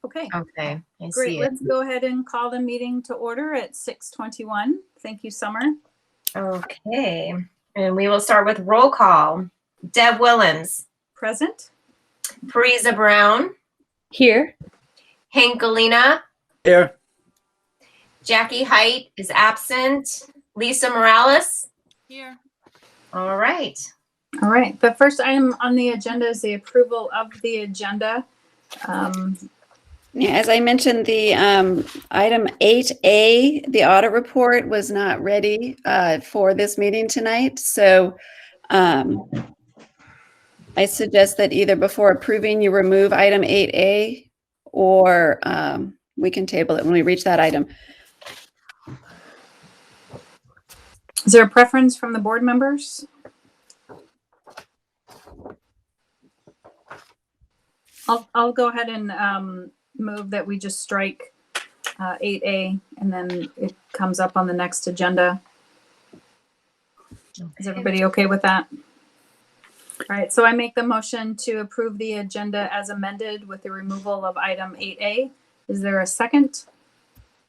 Okay, Okay, I great. see it. Let's go ahead and call the meeting to order at 6:21. Thank you, Summer. Okay, and we will start with roll call. Deb Willems. Present. Parisa Brown. Here. Hank Galena. Here. Jackie Height is absent. Lisa Morales. Here. All right. All right. The first item on the agenda is the approval of the agenda. Yeah, as I mentioned, the item 8A, the audit report, was not ready for this meeting tonight. So I suggest that either before approving, you remove item 8A, or we can table it when we reach that item. Is there a preference from the board members? I'll go ahead and move that we just strike 8A, and then it comes up on the next agenda. Is everybody okay with that? All right, so I make the motion to approve the agenda as amended with the removal of item 8A. Is there a second?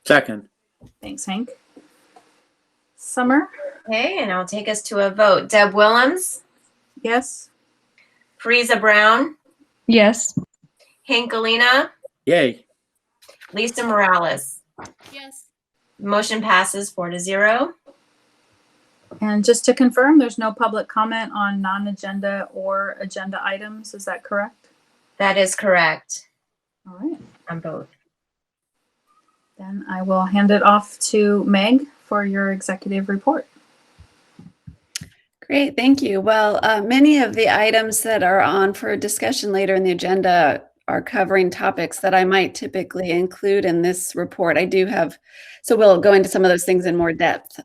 Second. Thanks, Hank. Summer? Okay, and I'll take us to a vote. Deb Willems. Yes. Parisa Brown. Yes. Hank Galena. Yay. Lisa Morales. Yes. Motion passes 4-0. And just to confirm, there's no public comment on non-agenda or agenda items. Is that correct? That is correct All right. on both. Then I will hand it off to Meg for your executive report. Great, thank you. Well, many of the items that are on for discussion later in the agenda are covering topics that I might typically include in this report. I do have, so we'll go into some of those things in more depth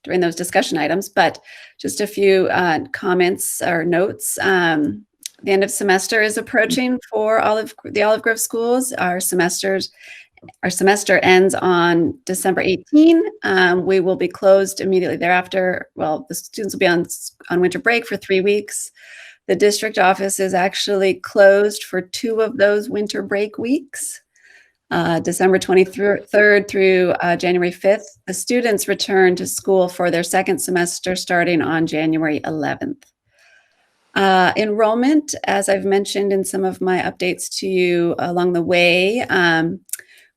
during those discussion items, but just a few comments or notes. The end of semester is approaching for the Olive Grove schools. Our semester ends on December 18. We will be closed immediately thereafter. Well, the students will be on winter break for 3 weeks. The district office is actually closed for 2 of those winter break weeks, December 23rd through January 5th. The students return to school for their second semester starting on January 11th. Enrollment, as I've mentioned in some of my updates to you along the way,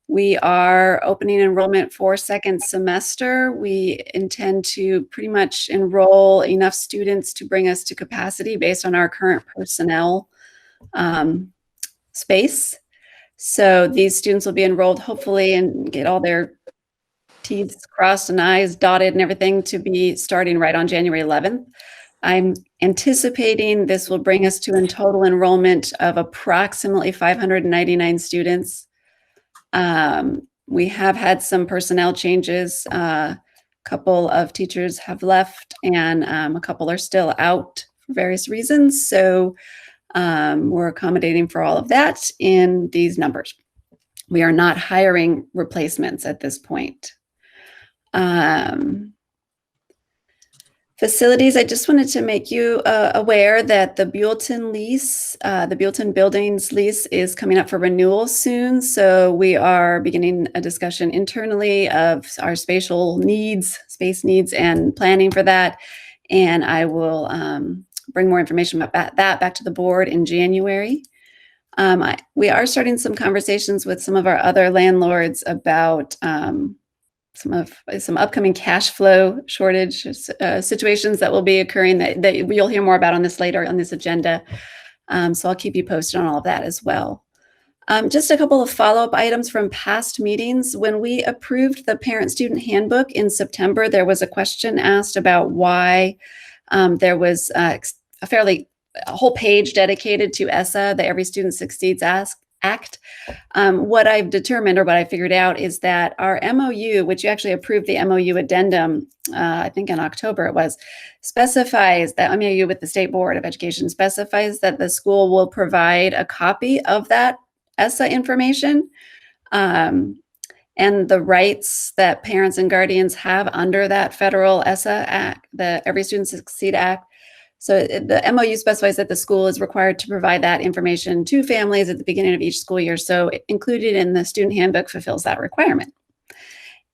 we are opening enrollment for second semester. We intend to pretty much enroll enough students to bring us to capacity based on our current personnel space. So these students will be enrolled hopefully and get all their T's crossed and I's dotted and everything to be starting right on January 11th. I'm anticipating this will bring us to a total enrollment of approximately 599 students. We have had some personnel changes. A couple of teachers have left and a couple are still out for various reasons. So we're accommodating for all of that in these numbers. We are not hiring replacements at this point. Facilities, I just wanted to make you aware that the Buellton lease, the Buellton Buildings lease is coming up for renewal soon. So we are beginning a discussion internally of our space needs and planning for that. And I will bring more information about that back to the board in January. We are starting some conversations with some of our other landlords about some upcoming cash flow shortage situations that will be occurring that you'll hear more about on this later on this agenda. So I'll keep you posted on all of that as well. Just a couple of follow-up items from past meetings. When we approved the parent-student handbook in September, there was a question asked about why there was a whole page dedicated to ESSA, the Every Student Succeeds Act. What I've determined, or what I figured out, is that our MOU, which you actually approved the MOU addendum, I think in October it was, specifies that MOU with the State Board of Education specifies that the school will provide a copy of that ESSA information and the rights that parents and guardians have under that federal ESSA Act, the Every Student Succeed Act. So the MOU specifies that the school is required to provide that information to families at the beginning of each school year. So included in the student handbook fulfills that requirement.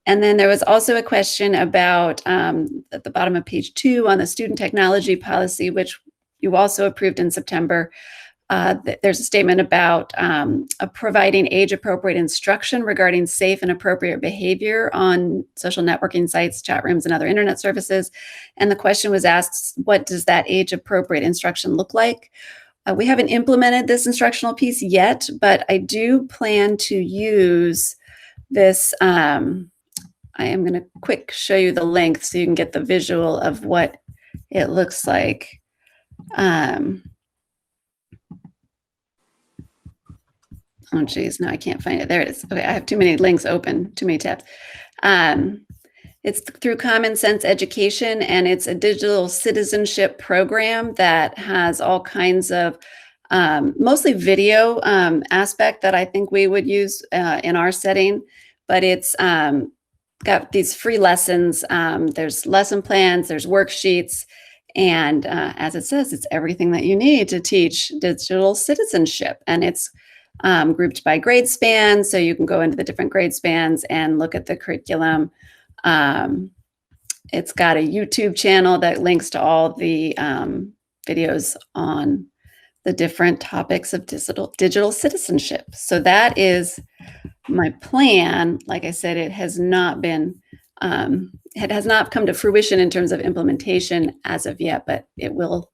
And then there was also a question about at the bottom of page 2 on the student technology policy, which you also approved in September. There's a statement about providing age-appropriate instruction regarding safe and appropriate behavior on social networking sites, chat rooms, and other internet services. And the question was asked, what does that age-appropriate instruction look like? We haven't implemented this instructional piece yet, but I do plan to use this. I am going to quick show you the link so you can get the visual of what it looks like. Oh, geez, no, I can't find it. There it is. Okay, I have too many links open, too many tabs. It's through Common Sense Education, and it's a digital citizenship program that has all kinds of mostly video aspect that I think we would use in our setting, but it's got these free lessons. There's lesson plans, there's worksheets, and as it says, it's everything that you need to teach digital citizenship, and it's grouped by grade span, so you can go into the different grade spans and look at the curriculum. It's got a YouTube channel that links to all the videos on the different topics of digital citizenship. So that is my plan. Like I said, it has not been, it has not come to fruition in terms of implementation as of yet, but it will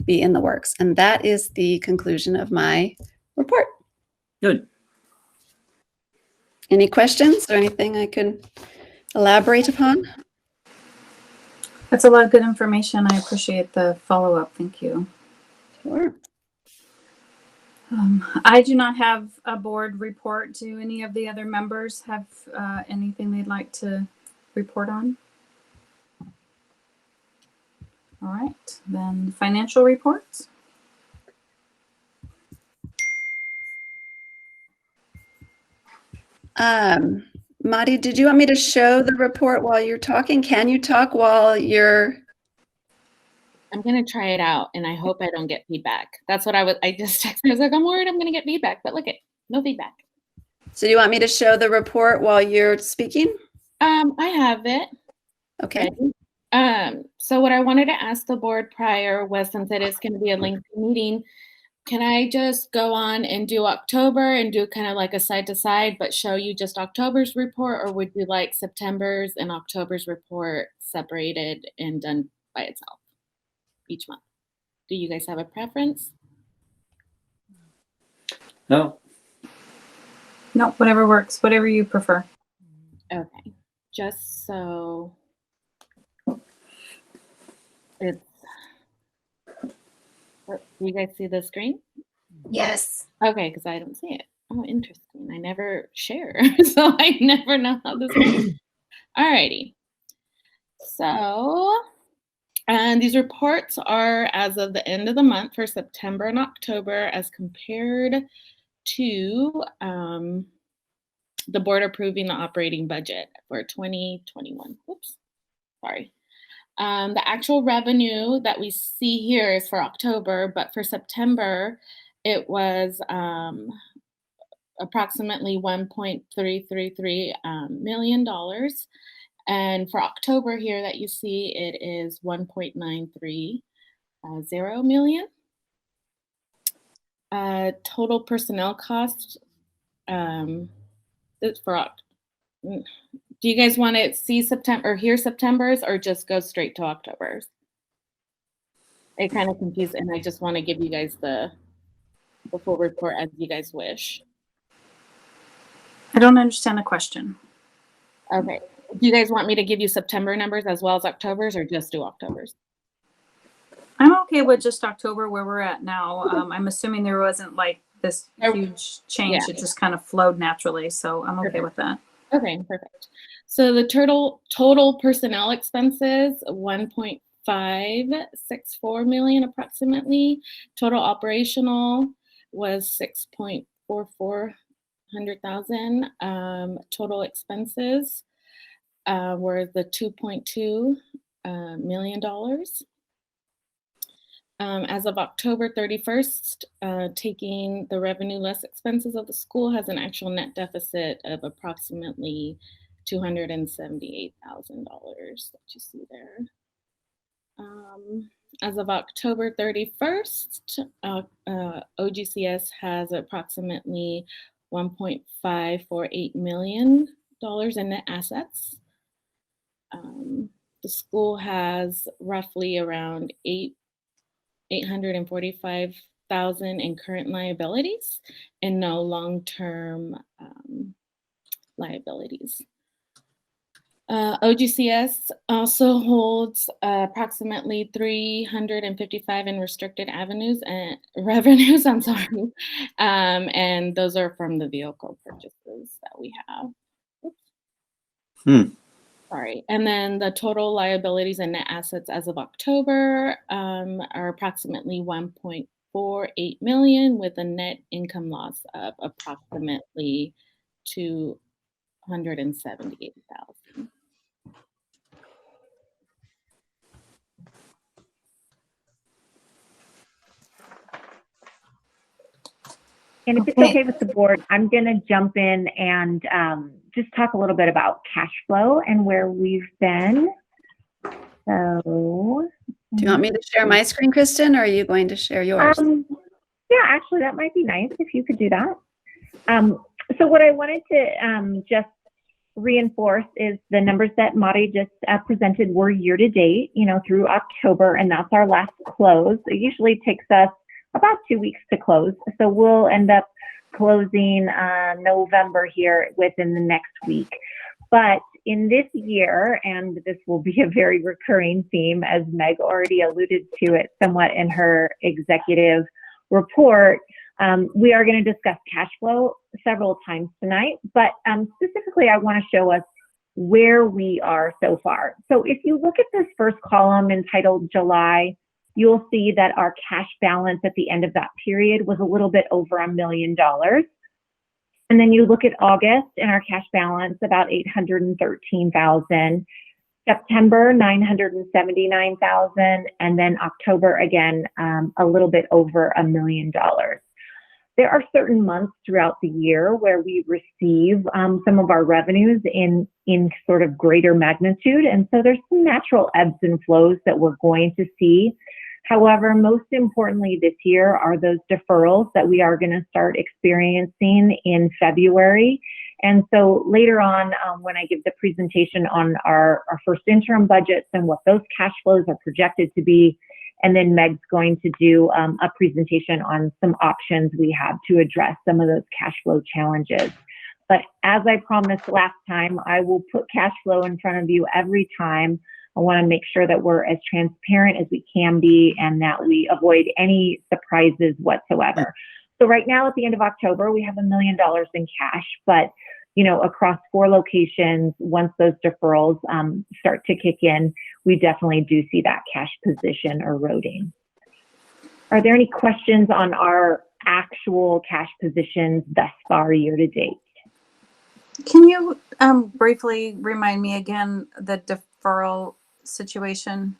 be in the works. And that is the conclusion of my report. Good. Any questions or anything I could elaborate upon? That's a lot of good information. I appreciate the follow-up. Thank you. Sure. I do not have a board report. Do any of the other members have anything they'd like to report on? All right, then financial reports. Madi, did you want me to show the report while you're talking? Can you talk while you're? I'm going to try it out and I hope I don't get feedback. That's what I just texted. I was like, I'm worried I'm going to get feedback, but look at no feedback. So do you want me to show the report while you're speaking? I have it. Okay. So what I wanted to ask the board prior was, since it is going to be a lengthy meeting, can I just go on and do October and do kind of like a side to side, but show you just October's report, or would you like September's and October's report separated and done by itself each month? Do you guys have a preference? No. No, whatever works, whatever you prefer. Okay, just so it's, do you guys see the screen? Yes. Okay, because I don't see it. Oh, interesting. I never share, so I never know how this works. Alrighty. So, and these reports are as of the end of the month for September and October, as compared to the board approving the operating budget for 2021. Whoops, sorry. The actual revenue that we see here is for October, but for September, it was approximately $1.333 million. And for October here that you see, it is 1.930 million. Total personnel cost do you guys want to see September or hear September's, or just go straight to October's? It kind of confused, and I just want to give you guys the full report as you guys wish. I don't understand the question. Okay. Do you guys want me to give you September numbers as well as October's, or just do October's? I'm okay with just October where we're at now. I'm assuming there wasn't like this huge change. Yeah. It just kind of flowed naturally. So I'm okay with that. Okay, perfect. So the total personnel expenses, 1.564 million approximately. Total operational was 6.44 hundred. Total expenses were the $2.2 million. As of October 31st, taking the revenue less expenses of the school has an actual net deficit of approximately $278,000 that you see there. As of October 31st, OGCS has approximately $1.548 million in net assets. The school has roughly around $845,000 in current liabilities and no long-term liabilities. OGCS also holds approximately 355 in restricted revenues. I'm sorry, and those are from the vehicle purchases that we have. Oops. Sorry, and then the total liabilities and net assets as of October are approximately $1.48 million, with a net income loss of approximately $278,000. And if it's okay with the board, I'm going to jump in and just talk a little bit about cash flow and where we've been. So, Do you want me to share my screen, Kristen, or are you going to share yours? yeah, actually, that might be nice if you could do that. So what I wanted to just reinforce is the numbers that Mari just presented were year to date, through October, and that's our last close. It usually takes us about 2 weeks to close. So we'll end up closing November here within the next week. But in this year, and this will be a very recurring theme, as Meg already alluded to it somewhat in her executive report, we are going to discuss cash flow several times tonight. But specifically, I want to show us where we are so far. So if you look at this first column entitled July, you'll see that our cash balance at the end of that period was a little bit over $1 million. And then you look at August and our cash balance, about $813,000. September, $979,000. And then October, again, a little bit over $1 million. There are certain months throughout the year where we receive some of our revenues in sort of greater magnitude. And so there's some natural ebbs and flows that we're going to see. However, most importantly this year are those deferrals that we are going to start experiencing in February. And so later on, when I give the presentation on our first interim budgets and what those cash flows are projected to be, and then Meg's going to do a presentation on some options we have to address some of those cash flow challenges. But as I promised last time, I will put cash flow in front of you every time. I want to make sure that we're as transparent as we can be and that we avoid any surprises whatsoever. So right now at the end of October, we have $1 million in cash, but across 4 locations, once those deferrals start to kick in, we definitely do see that cash position eroding. Are there any questions on our actual cash positions thus far year to date? Can you briefly remind me again the deferral situation?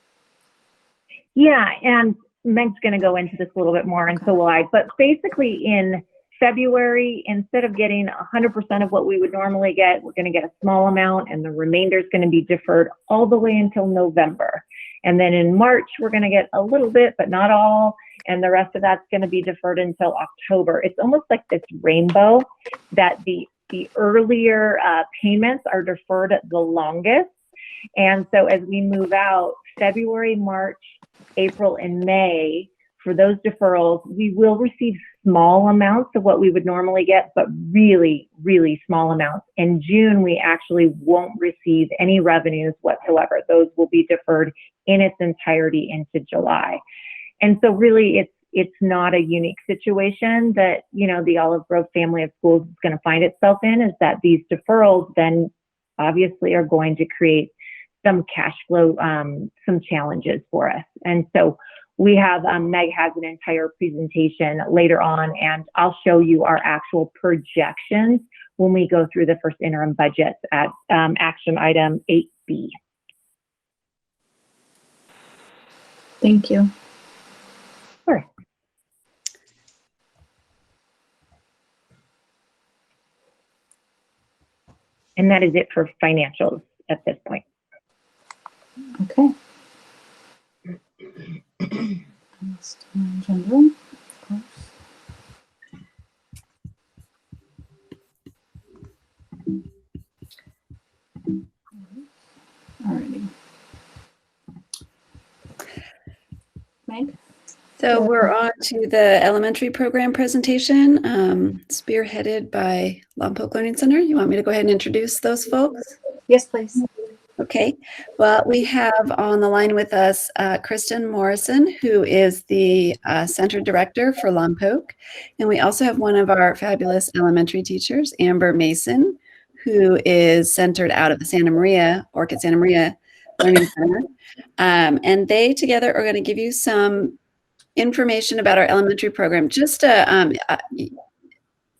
Yeah, and Meg's going to go into this a little bit more, and so will I. But basically in February, instead of getting 100% of what we would normally get, we're going to get a small amount, and the remainder is going to be deferred all the way until November. And then in March, we're going to get a little bit, but not all, and the rest of that's going to be deferred until October. It's almost like this rainbow that the earlier payments are deferred the longest. And so as we move out, February, March, April, and May, for those deferrals, we will receive small amounts of what we would normally get, but really, really small amounts. In June, we actually won't receive any revenues whatsoever. Those will be deferred in its entirety into July. And so really, it's not a unique situation that, the Olive Grove family of schools is going to find itself in, is that these deferrals then obviously are going to create some cash flow, some challenges for us. And so we have, Meg has an entire presentation later on, and I'll show you our actual projections when we go through the first interim budget at action item 8B. Thank you. course. And that is it for financials at this point. Okay. Next on the agenda, of course. Alrighty. Meg? So we're on to the elementary program presentation, spearheaded by Lompoc Learning Center. You want me to go ahead and introduce those folks? Yes, please. Okay, well, we have on the line with us Kristen Morrison, who is the Center Director for Lompoc. And we also have one of our fabulous elementary teachers, Amber Mason, who is centered out of the Santa Maria, Orchid Santa Maria Learning Center. And they together are going to give you some information about our elementary program. Just a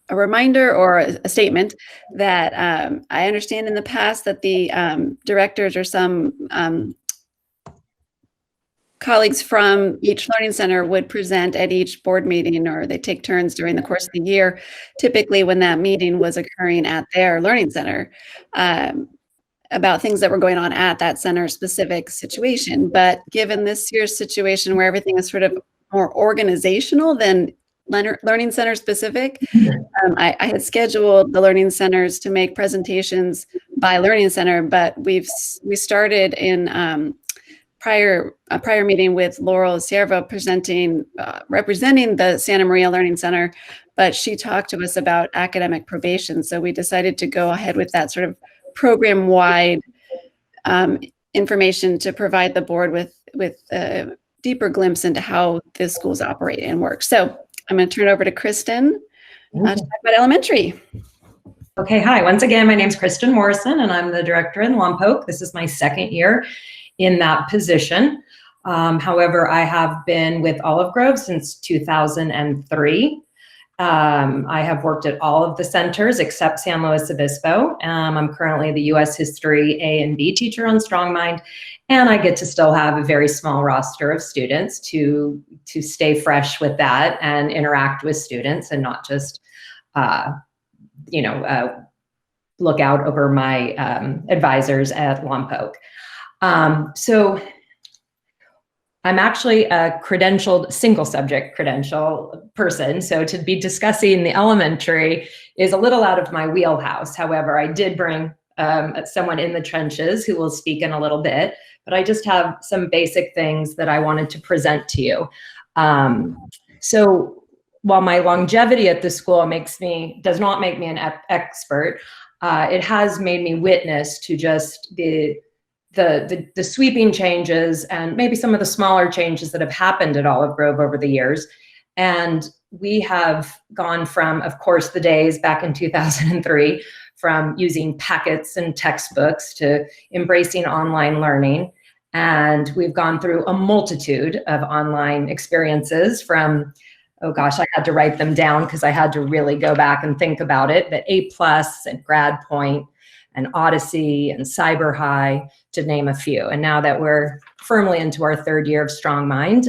reminder or a statement that I understand in the past that the directors or some colleagues from each learning center would present at each board meeting, or they take turns during the course of the year, typically when that meeting was occurring at their learning center, about things that were going on at that center specific situation. But given this year's situation where everything is sort of more organizational than learning center specific, I had scheduled the learning centers to make presentations by learning center, but we started in a prior meeting with Laurel Sierva representing the Santa Maria Learning Center, but she talked to us about academic probation. So we decided to go ahead with that sort of program-wide information to provide the board with a deeper glimpse into how the schools operate and work. So I'm going to turn it over to Kristen to talk about elementary. Okay, hi. Once again, my name is Kristen Morrison, and I'm the director in Lompoc. This is my second year in that position. However, I have been with Olive Grove since 2003. I have worked at all of the centers except San Luis Obispo. I'm currently the U.S. History A and B teacher on StrongMind, and I get to still have a very small roster of students to stay fresh with that and interact with students and not just, look out over my advisors at Lompoc. So I'm actually a credentialed single subject credential person. So to be discussing the elementary is a little out of my wheelhouse. However, I did bring someone in the trenches who will speak in a little bit, but I just have some basic things that I wanted to present to you. So while my longevity at the school does not make me an expert, it has made me witness to just the sweeping changes and maybe some of the smaller changes that have happened at Olive Grove over the years. And we have gone from, of course, the days back in 2003, from using packets and textbooks to embracing online learning. And we've gone through a multitude of online experiences from, oh gosh, I had to write them down because I had to really go back and think about it, but A+ and Grad Point and Odyssey and Cyber High, to name a few. And now that we're firmly into our third year of StrongMind,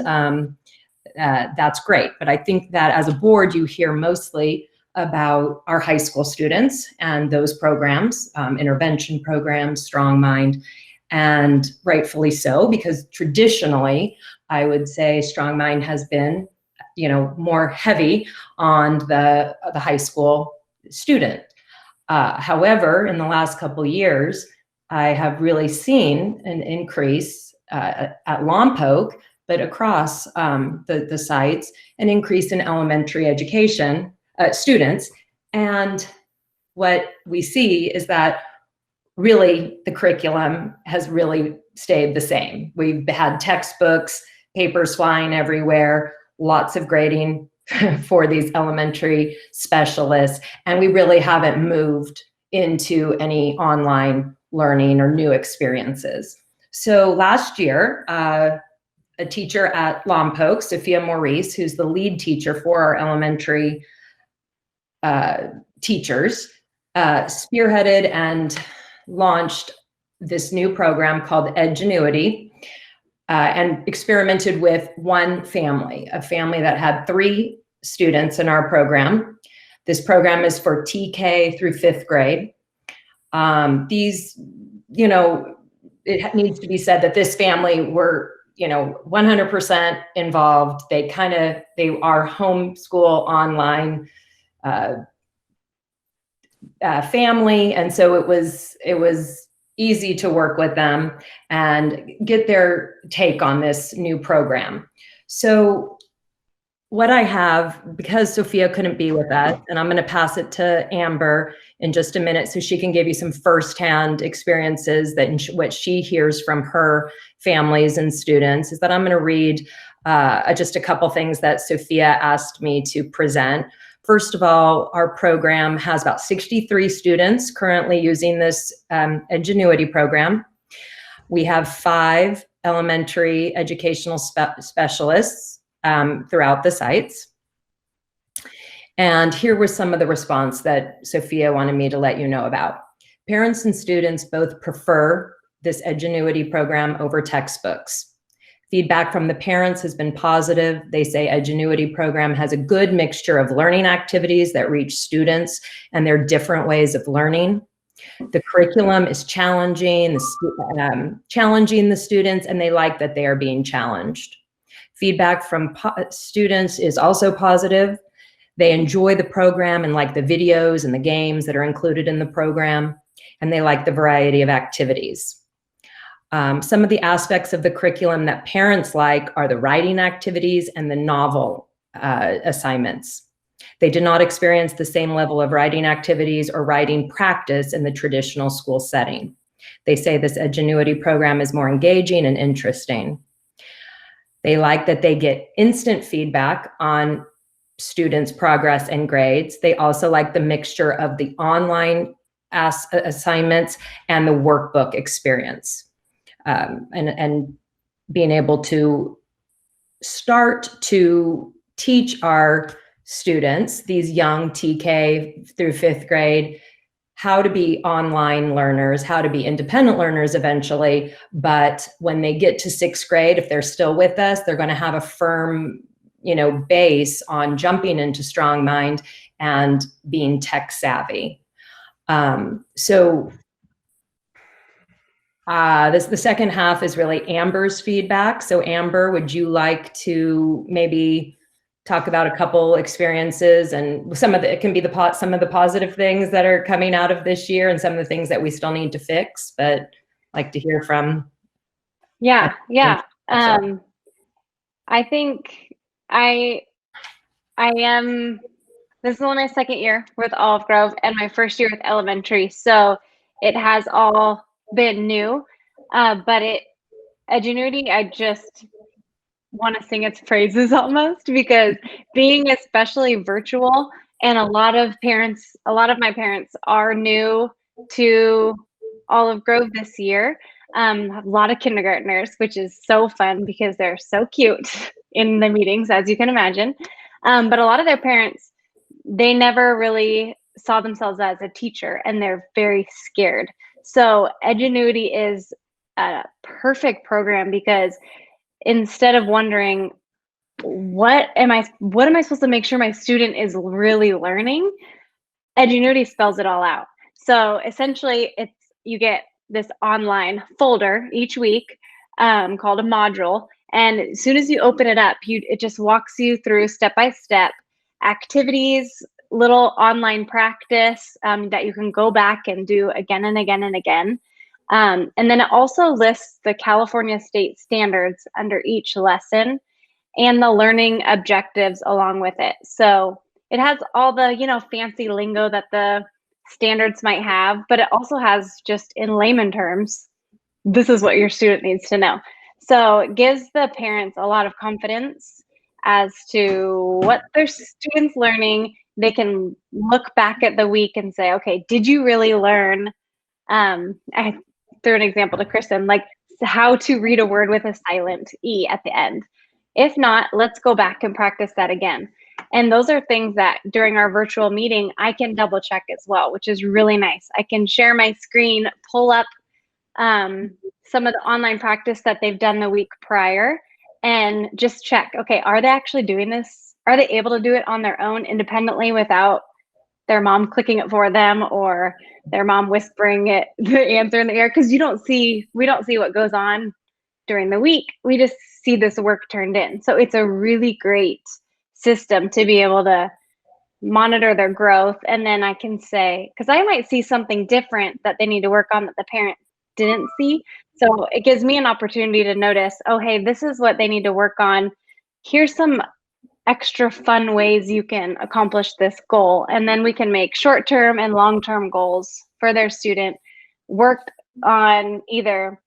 that's great. But I think that as a board, you hear mostly about our high school students and those programs, intervention programs, StrongMind, and rightfully so, because traditionally, I would say StrongMind has been, more heavy on the high school student. However, in the last couple of years, I have really seen an increase at Lompoc, but across the sites, an increase in elementary education students. And what we see is that really the curriculum has really stayed the same. We've had textbooks, papers flying everywhere, lots of grading for these elementary specialists, and we really haven't moved into any online learning or new experiences. So last year, a teacher at Lompoc, Sophia Maurice, who's the lead teacher for our elementary teachers, spearheaded and launched this new program called Edgenuity. and experimented with one family, a family that had 3 students in our program. This program is for TK through 5th grade. These, you know, it needs to be said that this family were, you know, 100% involved. They are homeschool online family. And so it was easy to work with them and get their take on this new program. So what I have, because Sophia couldn't be with us, and I'm going to pass it to Amber in just a minute so she can give you some firsthand experiences that what she hears from her families and students, is that I'm going to read just a couple things that Sophia asked me to present. First of all, our program has about 63 students currently using this Ingenuity program. We have 5 elementary educational specialists throughout the sites. And here was some of the response that Sophia wanted me to let you know about. Parents and students both prefer this Edgenuity program over textbooks. Feedback from the parents has been positive. They say Edgenuity program has a good mixture of learning activities that reach students and their different ways of learning. The curriculum is challenging the students, and they like that they are being challenged. Feedback from students is also positive. They enjoy the program and like the videos and the games that are included in the program, and they like the variety of activities. Some of the aspects of the curriculum that parents like are the writing activities and the novel assignments. They did not experience the same level of writing activities or writing practice in the traditional school setting. They say this Edgenuity program is more engaging and interesting. They like that they get instant feedback on students' progress and grades. They also like the mixture of the online assignments and the workbook experience. And being able to start to teach our students, these young TK through 5th grade, how to be online learners, how to be independent learners eventually. But when they get to 6th grade, if they're still with us, they're going to have a firm, you know, base on jumping into Strong Mind and being tech savvy. The second half is really Amber's feedback. So Amber, would you like to maybe talk about a couple experiences and some of it can be some of the positive things that are coming out of this year and some of the things that we still need to fix, but I'd like to hear from. Yeah. I think I am, this is only my 2nd year with Olive Grove and my 1st year with elementary. So it has all been new, but Edgenuity, I just want to sing its praises almost, because being especially virtual, and a lot of my parents are new to Olive Grove this year. A lot of kindergartners, which is so fun because they're so cute in the meetings, as you can imagine. But a lot of their parents, they never really saw themselves as a teacher, and they're very scared. So Edgenuity is a perfect program, because instead of wondering, what am I supposed to make sure my student is really learning, Edgenuity spells it all out. So essentially, you get this online folder each week called a module, and as soon as you open it up, it just walks you through step-by-step activities, little online practice that you can go back and do again and again and again. And then it also lists the California state standards under each lesson and the learning objectives along with it. So it has all the, fancy lingo that the standards might have, but it also has, just in layman terms, this is what your student needs to know. So it gives the parents a lot of confidence as to what their students learning. They can look back at the week and say, okay, did you really learn? I threw an example to Kristen, like how to read a word with a silent E at the end. If not, let's go back and practice that again. And those are things that during our virtual meeting, I can double check as well, which is really nice. I can share my screen, pull up some of the online practice that they've done the week prior and just check, okay, are they actually doing this? Are they able to do it on their own independently without their mom clicking it for them or their mom whispering it, the answer in the air? Because we don't see what goes on during the week. We just see this work turned in. So it's a really great system to be able to monitor their growth. And then I can say, because I might see something different that they need to work on that the parent didn't see. So it gives me an opportunity to notice, oh, hey, this is what they need to work on. Here's some extra fun ways you can accomplish this goal. And then we can make short-term and long-term goals for their student, work on either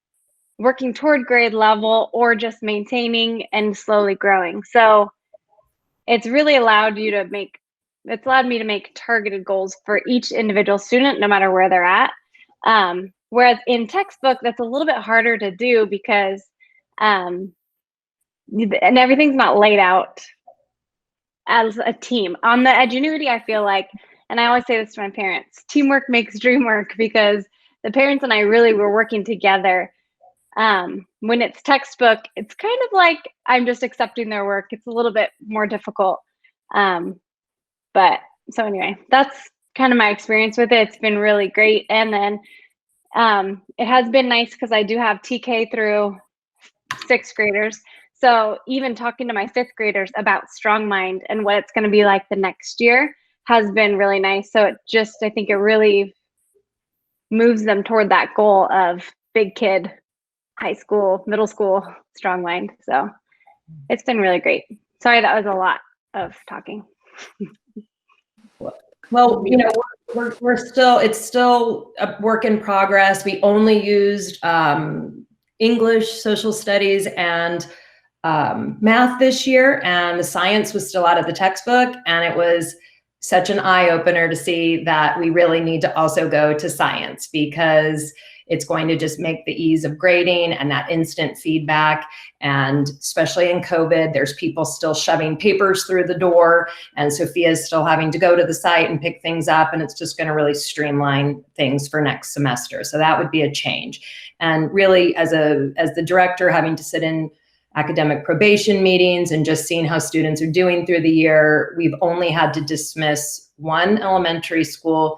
working toward grade level or just maintaining and slowly growing. So it's really allowed me to make targeted goals for each individual student, no matter where they're at. Whereas in textbook, that's a little bit harder to do because and everything's not laid out as a team. On the Edgenuity, I feel like, and I always say this to my parents, teamwork makes dream work, because the parents and I really were working together. When it's textbook, it's kind of like I'm just accepting their work. It's a little bit more difficult. But so anyway, that's kind of my experience with it. It's been really great. And then it has been nice because I do have TK through 6th graders. So even talking to my 5th graders about Strong Mind and what it's going to be like the next year has been really nice. So I think it really moves them toward that goal of big kid, high school, middle school, Strong Mind. So it's been really great. Sorry, that was a lot of talking. Well, it's still a work in progress. We only used English, social studies, and math this year, and the science was still out of the textbook, and it was such an eye-opener to see that we really need to also go to science, because it's going to just make the ease of grading and that instant feedback. And especially in COVID, there's people still shoving papers through the door, and Sophia's still having to go to the site and pick things up, and it's just going to really streamline things for next semester. So that would be a change. And really, as the director, having to sit in academic probation meetings and just seeing how students are doing through the year, we've only had to dismiss one elementary school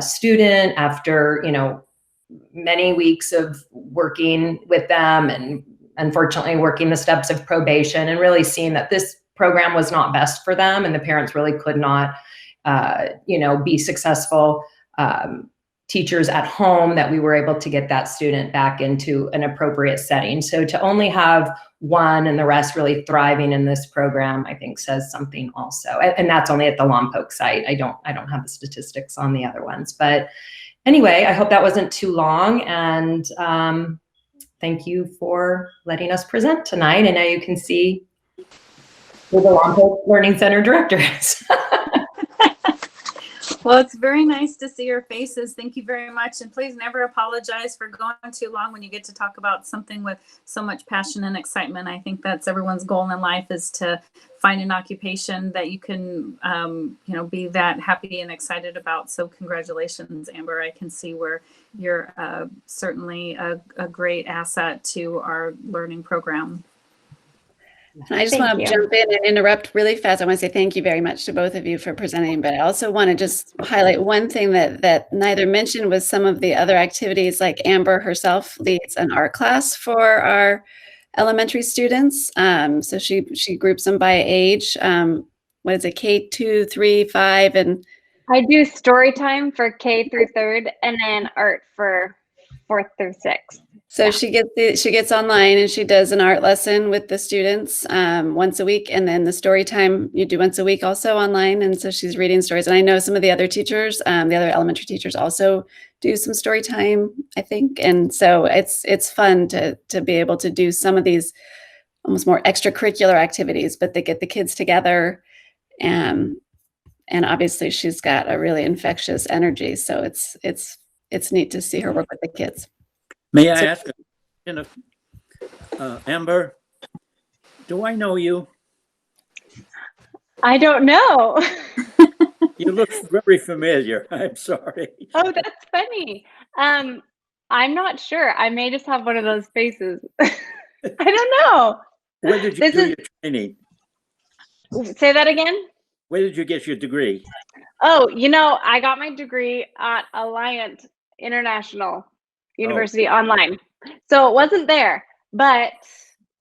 student after, many weeks of working with them and unfortunately working the steps of probation, and really seeing that this program was not best for them, and the parents really could not, be successful teachers at home, that we were able to get that student back into an appropriate setting. So to only have one and the rest really thriving in this program, I think says something also. And that's only at the Lompoc site. I don't have the statistics on the other ones. But anyway, I hope that wasn't too long. And thank you for letting us present tonight. And now you can see who the Lompoc Learning Center director is. Well, it's very nice to see your faces. Thank you very much. And please never apologize for going too long when you get to talk about something with so much passion and excitement. I think that's everyone's goal in life, is to find an occupation that you can, be that happy and excited about. So congratulations, Amber. I can see where you're certainly a great asset to our learning program. And I just want to jump in and interrupt really fast. I want to say thank you very much to both of you for presenting, but I also want to just highlight one thing that neither mentioned was some of the other activities. Like Amber herself leads an art class for our elementary students. So she groups them by age. What is it, K2, 3, 5, and I do story time for K through 3rd, and then art for 4th through 6th. So she gets online and she does an art lesson with the students once a week, and then the story time you do once a week also online. And so she's reading stories. And I know some of the other teachers, the other elementary teachers, also do some story time, I think. And so it's fun to be able to do some of these almost more extracurricular activities, but they get the kids together. And obviously she's got a really infectious energy. So it's neat to see her work with the kids. May I ask a question? Amber, do I know you? I don't know. You look very familiar. I'm sorry. Oh, that's funny. I'm not sure. I may just have one of those faces. I don't know. Where did you This do is- your training? Say that again. Where did you get your degree? Oh, I got my degree at Alliant International University online. So it wasn't there, but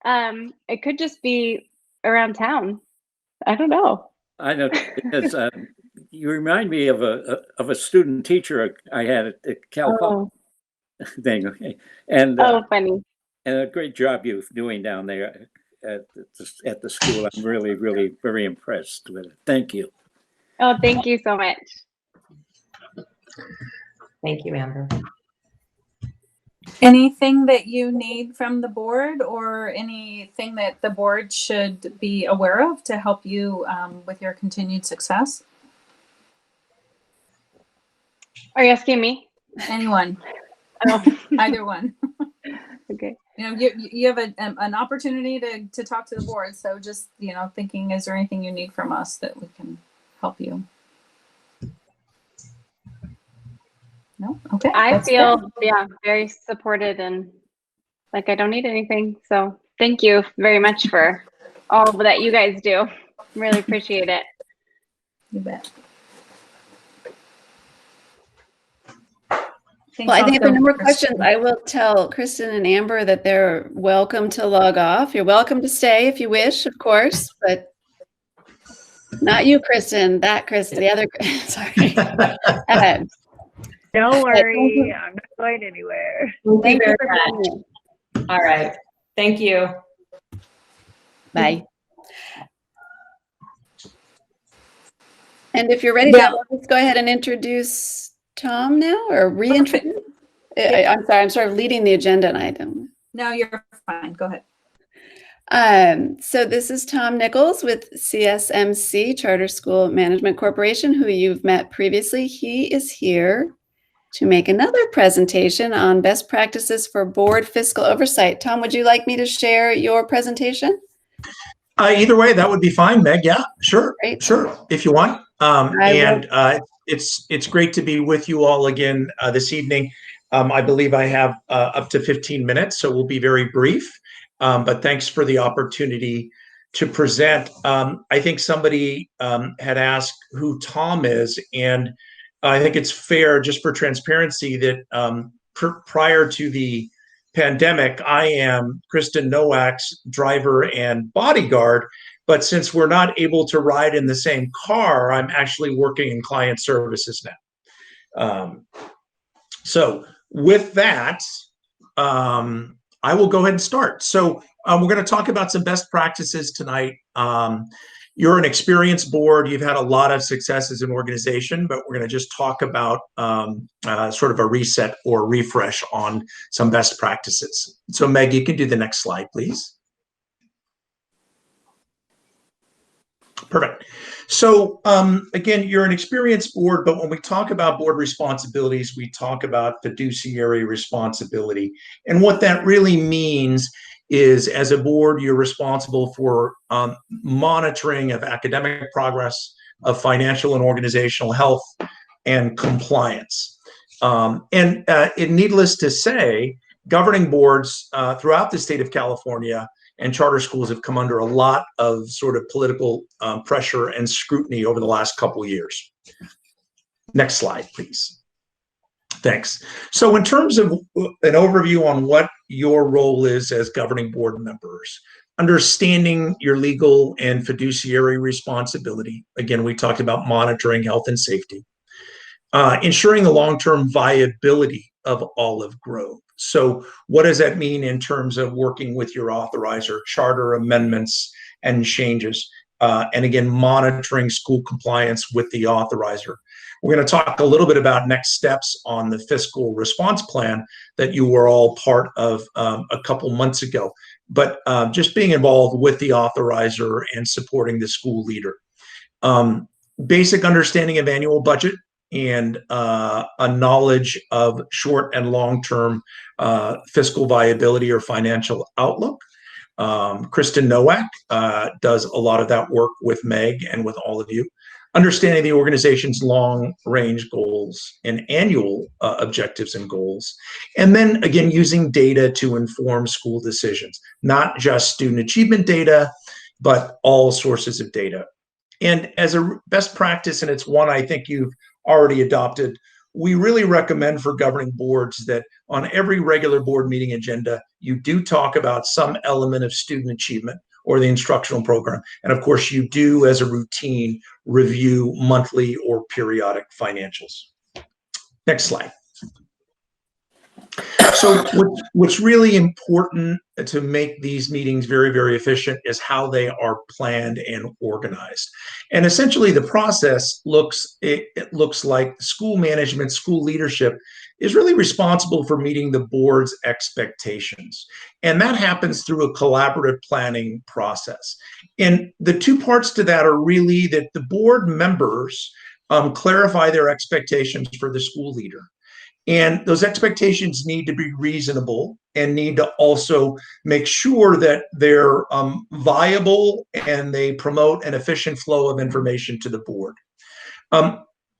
it could just be around town. I don't know. I know, because you remind me of a student teacher I had at Cal Oh, thing. Okay, and funny. and a great job you're doing down there at the school. I'm really, really very impressed with it. Thank you. Oh, thank you so much. Thank you, Amber. Anything that you need from the board or anything that the board should be aware of to help you with your continued success? Are you asking me? Anyone, Oh, either one. okay. You have an opportunity to talk to the board. So just, thinking, is there anything you need from us that we can help you? No? Okay. I that's feel, good. very supported and like I don't need anything. So thank you very much for all that you guys do. Really appreciate it. You bet. Well, I think if there are no more questions, I will tell Kristen and Amber that they're welcome to log off. You're welcome to stay if you wish, of course, but not you, Kristen. That Kristen, the other. Sorry. Don't worry, I'm not going anywhere. Thank you very for much. being here. All right. Thank you. Bye. And if you're ready, Yeah. let's go ahead and introduce Tom now, or reintroduce. I'm sorry, I'm sort of leading the agenda, and I don't. No, you're fine. Go ahead. So this is Tom Nichols with CSMC, Charter School Management Corporation, who you've met previously. He is here to make another presentation on best practices for board fiscal oversight. Tom, would you like me to share your presentation? Either way, that would be fine, Meg. Yeah, sure. Great. Sure, if you want. It's great to be with you all again this evening. I believe I have up to 15 minutes, so we'll be very brief. But thanks for the opportunity to present. I think somebody had asked who Tom is, and I think it's fair, just for transparency, that prior to the pandemic, I am Kristen Nowak's driver and bodyguard. But since we're not able to ride in the same car, I'm actually working in client services now. So with that, I will go ahead and start. So we're going to talk about some best practices tonight. You're an experienced board. You've had a lot of success as an organization, but we're going to just talk about sort of a reset or refresh on some best practices. So Meg, you can do the next slide, please. Perfect. So again, you're an experienced board, but when we talk about board responsibilities, we talk about fiduciary responsibility. And what that really means is, as a board, you're responsible for monitoring of academic progress, of financial and organizational health, and compliance. Needless to say, governing boards throughout the state of California and charter schools have come under a lot of sort of political pressure and scrutiny over the last couple of years. Next slide, please. Thanks. So in terms of an overview on what your role is as governing board members, understanding your legal and fiduciary responsibility. Again, we talked about monitoring health and safety. Ensuring the long-term viability of Olive Grove. So what does that mean in terms of working with your authorizer, charter amendments and changes? And again, monitoring school compliance with the authorizer. We're going to talk a little bit about next steps on the fiscal response plan that you were all part of a couple months ago. But just being involved with the authorizer and supporting the school leader. Basic understanding of annual budget and a knowledge of short and long-term fiscal viability or financial outlook. Kristen Nowak does a lot of that work with Meg and with all of you. understanding the organization's long-range goals and annual objectives and goals, and then again using data to inform school decisions, not just student achievement data, but all sources of data. And as a best practice, and it's one I think you've already adopted, we really recommend for governing boards that on every regular board meeting agenda, you do talk about some element of student achievement or the instructional program. And of course, you do, as a routine, review monthly or periodic financials. Next slide. So what's really important to make these meetings very, very efficient is how they are planned and organized. And essentially the process looks like school management, school leadership is really responsible for meeting the board's expectations. And that happens through a collaborative planning process. And the two parts to that are really that the board members clarify their expectations for the school leader. And those expectations need to be reasonable and need to also make sure that they're viable and they promote an efficient flow of information to the board.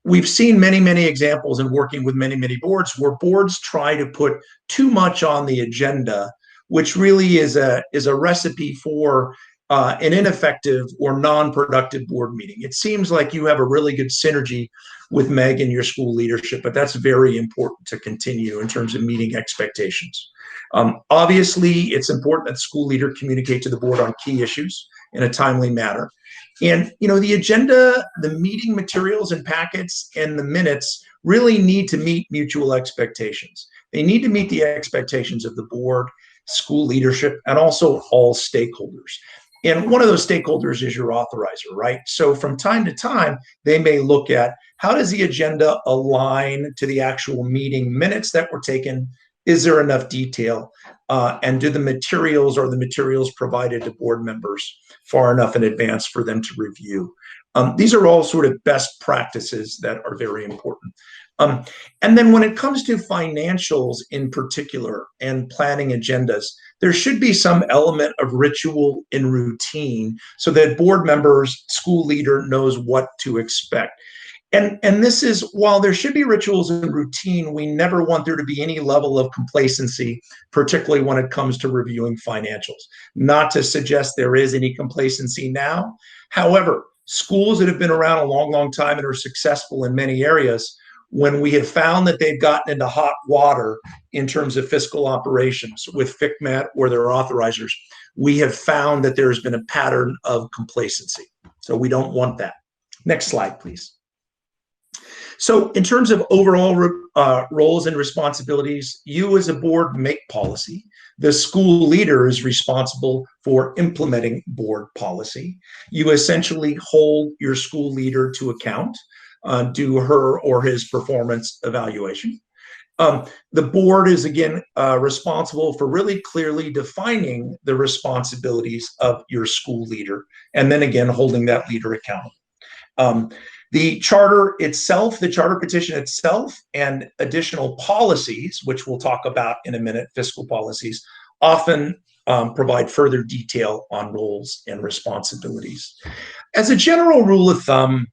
We've seen many, many examples in working with many, many boards where boards try to put too much on the agenda, which really is a recipe for an ineffective or non-productive board meeting. It seems like you have a really good synergy with Meg and your school leadership, but that's very important to continue in terms of meeting expectations. Obviously, it's important that the school leader communicate to the board on key issues in a timely manner. And, you know, the agenda, the meeting materials and packets, and the minutes really need to meet mutual expectations. They need to meet the expectations of the board, school leadership, and also all stakeholders. And one of those stakeholders is your authorizer, right? So from time to time, they may look at how does the agenda align to the actual meeting minutes that were taken? Is there enough detail? And do the materials provided to board members far enough in advance for them to review? These are all sort of best practices that are very important. And then when it comes to financials in particular and planning agendas, there should be some element of ritual and routine so that board members, school leader knows what to expect. And this is, while there should be rituals and routine, we never want there to be any level of complacency, particularly when it comes to reviewing financials. Not to suggest there is any complacency now. However, schools that have been around a long, long time and are successful in many areas, when we have found that they've gotten into hot water in terms of fiscal operations with FCMAT or their authorizers, we have found that there's been a pattern of complacency. So we don't want that. Next slide, please. So in terms of overall roles and responsibilities, you as a board make policy. The school leader is responsible for implementing board policy. You essentially hold your school leader to account, do her or his performance evaluation. The board is again responsible for really clearly defining the responsibilities of your school leader, and then again holding that leader accountable. The charter itself, the charter petition itself, and additional policies, which we'll talk about in a minute, fiscal policies, often provide further detail on roles and responsibilities. As a general rule of thumb,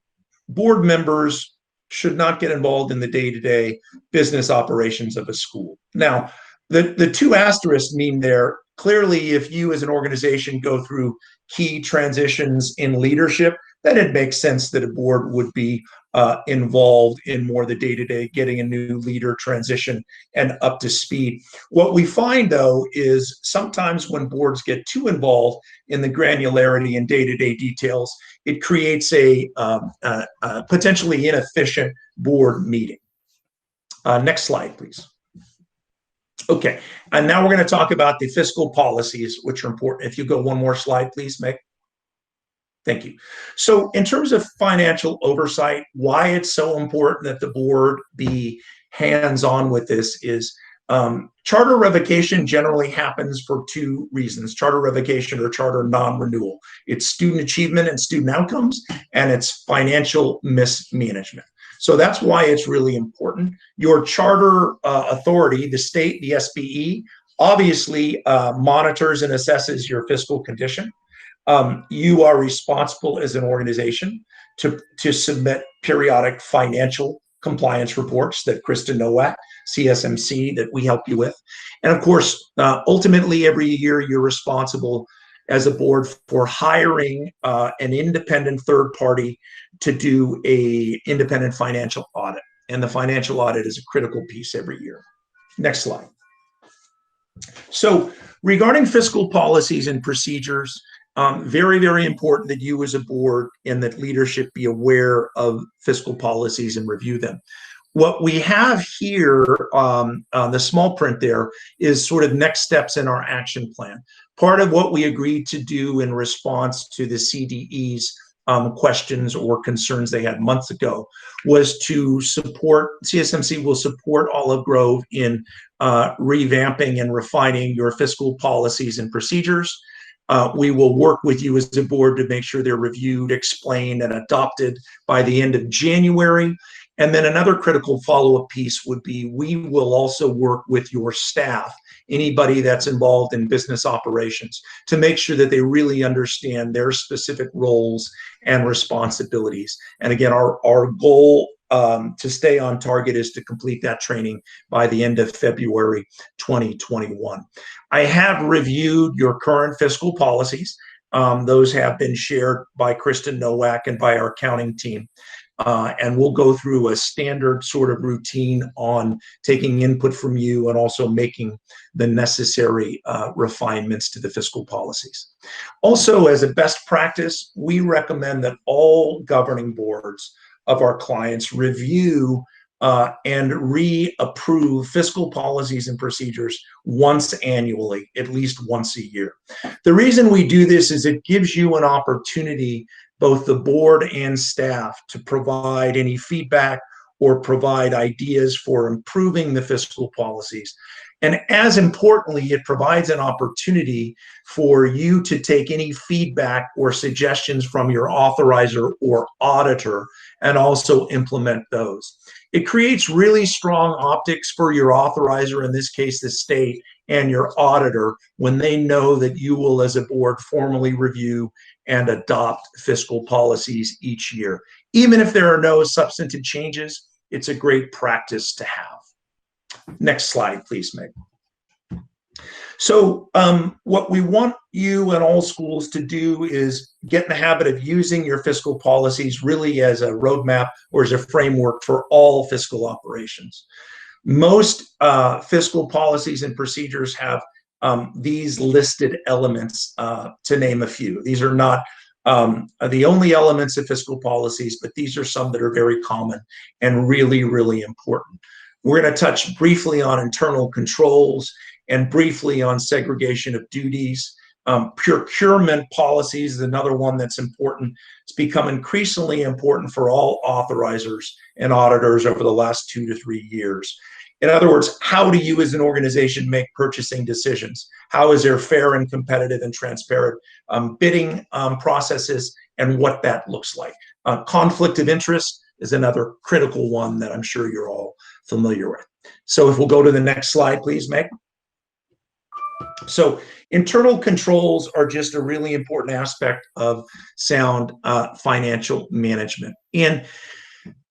board members should not get involved in the day-to-day business operations of a school. Now, the two asterisks mean there, clearly, if you as an organization go through key transitions in leadership, then it makes sense that a board would be involved in more the day-to-day, getting a new leader transition and up to speed. What we find, though, is sometimes when boards get too involved in the granularity and day-to-day details, it creates a potentially inefficient board meeting. Next slide, please. Okay, and now we're going to talk about the fiscal policies, which are important. If you go one more slide, please, Meg. Thank you. So in terms of financial oversight, why it's so important that the board be hands-on with this is charter revocation generally happens for two reasons: charter revocation or charter non-renewal. It's student achievement and student outcomes, and it's financial mismanagement. So that's why it's really important. Your charter authority, the state, the SBE, obviously monitors and assesses your fiscal condition. You are responsible as an organization to submit periodic financial compliance reports that Krista Nowak, CSMC, that we help you with. And of course, ultimately, every year you're responsible as a board for hiring an independent third party to do a independent financial audit. And the financial audit is a critical piece every year. Next slide. So regarding fiscal policies and procedures, very, very important that you as a board and that leadership be aware of fiscal policies and review them. What we have here on the small print there is sort of next steps in our action plan. Part of what we agreed to do in response to the CDE's questions or concerns they had months ago was to support, CSMC will support Olive Grove in revamping and refining your fiscal policies and procedures. We will work with you as a board to make sure they're reviewed, explained, and adopted by the end of January. And then another critical follow-up piece would be we will also work with your staff, anybody that's involved in business operations, to make sure that they really understand their specific roles and responsibilities. And again, our goal to stay on target is to complete that training by the end of February 2021. I have reviewed your current fiscal policies. Those have been shared by Kristen Nowak and by our accounting team. And we'll go through a standard sort of routine on taking input from you and also making the necessary refinements to the fiscal policies. Also, as a best practice, we recommend that all governing boards of our clients review and reapprove fiscal policies and procedures once annually, at least once a year. The reason we do this is it gives you an opportunity, both the board and staff, to provide any feedback or provide ideas for improving the fiscal policies. And as importantly, it provides an opportunity for you to take any feedback or suggestions from your authorizer or auditor and also implement those. It creates really strong optics for your authorizer, in this case, the state, and your auditor when they know that you will, as a board, formally review and adopt fiscal policies each year. Even if there are no substantive changes, it's a great practice to have. Next slide, please, Meg. So what we want you and all schools to do is get in the habit of using your fiscal policies really as a roadmap or as a framework for all fiscal operations. Most fiscal policies and procedures have these listed elements, to name a few. These are not the only elements of fiscal policies, but these are some that are very common and really, really important. We're going to touch briefly on internal controls and briefly on segregation of duties. Procurement policies is another one that's important. It's become increasingly important for all authorizers and auditors over the last 2 to 3 years. In other words, how do you as an organization make purchasing decisions? How is there fair and competitive and transparent bidding processes and what that looks like? Conflict of interest is another critical one that I'm sure you're all familiar with. So if we'll go to the next slide, please, Meg. So internal controls are just a really important aspect of sound financial management. And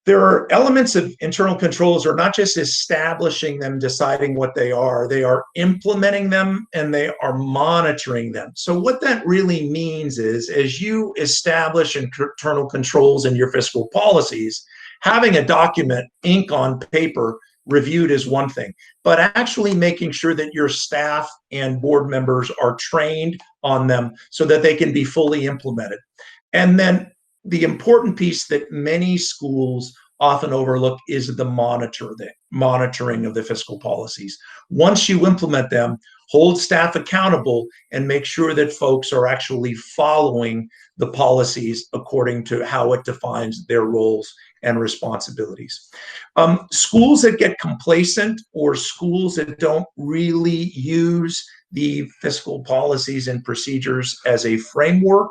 there are elements of internal controls are not just establishing them, deciding what they are implementing them, and they are monitoring them. So what that really means is, as you establish internal controls in your fiscal policies, having a document, ink on paper, reviewed is one thing, but actually making sure that your staff and board members are trained on them so that they can be fully implemented. And then the important piece that many schools often overlook is the monitoring of the fiscal policies. Once you implement them, hold staff accountable and make sure that folks are actually following the policies according to how it defines their roles and responsibilities. Schools that get complacent or schools that don't really use the fiscal policies and procedures as a framework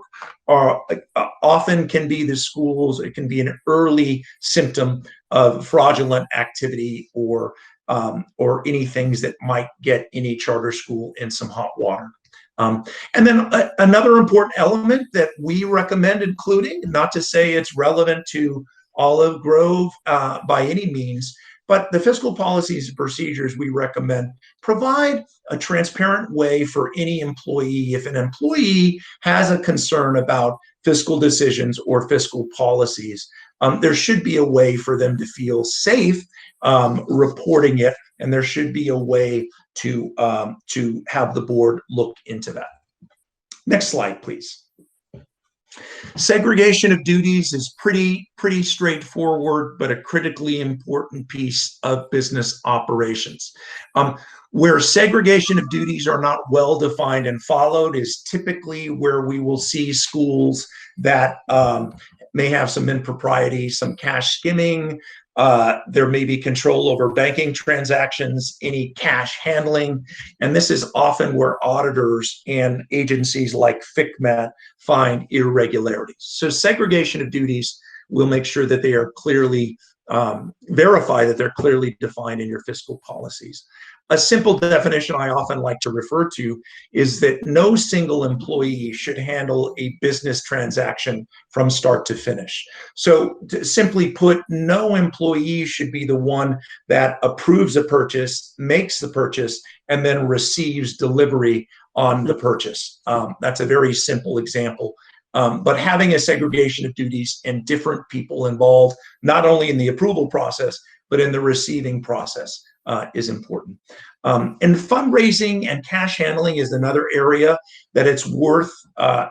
often can be the schools, it can be an early symptom of fraudulent activity or any things that might get any charter school in some hot water. And then another important element that we recommend including, not to say it's relevant to Olive Grove by any means, but the fiscal policies and procedures we recommend provide a transparent way for any employee. If an employee has a concern about fiscal decisions or fiscal policies, there should be a way for them to feel safe reporting it, and there should be a way to have the board look into that. Next slide, please. Segregation of duties is pretty straightforward, but a critically important piece of business operations. Where segregation of duties are not well defined and followed is typically where we will see schools that may have some impropriety, some cash skimming. There may be control over banking transactions, any cash handling, and this is often where auditors and agencies like FCMAT find irregularities. So segregation of duties will make sure that they are clearly, verify that they're clearly defined in your fiscal policies. A simple definition I often like to refer to is that no single employee should handle a business transaction from start to finish. So simply put, no employee should be the one that approves a purchase, makes the purchase, and then receives delivery on the purchase. That's a very simple example. But having a segregation of duties and different people involved, not only in the approval process, but in the receiving process is important. And fundraising and cash handling is another area that it's worth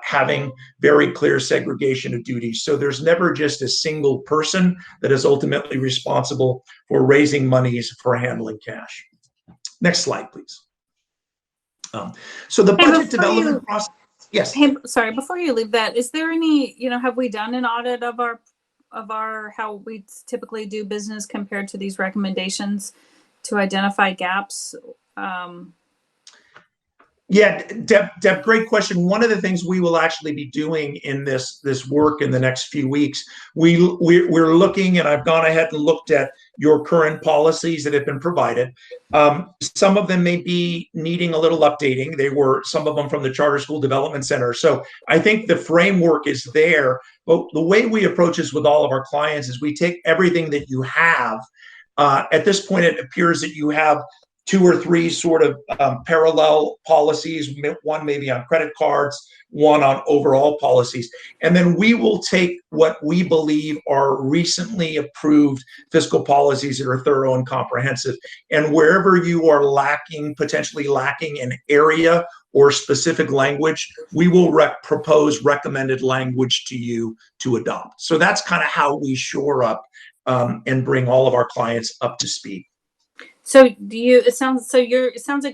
having very clear segregation of duties. So there's never just a single person that is ultimately responsible for raising monies for handling cash. Next slide, please. So the budget development process. Yes. Hey, sorry, before you leave that, is there any, have we done an audit of our how we typically do business compared to these recommendations to identify gaps? Yeah, Deb, great question. One of the things we will actually be doing in this work in the next few weeks, we're looking, and I've gone ahead and looked at your current policies that have been provided. Some of them may be needing a little updating. They were some of them from the Charter School Development Center. So I think the framework is there. But the way we approach this with all of our clients is we take everything that you have. At this point, it appears that you have 2 or 3 sort of parallel policies, one maybe on credit cards, one on overall policies. And then we will take what we believe are recently approved fiscal policies that are thorough and comprehensive. And wherever you are potentially lacking an area or specific language, we will propose recommended language to you to adopt. So that's kind of how we shore up and bring all of our clients up to speed. So it sounds like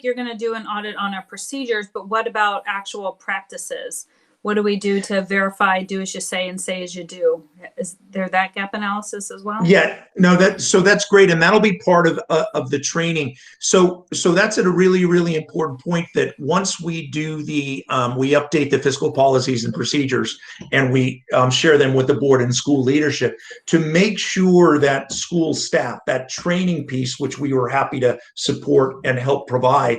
you're going to do an audit on our procedures, but what about actual practices? What do we do to verify do as you say and say as you do? Is there that gap analysis as well? Yeah, no, that's great, and that'll be part of the training. So that's at a really important point, that once we do we update the fiscal policies and procedures, and we share them with the board and school leadership to make sure that school staff, that training piece, which we were happy to support and help provide,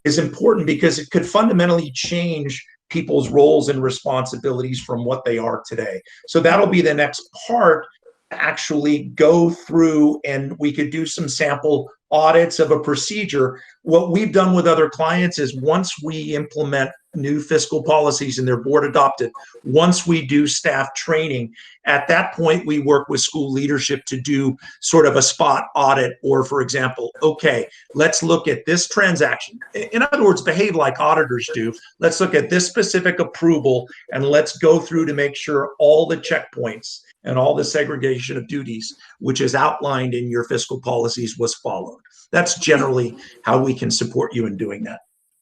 is important, because it could fundamentally change people's roles and responsibilities from what they are today. So that'll be the next part, actually go through, and we could do some sample audits of a procedure. What we've done with other clients is, once we implement new fiscal policies and they're board adopted, once we do staff training, at that point we work with school leadership to do sort of a spot audit, or, for example, okay, let's look at this transaction. In other words, behave like auditors do. Let's look at this specific approval, and let's go through to make sure all the checkpoints and all the segregation of duties, which is outlined in your fiscal policies, was followed. That's generally how we can support you in doing that.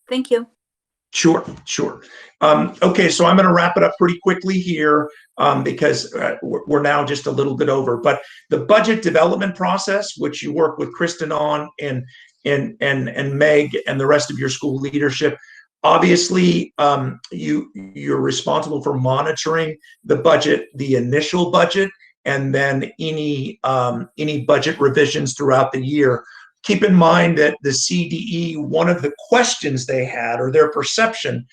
Thank you. Sure. Okay, so I'm going to wrap it up pretty quickly here, because we're now just a little bit over. But the budget development process, which you work with Kristen on, and Meg and the rest of your school leadership, obviously, you're responsible for monitoring the budget, the initial budget, and then any budget revisions throughout the year. Keep in mind that the CDE, one of the questions they had, or their perception,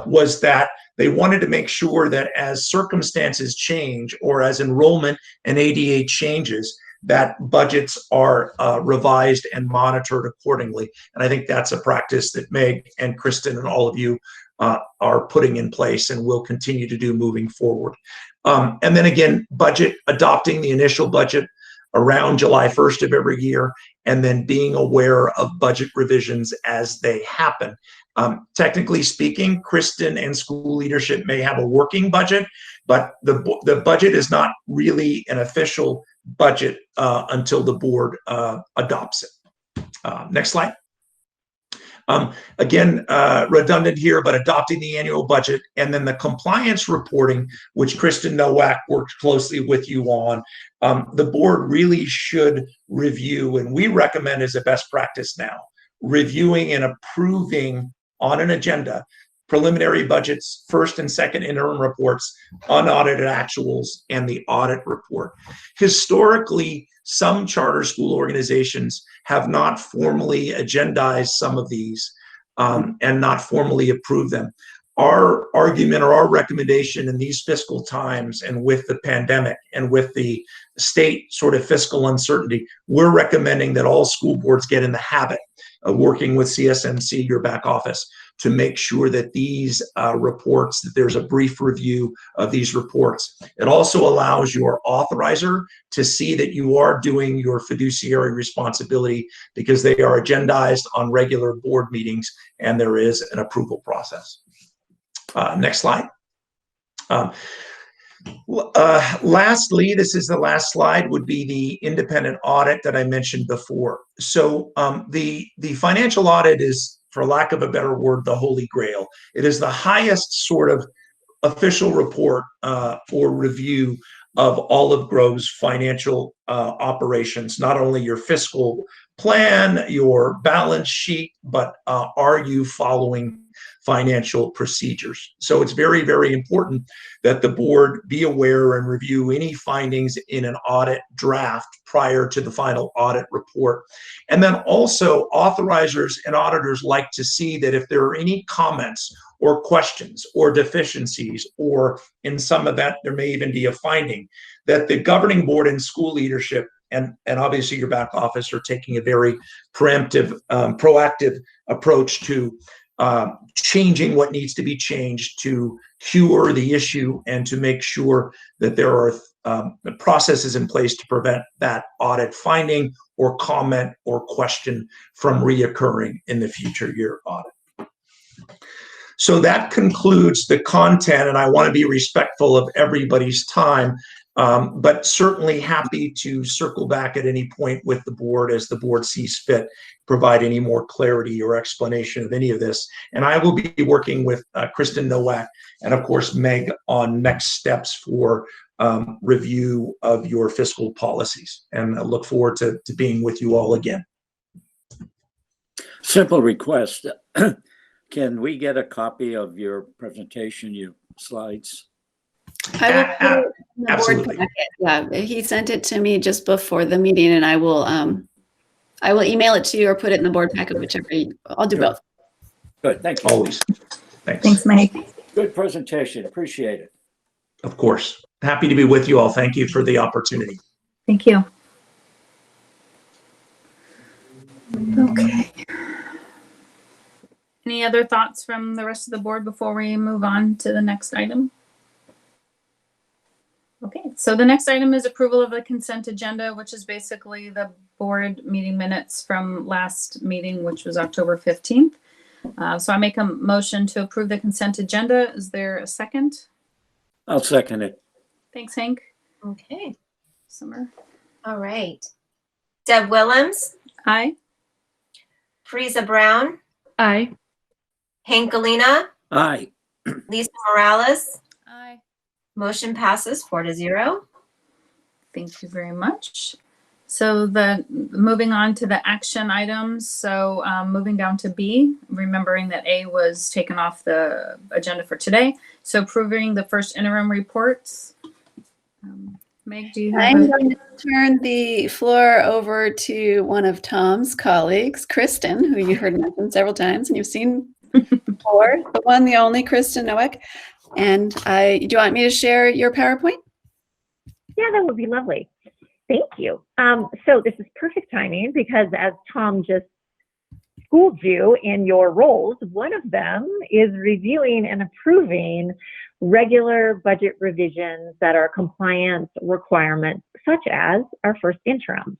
was that they wanted to make sure that as circumstances change or as enrollment and ADA changes, that budgets are revised and monitored accordingly. And I think that's a practice that Meg and Kristen and all of you are putting in place and will continue to do moving forward. And then again, adopting the initial budget around July 1st of every year, and then being aware of budget revisions as they happen. Technically speaking, Kristen and school leadership may have a working budget, but the budget is not really an official budget until the board adopts it. Next slide. Again, redundant here, but adopting the annual budget and then the compliance reporting, which Kristen Nowak worked closely with you on, the board really should review, and we recommend as a best practice now, reviewing and approving on an agenda preliminary budgets, first and second interim reports, unaudited actuals, and the audit report. Historically, some charter school organizations have not formally agendized some of these and not formally approved them. Our argument or our recommendation in these fiscal times and with the pandemic and with the state sort of fiscal uncertainty, we're recommending that all school boards get in the habit of working with CSMC, your back office, to make sure that these reports, that there's a brief review of these reports. It also allows your authorizer to see that you are doing your fiduciary responsibility because they are agendized on regular board meetings and there is an approval process. Next slide. Lastly, this is the last slide, would be the independent audit that I mentioned before. So the financial audit is, for lack of a better word, the holy grail. It is the highest sort of official report or review of Olive Grove's financial operations, not only your fiscal plan, your balance sheet, but are you following financial procedures? So it's very, very important that the board be aware and review any findings in an audit draft prior to the final audit report. And then also authorizers and auditors like to see that if there are any comments or questions or deficiencies, or in some event, there may even be a finding, that the governing board and school leadership and obviously your back office are taking a very preemptive, proactive approach to changing what needs to be changed to cure the issue and to make sure that there are processes in place to prevent that audit finding or comment or question from reoccurring in the future year audit. So that concludes the content, and I want to be respectful of everybody's time, but certainly happy to circle back at any point with the board as the board sees fit, provide any more clarity or explanation of any of this. And I will be working with Kristen Nowak and of course Meg on next steps for review of your fiscal policies. And I look forward to being with you all again. Simple request. Can we get a copy of your presentation, your slides? I will put it in the Absolutely. board packet. Yeah, he sent it to me just before the meeting, and I will email it to you or put it in the board packet, whichever. I'll do both. Good, thank you. Always. Thanks. Thanks, Mike. Good presentation, appreciate it. Of course. Happy to be with you all. Thank you for the opportunity. Thank you. Okay. Any other thoughts from the rest of the board before we move on to the next item? Okay, so the next item is approval of the consent agenda, which is basically the board meeting minutes from last meeting, which was October 15th. So I make a motion to approve the consent agenda. Is there a second? I'll second it. Thanks, Hank. Okay. Summer. All right. Deb Willems, Aye. Frieza Brown, Aye. Hank Galena, Aye. Lisa Morales. Aye. Motion passes 4-0. Thank you very much. So moving on to the action items. So moving down to B, remembering that A was taken off the agenda for today. So approving the first interim reports. Meg, do you have I'm going to turn the floor over to one of Tom's colleagues, Kristen, who you heard mentioned several times and you've seen for the one, the only Kristen Noack. And do you want me to share your PowerPoint? Yeah, that would be lovely. Thank you. So this is perfect timing because as Tom just schooled you in your roles, one of them is reviewing and approving regular budget revisions that are compliance requirements, such as our first interim.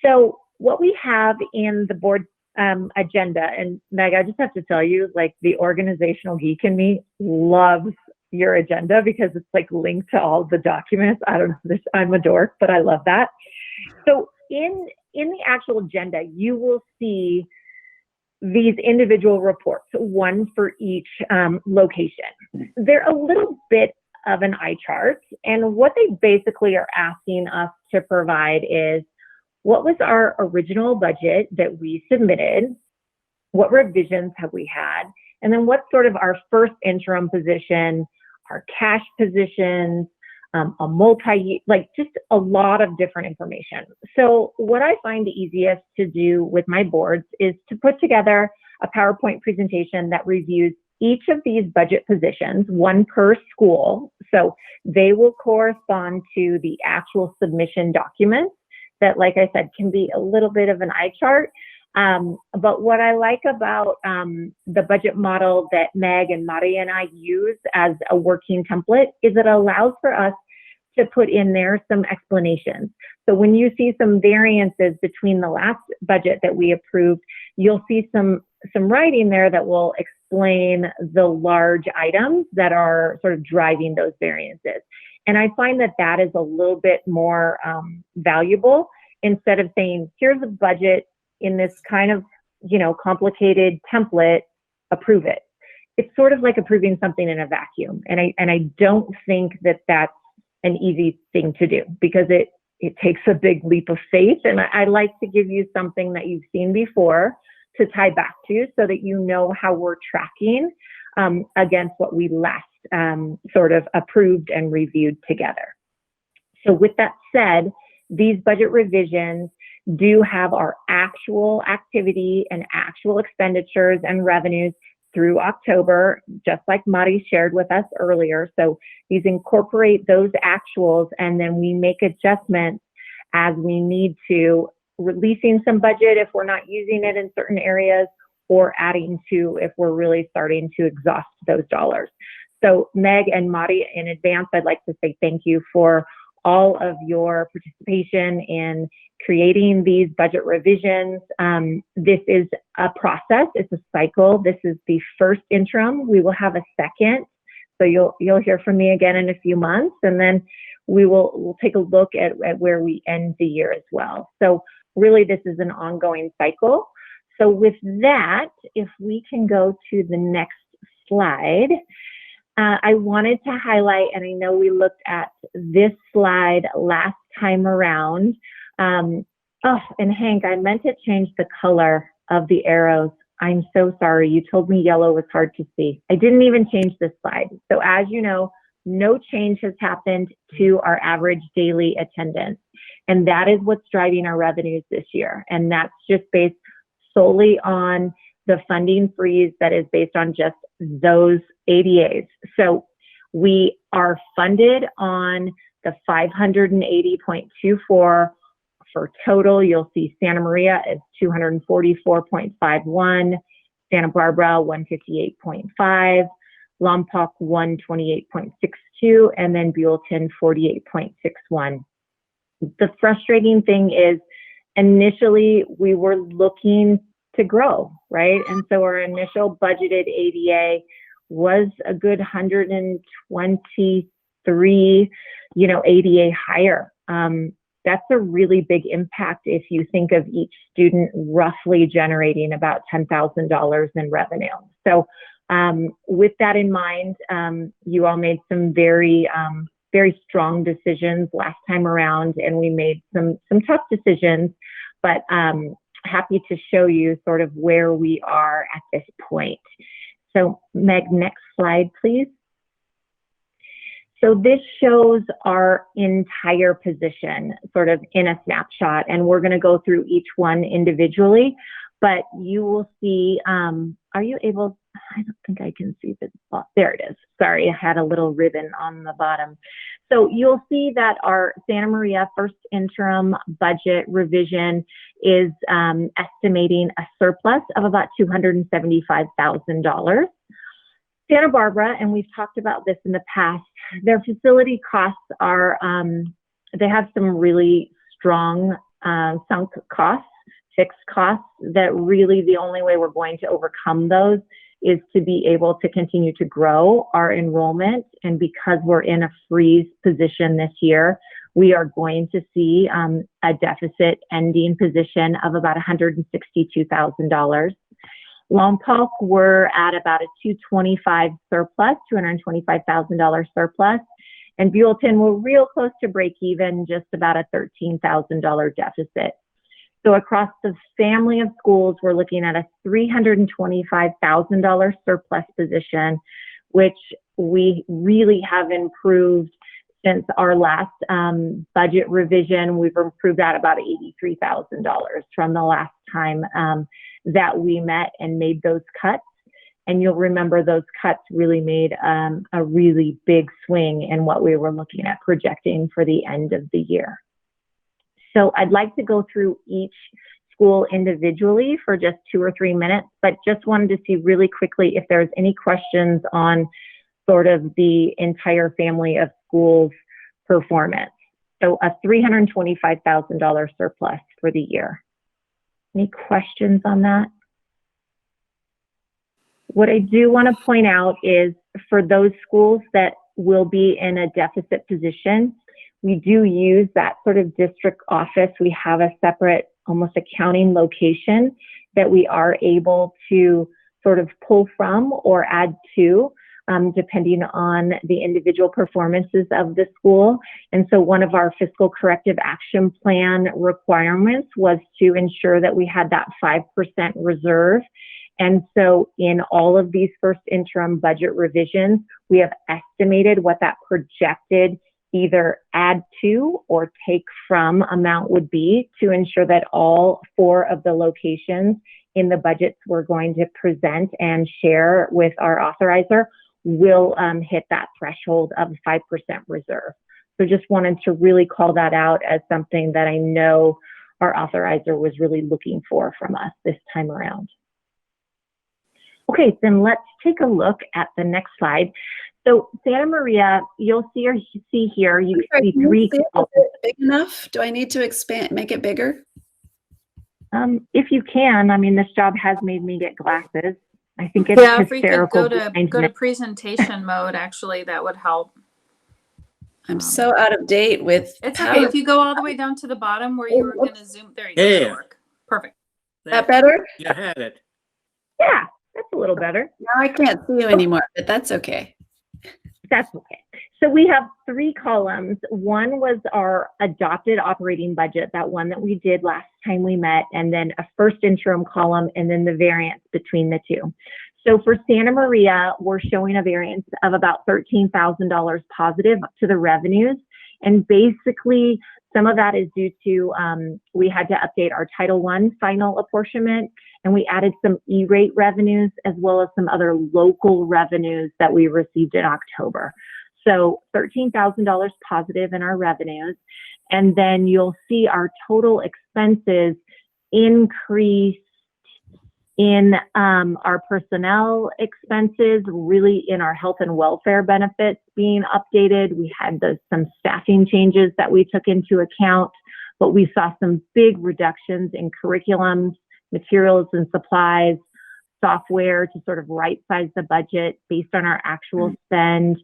So what we have in the board agenda, and Meg, I just have to tell you, like the organizational geek in me loves your agenda because it's like linked to all the documents. I don't know, I'm a dork, but I love that. So in the actual agenda, you will see these individual reports, one for each location. They're a little bit of an eye chart, and what they basically are asking us to provide is what was our original budget that we submitted, what revisions have we had, and then what's sort of our first interim position, our cash positions, a multi, like just a lot of different information. So what I find the easiest to do with my boards is to put together a PowerPoint presentation that reviews each of these budget positions, one per school. So they will correspond to the actual submission documents that, like I said, can be a little bit of an eye chart. But what I like about the budget model that Meg and Mari and I use as a working template is it allows for us to put in there some explanations. So when you see some variances between the last budget that we approved, you'll see some writing there that will explain the large items that are sort of driving those variances. And I find that that is a little bit more valuable instead of saying, here's a budget in this kind of, complicated template, approve it. It's sort of like approving something in a vacuum. And I don't think that that's an easy thing to do because it takes a big leap of faith. And I like to give you something that you've seen before to tie back to so that you know how we're tracking against what we last sort of approved and reviewed together. So with that said, these budget revisions do have our actual activity and actual expenditures and revenues through October, just like Mari shared with us earlier. So these incorporate those actuals, and then we make adjustments as we need to, releasing some budget if we're not using it in certain areas, or adding to if we're really starting to exhaust those dollars. So Meg and Mari, in advance, I'd like to say thank you for all of your participation in creating these budget revisions. This is a process, it's a cycle. This is the first interim. We will have a second. So you'll hear from me again in a few months, and then we'll take a look at where we end the year as well. So really this is an ongoing cycle. So with that, if we can go to the next slide. I wanted to highlight, and I know we looked at this slide last time around. And Hank, I meant to change the color of the arrows. I'm so sorry. You told me yellow was hard to see. I didn't even change this slide. So as you know, no change has happened to our average daily attendance. And that is what's driving our revenues this year. And that's just based solely on the funding freeze that is based on just those ADAs. So we are funded on the 580.24 for total. You'll see Santa Maria is 244.51, Santa Barbara 158.5, Lompoc 128.62, and then Buellton 48.61. The frustrating thing is initially we were looking to grow, right? And so our initial budgeted ADA was a good 123, ADA higher. That's a really big impact if you think of each student roughly generating about $10,000 in revenue. So with that in mind, you all made some very strong decisions last time around, and we made some tough decisions, but happy to show you sort of where we are at this point. So Meg, next slide, please. So this shows our entire position sort of in a snapshot, and we're going to go through each one individually, but you will see, are you able I don't think I can see the, oh, there it is. Sorry, I had a little ribbon on the bottom. So you'll see that our Santa Maria first interim budget revision is estimating a surplus of about $275,000. Santa Barbara, and we've talked about this in the past, their facility costs are, they have some really strong sunk costs, fixed costs, that really the only way we're going to overcome those is to be able to continue to grow our enrollment. And because we're in a freeze position this year, we are going to see a deficit ending position of about $162,000. Lompoc, we're at about a $225,000 surplus. And Buellton, we're real close to break even, just about a $13,000 deficit. So across the family of schools, we're looking at a $325,000 surplus position, which we really have improved since our last budget revision. We've improved at about $83,000 from the last time that we met and made those cuts. And you'll remember those cuts really made a really big swing in what we were looking at projecting for the end of the year. So I'd like to go through each school individually for just 2 or 3 minutes, but just wanted to see really quickly if there's any questions on sort of the entire family of schools' performance. So a $325,000 surplus for the year. Any questions on that? What I do want to point out is for those schools that will be in a deficit position, we do use that sort of district office. We have a separate, almost accounting location that we are able to sort of pull from or add to, depending on the individual performances of the school. And so one of our fiscal corrective action plan requirements was to ensure that we had that 5% reserve. And so in all of these first interim budget revisions, we have estimated what that projected either add to or take from amount would be to ensure that all 4 of the locations in the budgets we're going to present and share with our authorizer will hit that threshold of 5% reserve. So just wanted to really call that out as something that I know our authorizer was really looking for from us this time around. Okay, then let's take a look at the next slide. So Santa Maria, you'll see here, you see 3 columns. Big enough? Do I need to expand, make it bigger? If you can, I mean, this job has made me get glasses. I think it's Yeah, if we could hysterical. go to presentation mode, actually, that would help. I'm so out of date with. It's okay. If you go all the way down to the bottom where you were going to zoom, there you go. Yeah. That'll work. Perfect. That better? You had it. Yeah, that's a little better. Now I can't see you anymore, but that's okay. That's okay. So we have 3 columns. One was our adopted operating budget, that one that we did last time we met, and then a first interim column, and then the variance between the 2. So for Santa Maria, we're showing a variance of about $13,000 positive to the revenues. And basically, some of that is due to, we had to update our Title I final apportionment, and we added some E-rate revenues as well as some other local revenues that we received in October. So $13,000 positive in our revenues. And then you'll see our total expenses increase in our personnel expenses, really in our health and welfare benefits being updated. We had some staffing changes that we took into account, but we saw some big reductions in curriculums, materials and supplies, software to sort of right-size the budget based on our actual spend.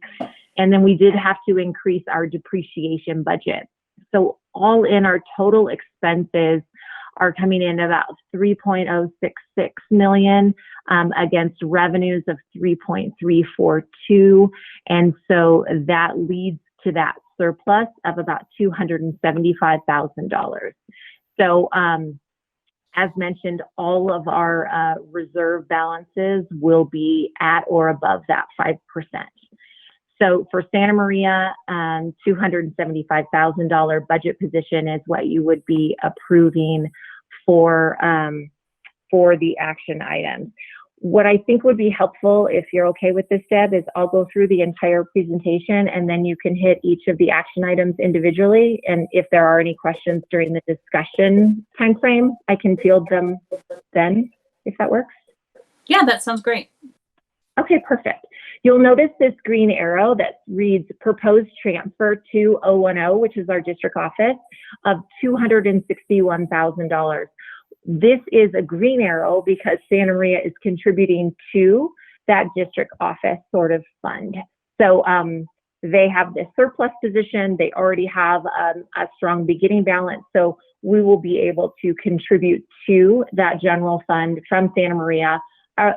And then we did have to increase our depreciation budget. So all in, our total expenses are coming in about $3.066 million against revenues of $3.342. And so that leads to that surplus of about $275,000. So as mentioned, all of our reserve balances will be at or above that 5%. So for Santa Maria, $275,000 budget position is what you would be approving for the action items. What I think would be helpful, if you're okay with this, Deb, is I'll go through the entire presentation and then you can hit each of the action items individually. And if there are any questions during the discussion timeframe, I can field them then, if that works. Yeah, that sounds great. Okay, perfect. You'll notice this green arrow that reads proposed transfer to 010, which is our district office, of $261,000. This is a green arrow because Santa Maria is contributing to that district office sort of fund. So they have this surplus position. They already have a strong beginning balance. So we will be able to contribute to that general fund from Santa Maria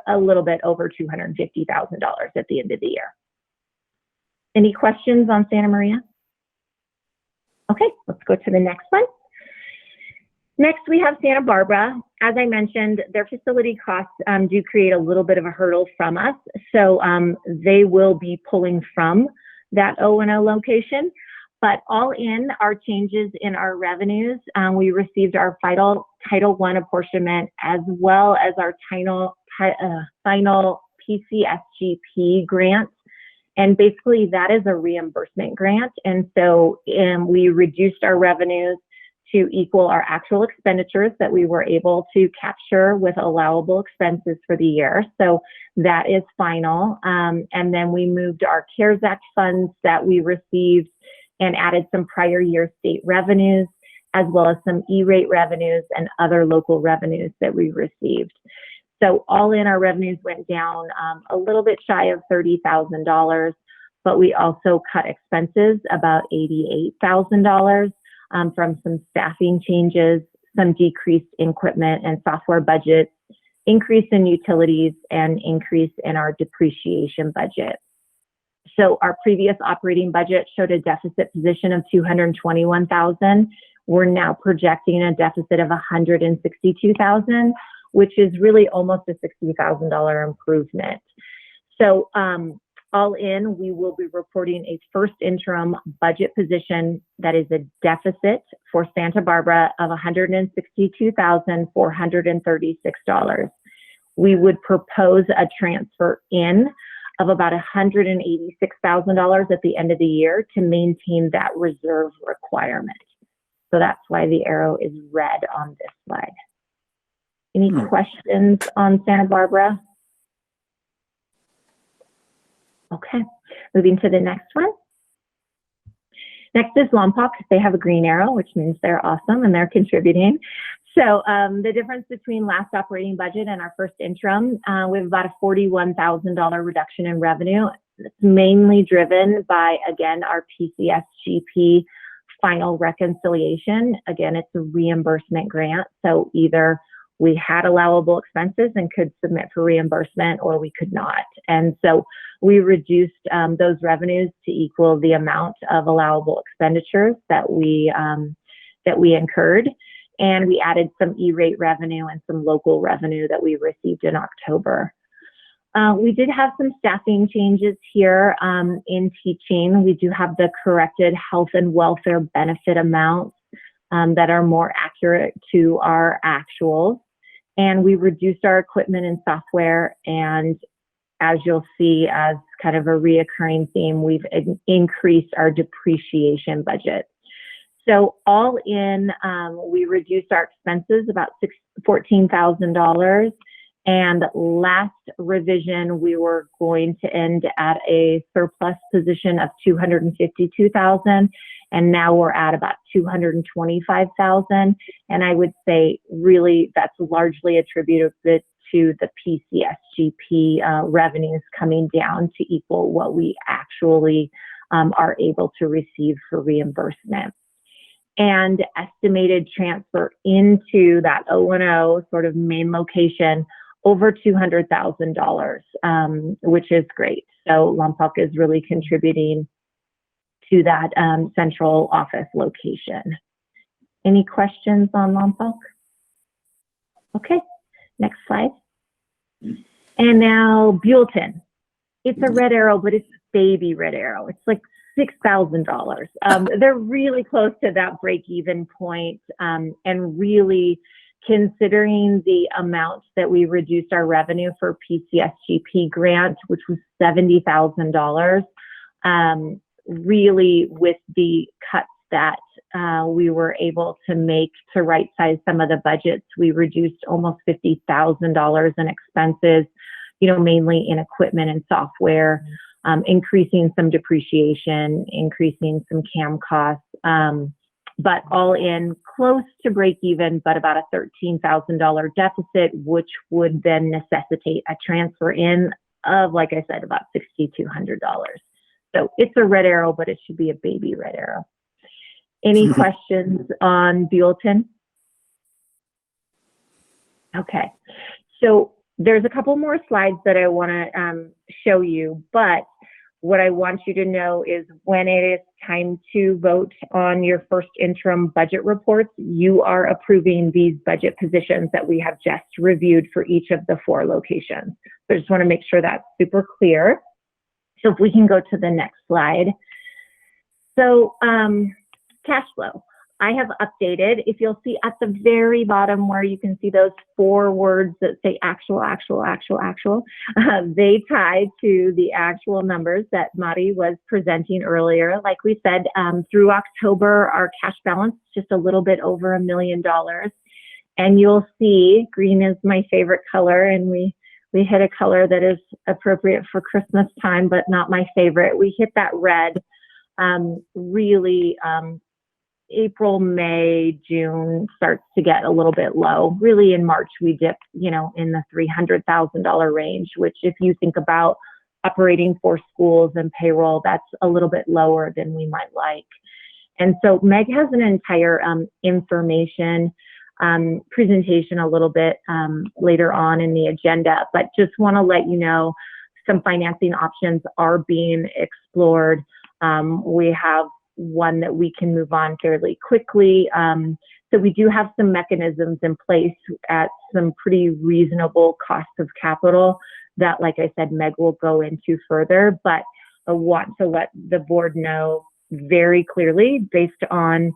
a little bit over $250,000 at the end of the year. Any questions on Santa Maria? Okay, let's go to the next one. Next, we have Santa Barbara. As I mentioned, their facility costs do create a little bit of a hurdle from us. So they will be pulling from that O&O location. But all in our changes in our revenues, we received our final Title I apportionment as well as our final PCSGP grant. And basically that is a reimbursement grant. And so we reduced our revenues to equal our actual expenditures that we were able to capture with allowable expenses for the year. So that is final. And then we moved our CARES Act funds that we received and added some prior year state revenues, as well as some E-rate revenues and other local revenues that we received. So all in, our revenues went down a little bit shy of $30,000, but we also cut expenses about $88,000 from some staffing changes, some decreased equipment and software budgets, increase in utilities, and increase in our depreciation budget. So our previous operating budget showed a deficit position of $221,000. We're now projecting a deficit of $162,000, which is really almost a $60,000 improvement. So all in, we will be reporting a first interim budget position that is a deficit for Santa Barbara of $162,436. We would propose a transfer in of about $186,000 at the end of the year to maintain that reserve requirement. So that's why the arrow is red on this slide. Any questions on Santa Barbara? Okay, moving to the next one. Next is Lompoc. They have a green arrow, which means they're awesome and they're contributing. So the difference between last operating budget and our first interim, we have about a $41,000 reduction in revenue. It's mainly driven by, again, our PCSGP final reconciliation. Again, it's a reimbursement grant. So either we had allowable expenses and could submit for reimbursement, or we could not. And so we reduced those revenues to equal the amount of allowable expenditures that we incurred. And we added some E-rate revenue and some local revenue that we received in October. We did have some staffing changes here in teaching. We do have the corrected health and welfare benefit amounts that are more accurate to our actuals. And we reduced our equipment and software. And as you'll see, as kind of a reoccurring theme, we've increased our depreciation budget. So all in, we reduced our expenses about $14,000. And last revision, we were going to end at a surplus position of $252,000. And now we're at about $225,000. And I would say really that's largely attributed to the PCSGP revenues coming down to equal what we actually are able to receive for reimbursement. And estimated transfer into that O&O sort of main location over $200,000, which is great. So Lompoc is really contributing to that central office location. Any questions on Lompoc? Okay, next slide. And now Buellton. It's a red arrow, but it's a baby red arrow. It's like $6,000. They're really close to that break-even point and really considering the amount that we reduced our revenue for PCSGP grant, which was $70,000, really with the cuts that we were able to make to right size some of the budgets, we reduced almost $50,000 in expenses, mainly in equipment and software, increasing some depreciation, increasing some CAM costs, but all in close to break even, but about a $13,000 deficit, which would then necessitate a transfer in of, like I said, about $6,200. So it's a red arrow, but it should be a baby red arrow. Any questions on Buellton? Okay, so there's a couple more slides that I want to show you, but what I want you to know is when it is time to vote on your first interim budget reports, you are approving these budget positions that we have just reviewed for each of the 4 locations. So I just want to make sure that's super clear. So if we can go to the next slide. So cash flow. I have updated. If you'll see at the very bottom where you can see those 4 words that say actual, they tie to the actual numbers that Mari was presenting earlier. Like we said, through October, our cash balance is just a little bit over $1 million. And you'll see green is my favorite color, and we hit a color that is appropriate for Christmas time, but not my favorite. We hit that red really April, May, June starts to get a little bit low. Really in March, we dip, in the $300,000 range, which if you think about operating 4 schools and payroll, that's a little bit lower than we might like. And so Meg has an entire information presentation a little bit later on in the agenda, but just want to let you know some financing options are being explored. We have one that we can move on fairly quickly. So we do have some mechanisms in place at some pretty reasonable cost of capital that, like I said, Meg will go into further, but I want to let the board know very clearly, based on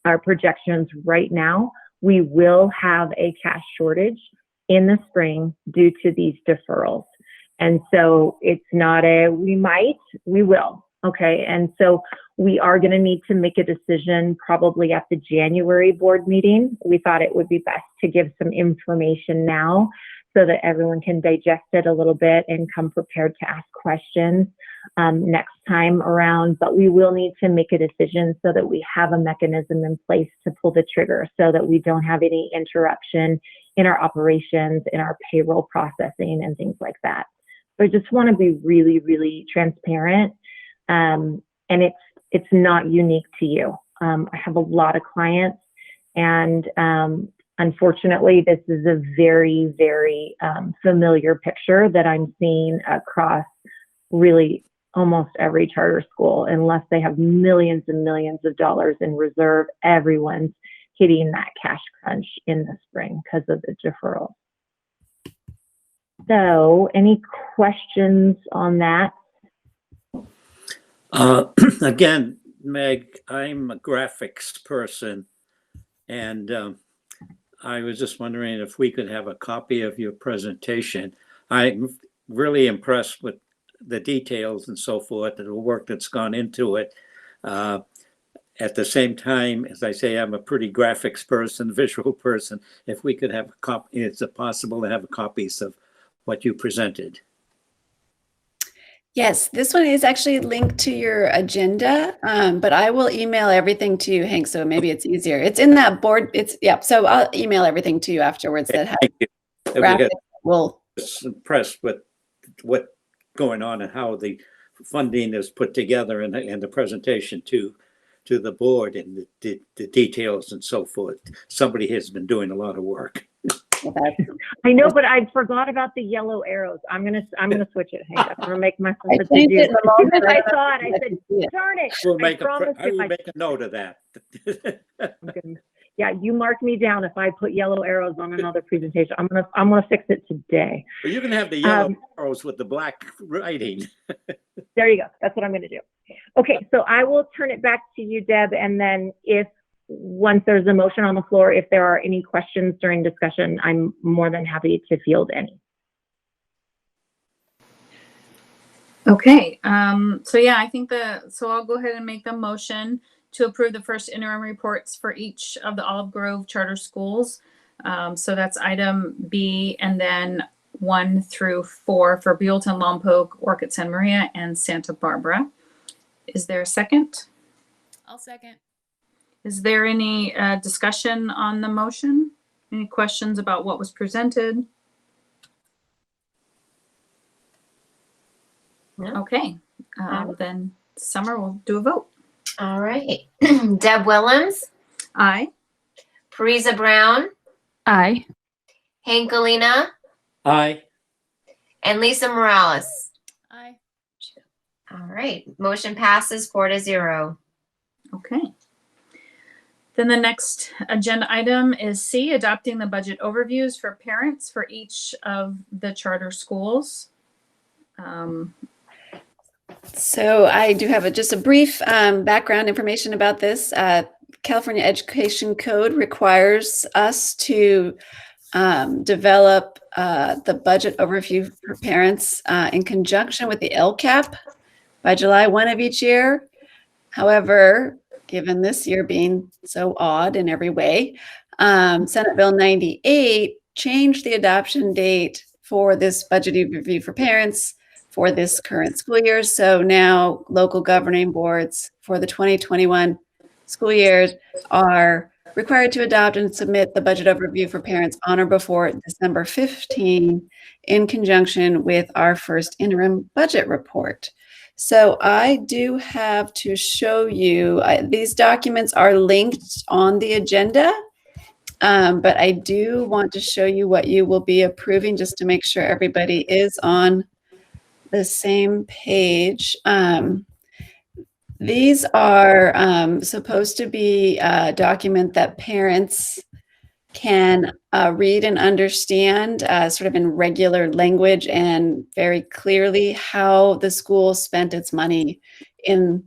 our projections right now, we will have a cash shortage in the spring due to these deferrals. And so it's not a, we will. Okay, and so we are going to need to make a decision probably at the January board meeting. We thought it would be best to give some information now so that everyone can digest it a little bit and come prepared to ask questions next time around. But we will need to make a decision so that we have a mechanism in place to pull the trigger so that we don't have any interruption in our operations, in our payroll processing and things like that. So I just want to be really, really transparent. And it's not unique to you. I have a lot of clients, and unfortunately, this is a very, very familiar picture that I'm seeing across really almost every charter school. Unless they have millions and millions of dollars in reserve, everyone's hitting that cash crunch in the spring because of the deferral. So, any questions on that? Again, Meg, I'm a graphics person, and I was just wondering if we could have a copy of your presentation. I'm really impressed with the details and so forth, and the work that's gone into it. At the same time, as I say, I'm a pretty graphics person, visual person. If we could have a copy, is it possible to have copies of what you presented? Yes, this one is actually linked to your agenda, but I will email everything to you, Hank, so maybe it's easier. It's in that board. So I'll email everything to you afterwards. That Thank you. graphics will. I was impressed with what's going on and how the funding is put together and the presentation to the board and the details and so forth. Somebody has been doing a lot of work. I know, but I forgot about the yellow arrows. I'm gonna switch it. Hang on. I'm gonna make myself a to-do. As soon as I saw it, I said, "Darn it!" I will make a note of that. Yeah, you mark me down if I put yellow arrows on another presentation. I'm gonna fix it today. Well, you can have the yellow arrows with the black writing. There you go. That's what I'm gonna do. Okay, so I will turn it back to you, Deb, and then if once there's a motion on the floor, if there are any questions during discussion, I'm more than happy to field any. Okay, so yeah, I think so I'll go ahead and make the motion to approve the first interim reports for each of the Olive Grove charter schools. So that's item B, and then 1 through 4 for Buellton, Lompoc, Orchid San Maria, and Santa Barbara. Is there a second? I'll second. Is there any discussion on the motion? Any questions about what was presented? No. Okay, then Summer will do a vote. All right. Deb Willems, Aye. Parisa Brown, Aye. Hank Galena, Aye. and Lisa Morales. Aye. All right. Motion passes 4-0. Okay. Then the next agenda item is C, adopting the budget overviews for parents for each of the charter schools. So I do have just a brief background information about this. California Education Code requires us to develop the budget overview for parents in conjunction with the LCAP by July 1 of each year. However, given this year being so odd in every way, Senate Bill 98 changed the adoption date for this budget overview for parents for this current school year. So now local governing boards for the 2021 school years are required to adopt and submit the budget overview for parents on or before December 15 in conjunction with our first interim budget report. So I do have to show you, these documents are linked on the agenda, but I do want to show you what you will be approving just to make sure everybody is on the same page. These are supposed to be a document that parents can read and understand sort of in regular language and very clearly how the school spent its money in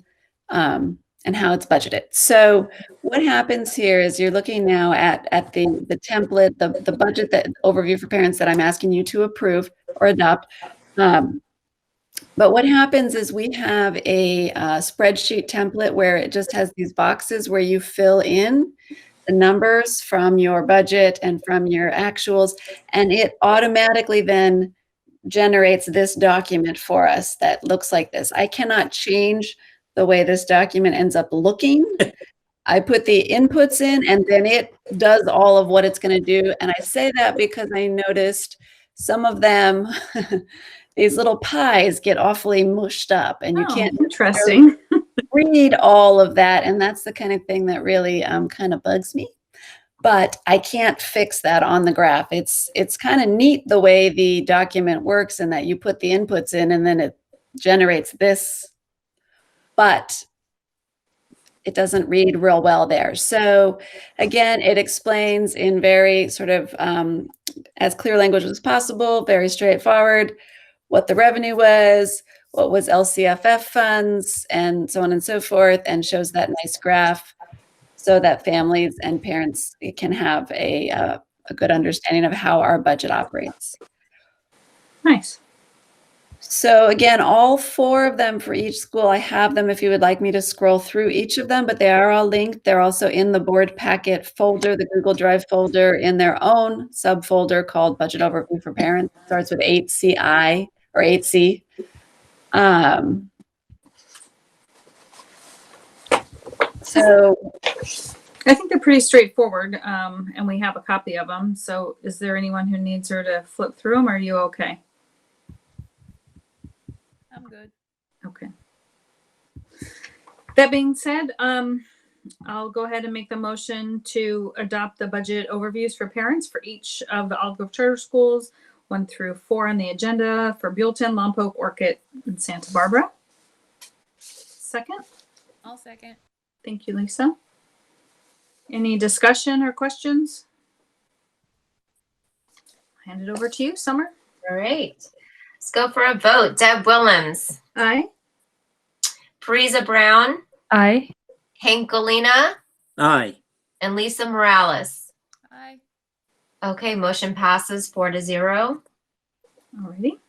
and how it's budgeted. So what happens here is you're looking now at the template, the budget that overview for parents that I'm asking you to approve or adopt. But what happens is we have a spreadsheet template where it just has these boxes where you fill in the numbers from your budget and from your actuals, and it automatically then generates this document for us that looks like this. I cannot change the way this document ends up looking. I put the inputs in and then it does all of what it's going to do. And I say that because I noticed some of them, these little pies get awfully mushed up and you can't interesting. read all of that. And that's the kind of thing that really kind of bugs me. But I can't fix that on the graph. It's kind of neat the way the document works and that you put the inputs in and then it generates this, but it doesn't read real well there. So again, it explains in very sort of as clear language as possible, very straightforward, what the revenue was, what was LCFF funds, and so on and so forth, and shows that nice graph so that families and parents can have a good understanding of how our budget operates. Nice. So again, all 4 of them for each school, I have them if you would like me to scroll through each of them, but they are all linked. They're also in the board packet folder, the Google Drive folder, in their own subfolder called Budget Overview for Parents. It starts with 8CI or 8C. So I think they're pretty straightforward, and we have a copy of them. So is there anyone who needs her to flip through them? Or are you okay? I'm good. Okay. That being said, I'll go ahead and make the motion to adopt the budget overviews for parents for each of the Olive Grove charter schools, 1 through 4 on the agenda for Buellton, Lompoc, Orchid, and Santa Barbara. Second. I'll second. Thank you, Lisa. Any discussion or questions? Hand it over to you, Summer. All right. Let's go for a vote. Deb Willems, Aye. Parisa Brown, Aye. Hank Galena, Aye. and Lisa Morales. Aye. Okay, motion passes 4-0. Alrighty.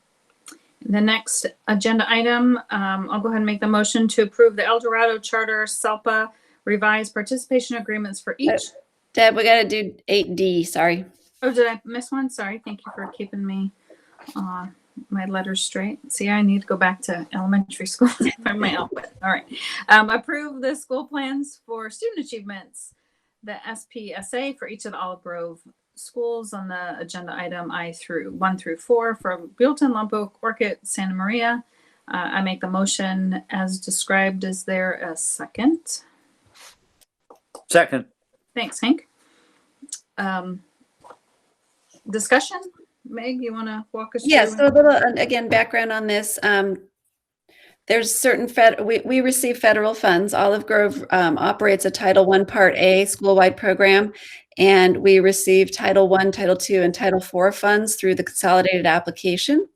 The next agenda item, I'll go ahead and make the motion to approve the El Dorado Charter SELPA revised participation agreements for each. Deb, we got to do 8D. Sorry. Oh, did I miss one? Sorry. Thank you for keeping me my letters straight. See, I need to go back to elementary school to find my alphabet. All right. Approve the school plans for student achievements, the SPSA for each of the Olive Grove schools on the agenda item 1 through 4 for Buellton, Lompoc, Orchid, Santa Maria. I make the motion as described. Is there a second? Second. Thanks, Hank. Discussion? Meg, you want to walk us through? Yeah, so a little, again, background on this. There's certain we receive federal funds. Olive Grove operates a Title I Part A school-wide program, and we receive Title I, Title II, and Title IV funds through the consolidated application.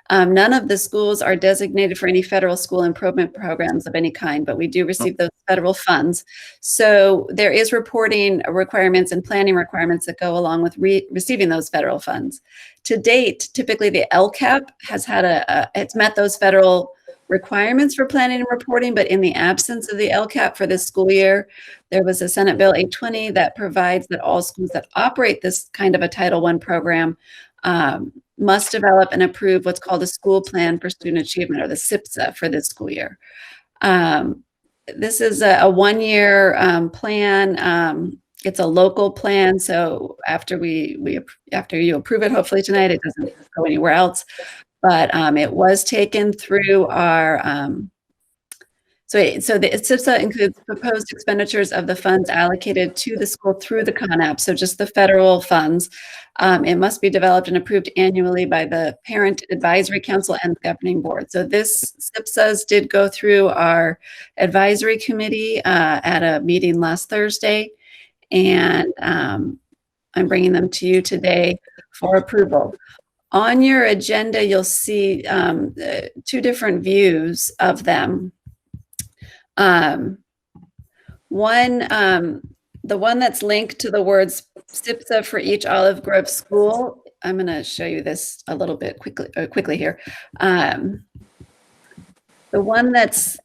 None of the schools are designated for any federal school improvement programs of any kind, but we do receive those federal funds. So there is reporting requirements and planning requirements that go along with receiving those federal funds. To date, typically the LCAP has had it's met those federal requirements for planning and reporting, but in the absence of the LCAP for this school year, there was a Senate Bill 820 that provides that all schools that operate this kind of a Title I program must develop and approve what's called a school plan for student achievement, or the SIPSA, for this school year. This is a one-year plan. It's a local plan, so after after you approve it, hopefully tonight, it doesn't go anywhere else. But it was taken through our so the SIPSA includes proposed expenditures of the funds allocated to the school through the CONAP, so just the federal funds. It must be developed and approved annually by the Parent Advisory Council and the Governing Board. So this SIPSAs did go through our advisory committee at a meeting last Thursday, and I'm bringing them to you today for approval. On your agenda, you'll see 2 different views of them. The one that's linked to the words SIPSA for each Olive Grove school. I'm going to show you this a little bit quickly here. The one that's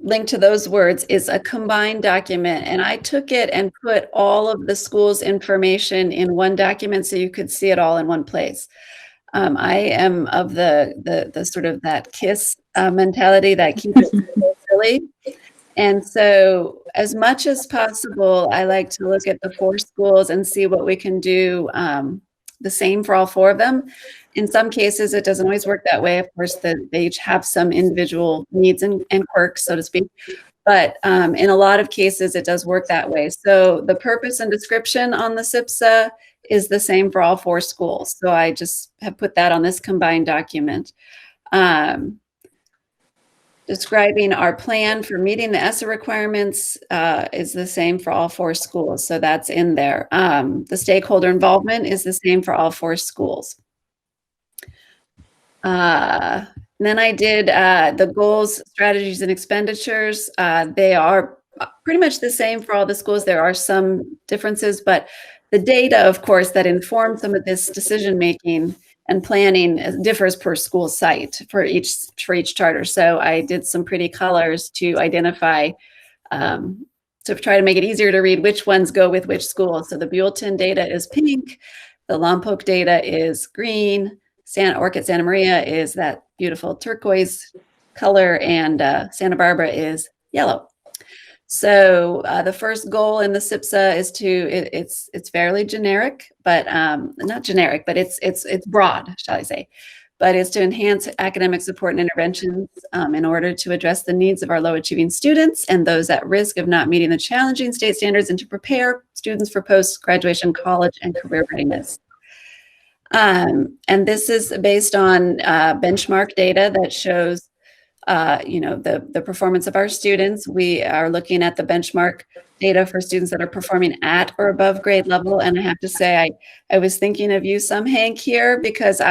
linked to those words is a combined document, and I took it and put all of the school's information in one document so you could see it all in one place. I am of the sort of that KISS mentality that keeps it silly. And so as much as possible, I like to look at the 4 schools and see what we can do the same for all 4 of them. In some cases, it doesn't always work that way. Of course, they each have some individual needs and quirks, so to speak. But in a lot of cases, it does work that way. So the purpose and description on the SIPSA is the same for all 4 schools. So I just have put that on this combined document. Describing our plan for meeting the ESSA requirements is the same for all 4 schools. So that's in there. The stakeholder involvement is the same for all 4 schools. Then I did the goals, strategies, and expenditures. They are pretty much the same for all the schools. There are some differences, but the data, of course, that inform some of this decision-making and planning differs per school site for each charter. So I did some pretty colors to identify, to try to make it easier to read which ones go with which school. So the Buellton data is pink, the Lompoc data is green, Orchid Santa Maria is that beautiful turquoise color, and Santa Barbara is yellow. So the first goal in the SIPSA is it's fairly generic, but not generic, but it's broad, shall I say, but it's to enhance academic support and interventions in order to address the needs of our low achieving students and those at risk of not meeting the challenging state standards, and to prepare students for post-graduation college and career readiness. And this is based on benchmark data that shows the performance of our students. We are looking at the benchmark data for students that are performing at or above grade level. And I have to say, I was thinking of you some, Hank, here, because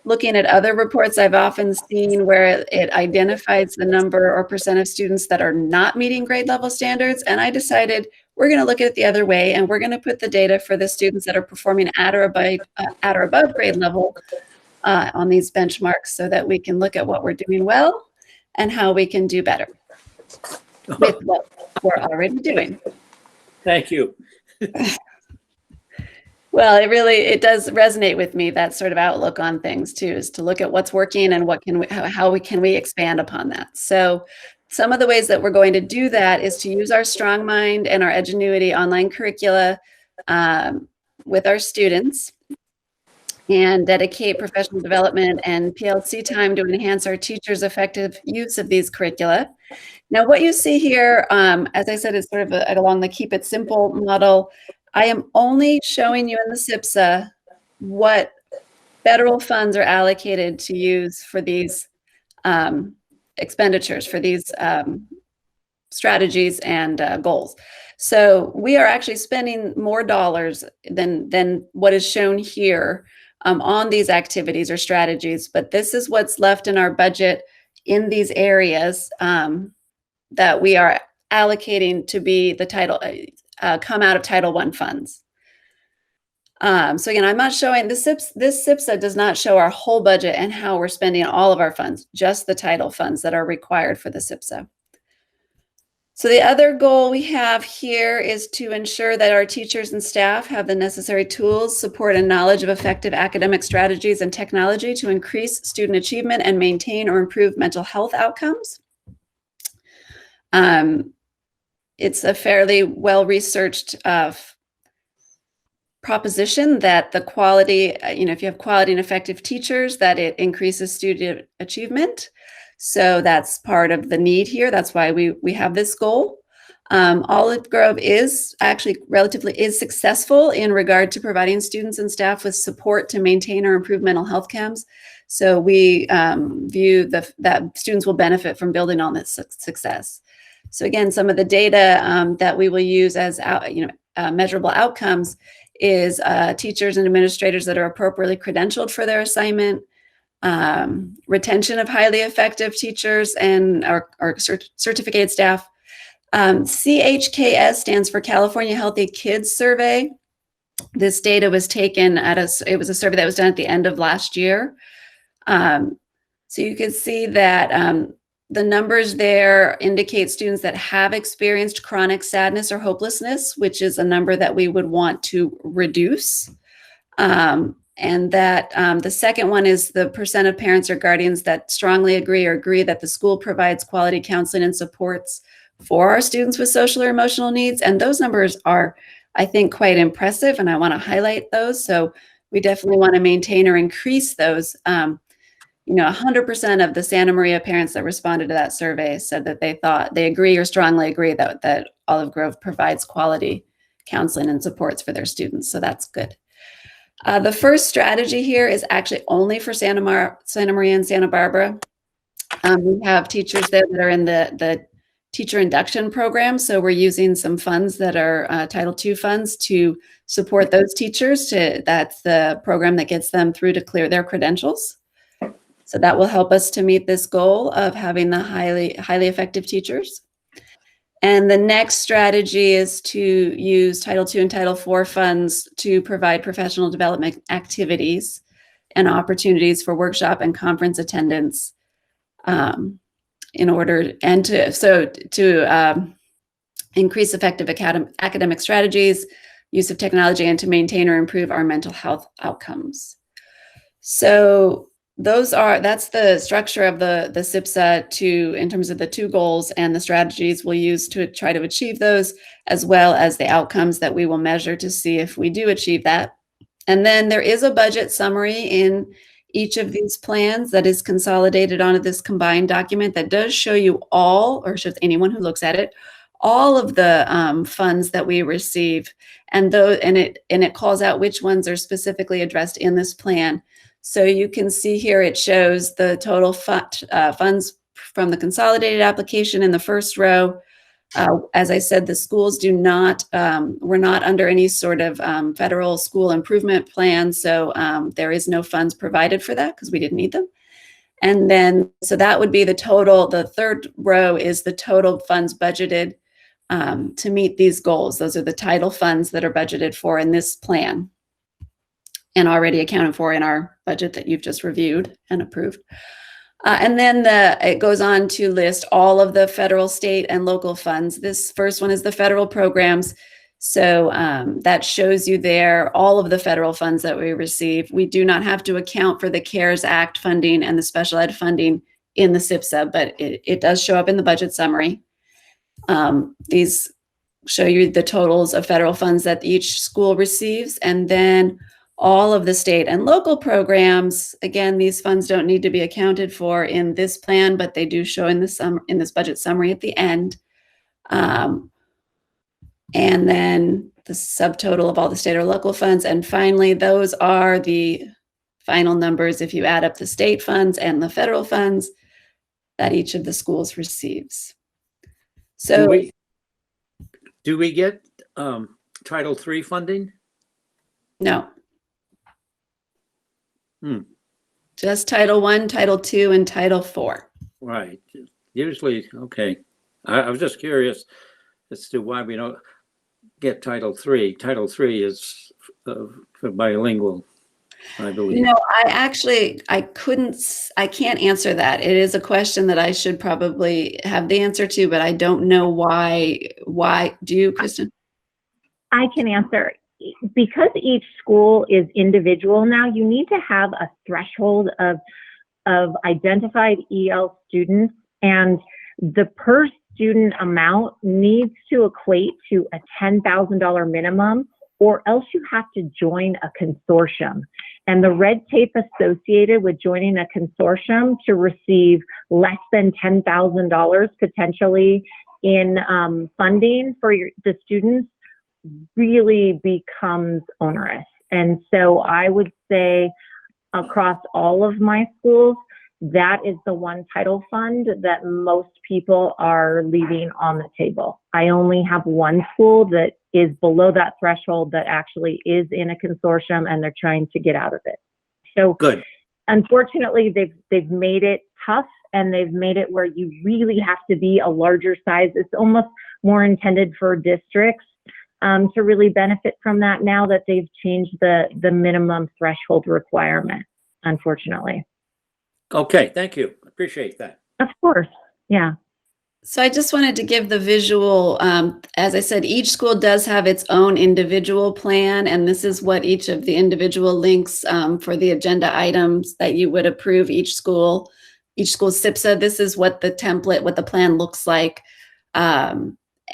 looking at other reports, I've often seen where it identifies the number or percent of students that are not meeting grade level standards. And I decided we're going to look at it the other way, and we're going to put the data for the students that are performing at or above grade level on these benchmarks so that we can look at what we're doing well and how we can do better with what we're already doing. Thank you. Well, it does resonate with me, that sort of outlook on things too, is to look at what's working and what can we, how can we expand upon that. So some of the ways that we're going to do that is to use our Strong Mind and our Edgenuity online curricula with our students, and dedicate professional development and PLC time to enhance our teachers' effective use of these curricula. Now, what you see here, as I said, is sort of along the keep it simple model. I am only showing you in the SIPSA what federal funds are allocated to use for these expenditures, for these strategies and goals. So we are actually spending more dollars than what is shown here on these activities or strategies, but this is what's left in our budget in these areas that we are allocating to be the title, come out of Title I funds. So again, I'm not showing, this SIPSA does not show our whole budget and how we're spending all of our funds, just the title funds that are required for the SIPSA. So the other goal we have here is to ensure that our teachers and staff have the necessary tools, support, and knowledge of effective academic strategies and technology to increase student achievement and maintain or improve mental health outcomes. It's a fairly well-researched proposition that the quality, if you have quality and effective teachers, that it increases student achievement. So that's part of the need here. That's why we have this goal. Olive Grove is actually is successful in regard to providing students and staff with support to maintain or improve mental health outcomes. So we view that students will benefit from building on this success. So again, some of the data that we will use as measurable outcomes is teachers and administrators that are appropriately credentialed for their assignment, retention of highly effective teachers and our certificated staff. CHKS stands for California Healthy Kids Survey. This data was taken it was a survey that was done at the end of last year. So you can see that the numbers there indicate students that have experienced chronic sadness or hopelessness, which is a number that we would want to reduce. And that the second one is the percent of parents or guardians that strongly agree that the school provides quality counseling and supports for our students with social or emotional needs. And those numbers are, I think, quite impressive, and I want to highlight those. So we definitely want to maintain or increase those. 100% of the Santa Maria parents that responded to that survey said that they agree or strongly agree that Olive Grove provides quality counseling and supports for their students. So that's good. The first strategy here is actually only for Santa Maria and Santa Barbara. We have teachers there that are in the teacher induction program. So we're using some funds that are Title II funds to support those teachers. That's the program that gets them through to clear their credentials. So that will help us to meet this goal of having the highly effective teachers. And the next strategy is to use Title II and Title IV funds to provide professional development activities and opportunities for workshop and conference attendance in order and to increase effective academic strategies, use of technology, and to maintain or improve our mental health outcomes. So that's the structure of the SIPSA in terms of the two goals and the strategies we'll use to try to achieve those, as well as the outcomes that we will measure to see if we do achieve that. And then there is a budget summary in each of these plans that is consolidated onto this combined document that does show you all, or shows anyone who looks at it, all of the funds that we receive, and it calls out which ones are specifically addressed in this plan. So you can see here it shows the total funds from the consolidated application in the first row. As I said, the schools we're not under any sort of federal school improvement plan. So there is no funds provided for that because we didn't need them. And then, so that would be the total. The third row is the total funds budgeted to meet these goals. Those are the title funds that are budgeted for in this plan and already accounted for in our budget that you've just reviewed and approved. And then it goes on to list all of the federal, state, and local funds. This first one is the federal programs. So that shows you there all of the federal funds that we receive. We do not have to account for the CARES Act funding and the special ed funding in the SIPSA, but it does show up in the budget summary. These show you the totals of federal funds that each school receives, and then all of the state and local programs. Again, these funds don't need to be accounted for in this plan, but they do show in this budget summary at the end. And then the subtotal of all the state or local funds. And finally, those are the final numbers if you add up the state funds and the federal funds that each of the schools receives. So do we get Title III funding? No. Just Title I, Title II, and Title IV. Right. Usually, okay. I was just curious as to why we don't get Title III. Title III is for bilingual, I believe. You know, I can't answer that. It is a question that I should probably have the answer to, but I don't know why. Why do you, Kristen? I can answer. Because each school is individual now, you need to have a threshold of identified EL students, and the per student amount needs to equate to a $10,000 minimum, or else you have to join a consortium. And the red tape associated with joining a consortium to receive less than $10,000 potentially in funding for the students really becomes onerous. And so I would say across all of my schools, that is the one title fund that most people are leaving on the table. I only have one school that is below that threshold that actually is in a consortium, and they're trying to get out of it. So good. Unfortunately, they've made it tough, and they've made it where you really have to be a larger size. It's almost more intended for districts to really benefit from that, now that they've changed the minimum threshold requirement, unfortunately. Okay, thank you. Appreciate that. Of course, yeah. So I just wanted to give the visual. As I said, each school does have its own individual plan, and this is what each of the individual links for the agenda items that you would approve each school's SIPSA. This is what the template, what the plan looks like.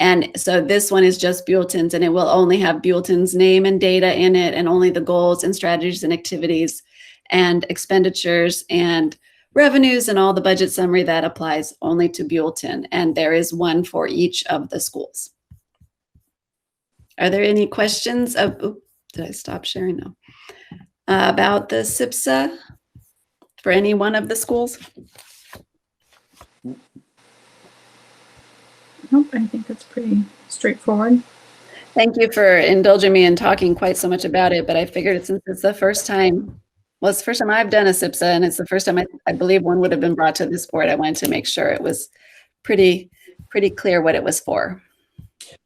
And so this one is just bulletins, and it will only have bulletins name and data in it, and only the goals and strategies and activities and expenditures and revenues and all the budget summary that applies only to bulletin. And there is one for each of the schools. Are there any questions did I stop sharing? No. About the SIPSA for any one of the schools? Nope, I think that's pretty straightforward. Thank you for indulging me in talking quite so much about it, but I figured since it's the first time, well, it's the first time I've done a SIPSA, and it's the first time I believe one would have been brought to this board. I wanted to make sure it was pretty clear what it was for.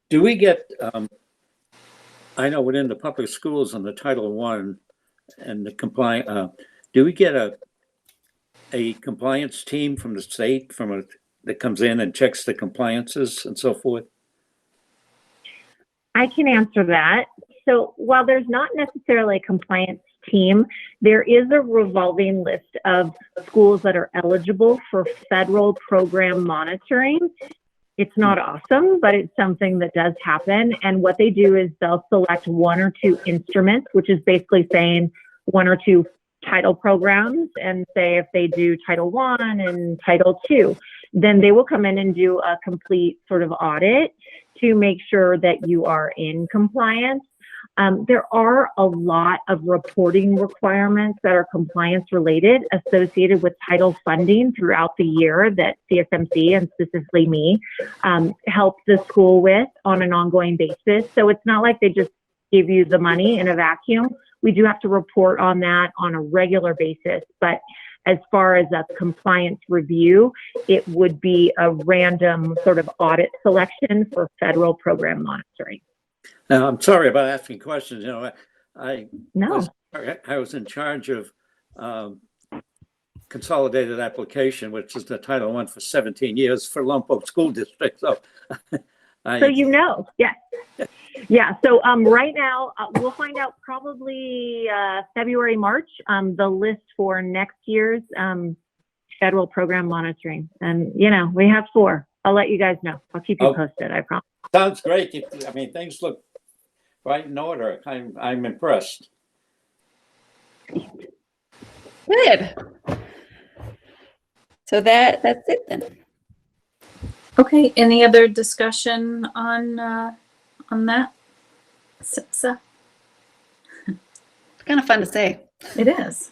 Do we get, I know within the public schools on the Title I and the compliant, do we get a compliance team from the state that comes in and checks the compliances and so forth? I can answer that. So while there's not necessarily a compliance team, there is a revolving list of schools that are eligible for federal program monitoring. It's not awesome, but it's something that does happen. And what they do is they'll select one or two instruments, which is basically saying one or two title programs, and say if they do Title I and Title II, then they will come in and do a complete sort of audit to make sure that you are in compliance. There are a lot of reporting requirements that are compliance related associated with title funding throughout the year that CSMC, and specifically me, help the school with on an ongoing basis. So it's not like they just give you the money in a vacuum. we do have to report on that on a regular basis. But as far as a compliance review, it would be a random sort of audit selection for federal program monitoring. Now, I'm sorry about asking questions. I No. was in charge of consolidated application, which is the Title I for 17 years for Lompoc School District. So, So yes. Yeah, so right now, we'll find out probably February, March, the list for next year's federal program monitoring. And, we have 4. I'll let you guys know. I'll keep you posted, I promise. Sounds great. Things look right in order. I'm impressed. Good. So that's it then. Okay, any other discussion on that? SIPSA? It's kind of fun to say. It is.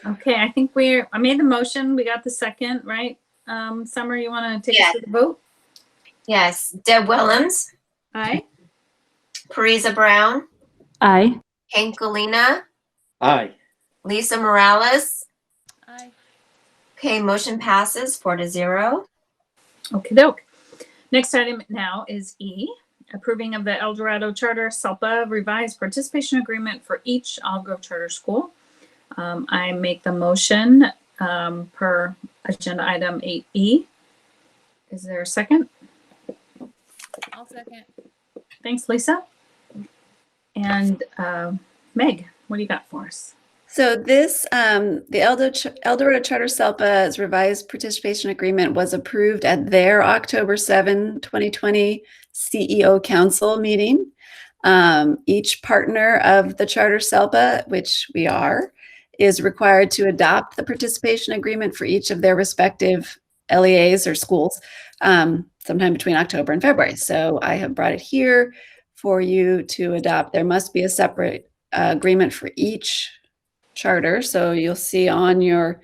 Okay, I think I made the motion. We got the second, right? Summer, you want to take us to the vote? Yes. Deb Willems, Aye. Parisa Brown, Aye. Hank Galena, Aye. Lisa Morales. Aye. Okay, motion passes 4-0. Okay, doke. Next item now is E, approving of the El Dorado Charter SELPA revised participation agreement for each Olive Grove Charter School. I make the motion per agenda item 8E. Is there a second? I'll second. Thanks, Lisa. And Meg, what do you got for us? So this, the El Dorado Charter SELPA's revised participation agreement was approved at their October 7, 2020 CEO Council meeting. Each partner of the Charter SELPA, which we are, is required to adopt the participation agreement for each of their respective LEAs or schools sometime between October and February. So I have brought it here for you to adopt. There must be a separate agreement for each charter. So you'll see on your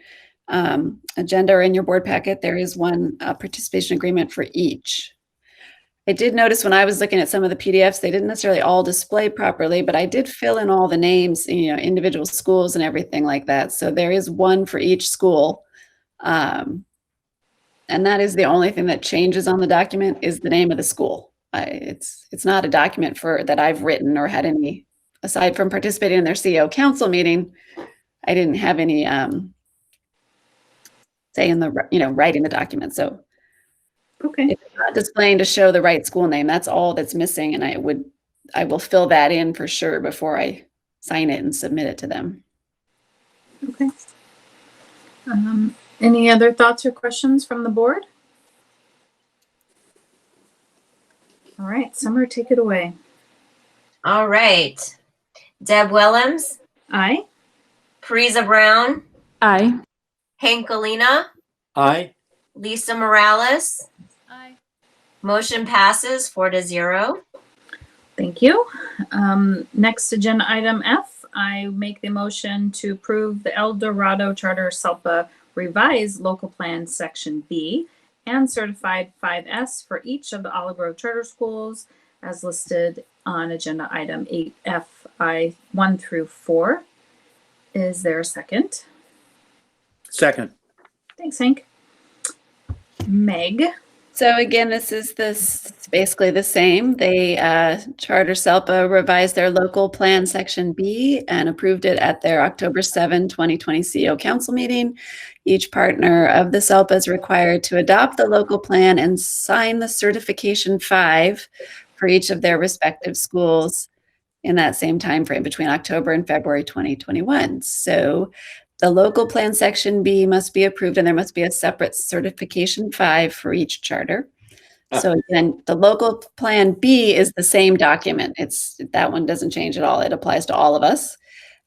agenda or in your board packet, there is one participation agreement for each. I did notice when I was looking at some of the PDFs, they didn't necessarily all display properly, but I did fill in all the names, individual schools and everything like that. So there is one for each school. And that is the only thing that changes on the document is the name of the school. It's not a document that I've written or had any, aside from participating in their CEO Council meeting. I didn't have any say in the writing the document. So Okay. it's not displaying to show the right school name. That's all that's missing, and I will fill that in for sure before I sign it and submit it to them. Okay. Any other thoughts or questions from the board? All right, Summer, take it away. All right. Deb Willems, Aye. Parisa Brown, Aye. Hank Galena, Aye. Lisa Morales. Aye. Motion passes 4-0. Thank you. Next agenda item F, I make the motion to approve the El Dorado Charter SELPA revised local plan section B and certified 5S for each of the Olive Grove Charter Schools as listed on agenda item 8F, I 1 through 4. Is there a second? Second. Thanks, Hank. Meg. So again, this is basically the same. They Charter SELPA revised their local plan section B and approved it at their October 7, 2020 CEO Council meeting. Each partner of the SELPA is required to adopt the local plan and sign the certification 5 for each of their respective schools in that same time frame between October and February 2021. So the local plan section B must be approved and there must be a separate certification 5 for each charter. So again, the local plan B is the same document. That one doesn't change at all. It applies to all of us.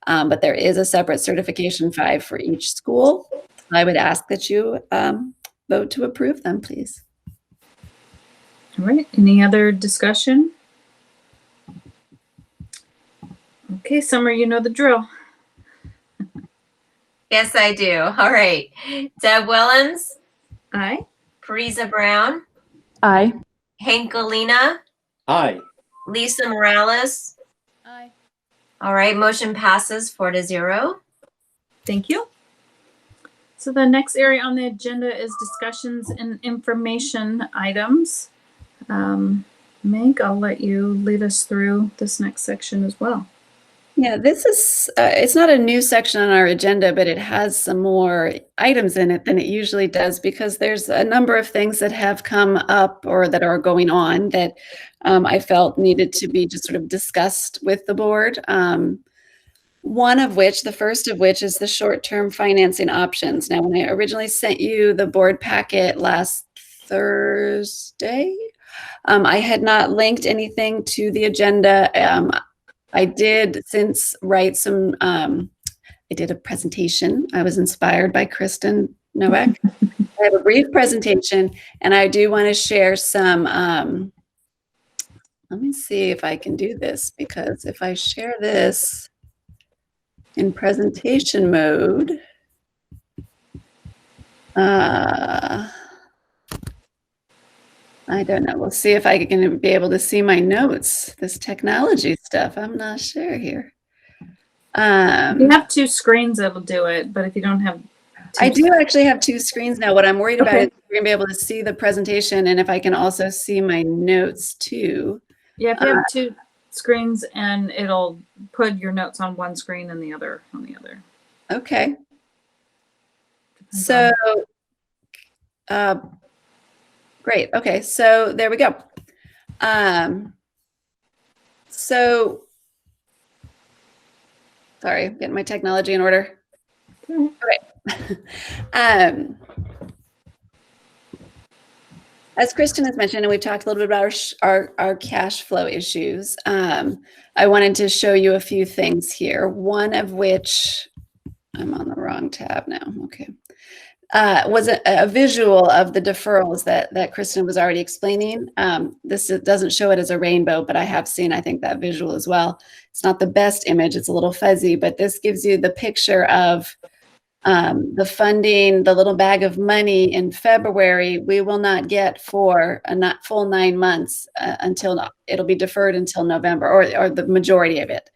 But there is a separate certification 5 for each school. I would ask that you vote to approve them, please. All right, any other discussion? Okay, Summer, you know the drill. Yes, I do. All right. Deb Willems, Aye. Parisa Brown, Aye. Hank Galena, Aye. Lisa Morales. Aye. All right, motion passes 4-0. Thank you. So the next area on the agenda is discussions and information items. Meg, I'll let you lead us through this next section as well. Yeah, this is, it's not a new section on our agenda, but it has some more items in it than it usually does because there's a number of things that have come up or that are going on that I felt needed to be just sort of discussed with the board. One of which, the first of which, is the short-term financing options. Now, when I originally sent you the board packet last Thursday, I had not linked anything to the agenda. I did since write some, I did a presentation. I was inspired by Kristen Nowak. I have a brief presentation, and I do want to share some, let me see if I can do this, because if I share this in presentation mode, I don't know. We'll see if I can be able to see my notes. This technology stuff, I'm not sure here. If you have two screens, it'll do it. But if you don't have I do actually have two screens now. What I'm worried about Okay. is we're gonna be able to see the presentation and if I can also see my notes too. Yeah, if you have two screens and it'll put your notes on one screen and the other on the other. Okay. Depends So, on- great. Okay, so there we go. So, sorry, getting my technology in order. All right. As Kristen has mentioned, and we've talked a little bit about our cash flow issues, I wanted to show you a few things here. One of which, I'm on the wrong tab now. Okay. Was a visual of the deferrals that Kristen was already explaining. This doesn't show it as a rainbow, but I have seen, I think, that visual as well. It's not the best image. It's a little fuzzy, but this gives you the picture of the funding, the little bag of money in February, we will not get for a not full 9 months until it'll be deferred until November, or the majority of it.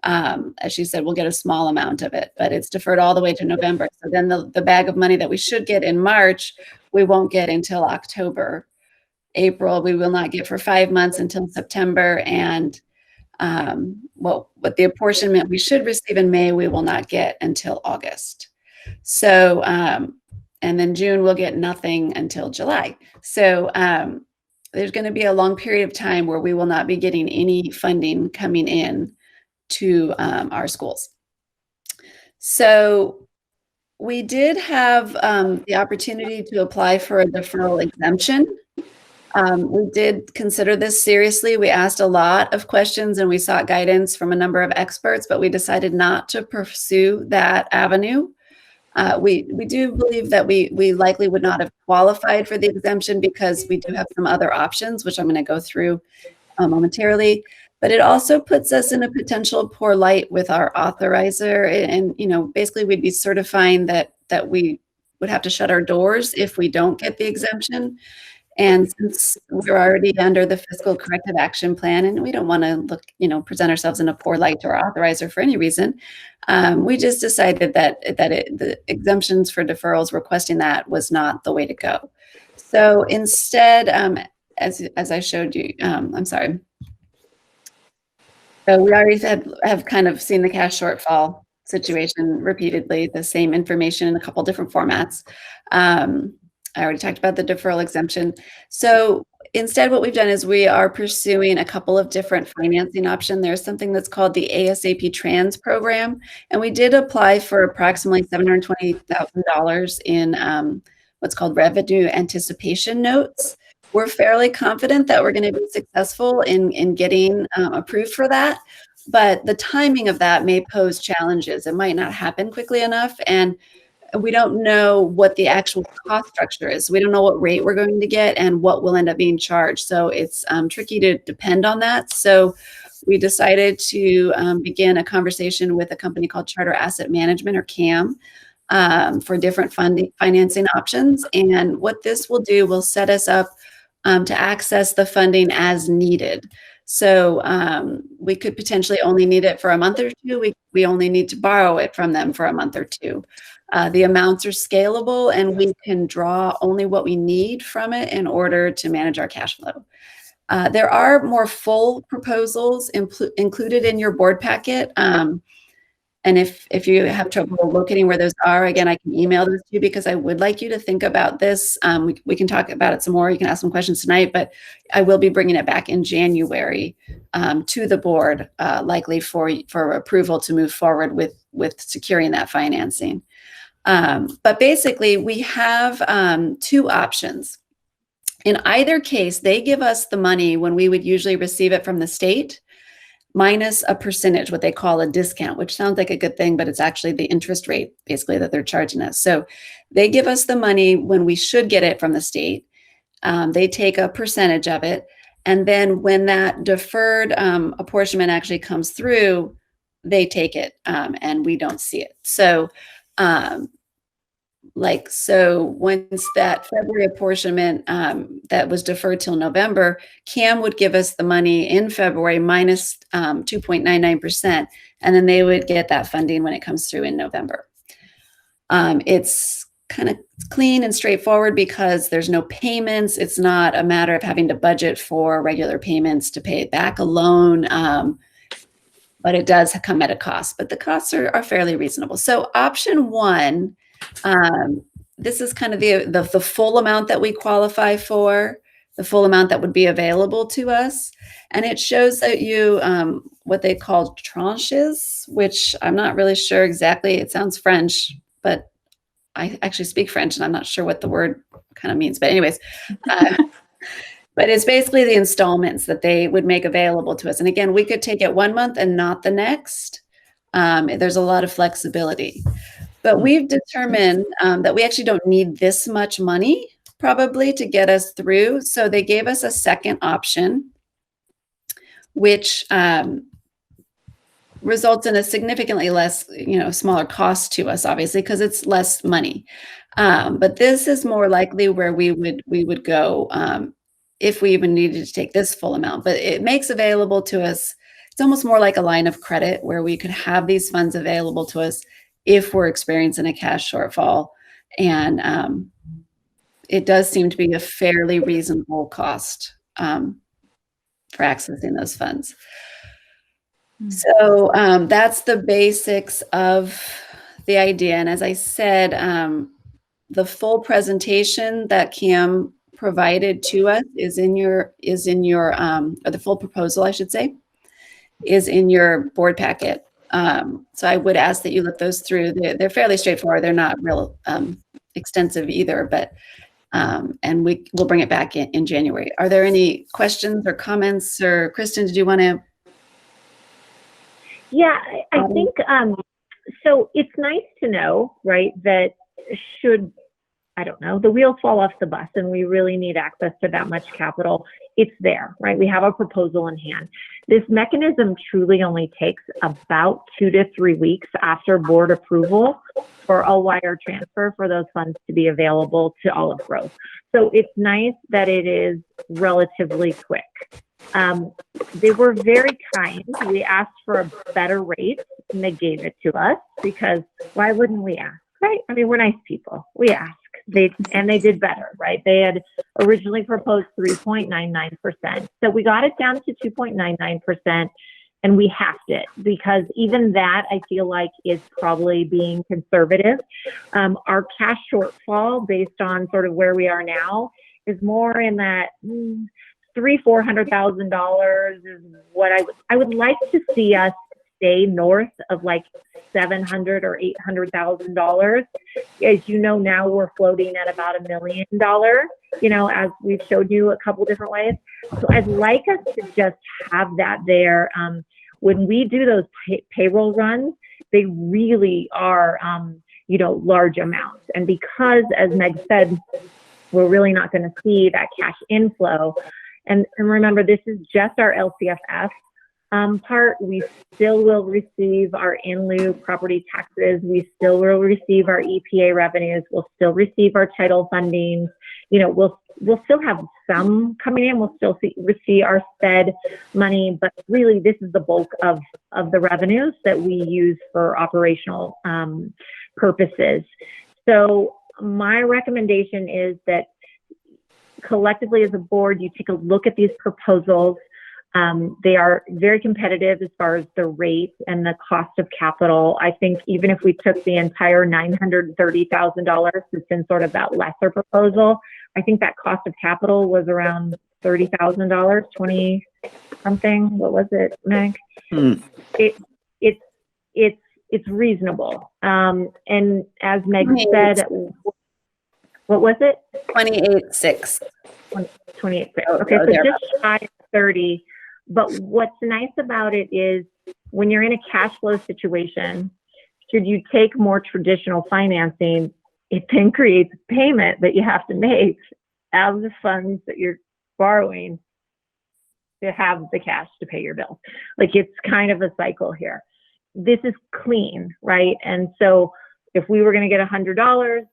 As she said, we'll get a small amount of it, but it's deferred all the way to November. So then the bag of money that we should get in March, we won't get until October. April, we will not get for 5 months until September. And what the apportionment we should receive in May, we will not get until August. So, and then June we'll get nothing until July. So there's going to be a long period of time where we will not be getting any funding coming in to our schools. So we did have the opportunity to apply for a deferral exemption. We did consider this seriously. We asked a lot of questions and we sought guidance from a number of experts, but we decided not to pursue that avenue. We do believe that we likely would not have qualified for the exemption because we do have some other options, which I'm going to go through momentarily. But it also puts us in a potential poor light with our authorizer, and basically we'd be certifying that we would have to shut our doors if we don't get the exemption. And since we're already under the fiscal corrective action plan and we don't want to present ourselves in a poor light to our authorizer for any reason, we just decided that the exemptions for deferrals, requesting that was not the way to go. So instead, as I showed you, I'm sorry. So we already have kind of seen the cash shortfall situation repeatedly, the same information in a couple different formats. I already talked about the deferral exemption. So instead, what we've done is we are pursuing a couple of different financing options. There's something that's called the ASAP Trans program, and we did apply for approximately $720,000 in what's called revenue anticipation notes. We're fairly confident that we're going to be successful in getting approved for that, but the timing of that may pose challenges. It might not happen quickly enough, and we don't know what the actual cost structure is. We don't know what rate we're going to get and what will end up being charged. So it's tricky to depend on that. So we decided to begin a conversation with a company called Charter Asset Management, or CAM, for different financing options. And what this will do will set us up to access the funding as needed. So we could potentially only need it for a month or two. We only need to borrow it from them for a month or two. The amounts are scalable, and we can draw only what we need from it in order to manage our cash flow. There are more full proposals included in your board packet. And if you have trouble locating where those are, again, I can email those to you because I would like you to think about this. We can talk about it some more. You can ask some questions tonight, but I will be bringing it back in January to the board, likely for approval to move forward with securing that financing. But basically, we have two options. In either case, they give us the money when we would usually receive it from the state, minus a percentage, what they call a discount, which sounds like a good thing, but it's actually the interest rate basically that they're charging us. So they give us the money when we should get it from the state. They take a percentage of it. And then when that deferred apportionment actually comes through, they take it and we don't see it. So so once that February apportionment that was deferred till November, CAM would give us the money in February minus 2.99%, and then they would get that funding when it comes through in November. It's kind of clean and straightforward because there's no payments. It's not a matter of having to budget for regular payments to pay back a loan, but it does come at a cost. But the costs are fairly reasonable. So option one, this is kind of the full amount that we qualify for, the full amount that would be available to us. And it shows that you what they call tranches, which I'm not really sure exactly. It sounds French, but I actually speak French and I'm not sure what the word kind of means. But anyways, but it's basically the installments that they would make available to us. And again, we could take it 1 month and not the next. There's a lot of flexibility. But we've determined that we actually don't need this much money probably to get us through. So they gave us a second option, which results in a significantly less, smaller cost to us, obviously, because it's less money. But this is more likely where we would go if we even needed to take this full amount. But it makes available to us, it's almost more like a line of credit where we could have these funds available to us if we're experiencing a cash shortfall. And it does seem to be a fairly reasonable cost for accessing those funds. So that's the basics of the idea. And as I said, the full presentation that Cam provided to us is in your or the full proposal, I should say, is in your board packet. So I would ask that you look those through. They're fairly straightforward. They're not real extensive either, but and we'll bring it back in January. Are there any questions or comments? Or Kristen, did you want to? Yeah, I think so. It's nice to know, right, that should, I don't know, the wheels fall off the bus and we really need access to that much capital, it's there, right? We have a proposal in hand. This mechanism truly only takes about 2 to 3 weeks after board approval for a wire transfer for those funds to be available to Olive Grove. So it's nice that it is relatively quick. They were very kind. We asked for a better rate and they gave it to us because why wouldn't we ask, right? I mean, we're nice people. We ask. They did better, right? They had originally proposed 3.99%. So we got it down to 2.99% and we halved it because even that I feel like is probably being conservative. Our cash shortfall based on sort of where we are now is more in that $400,000 is what I would like to see us stay north of like $700,000 or $800,000. As you know, now we're floating at about $1 million, as we've showed you a couple different ways. So I'd like us to just have that there. When we do those payroll runs, they really are, large amounts. And because, as Meg said, we're really not going to see that cash inflow. And remember, this is just our LCFF. part, we still will receive our in lieu property taxes. We still will receive our EPA revenues. We'll still receive our title funding. You know, we'll still have some coming in. We'll still receive our SPED money, but really this is the bulk of the revenues that we use for operational purposes. So my recommendation is that collectively as a board, you take a look at these proposals. They are very competitive as far as the rate and the cost of capital. I think even if we took the entire $930,000 that's in sort of that lesser proposal, I think that cost of capital was around $30,000, 20 something. What was it, Meg? It's reasonable. And as Meg said, what was it? 28.6. 28.6. Okay, so just shy of 30. But what's nice about it is when you're in a cash flow situation, should you take more traditional financing, it then creates a payment that you have to make out of the funds that you're borrowing to have the cash to pay your bills. Like, it's kind of a cycle here. This is clean, right? And so if we were going to get $100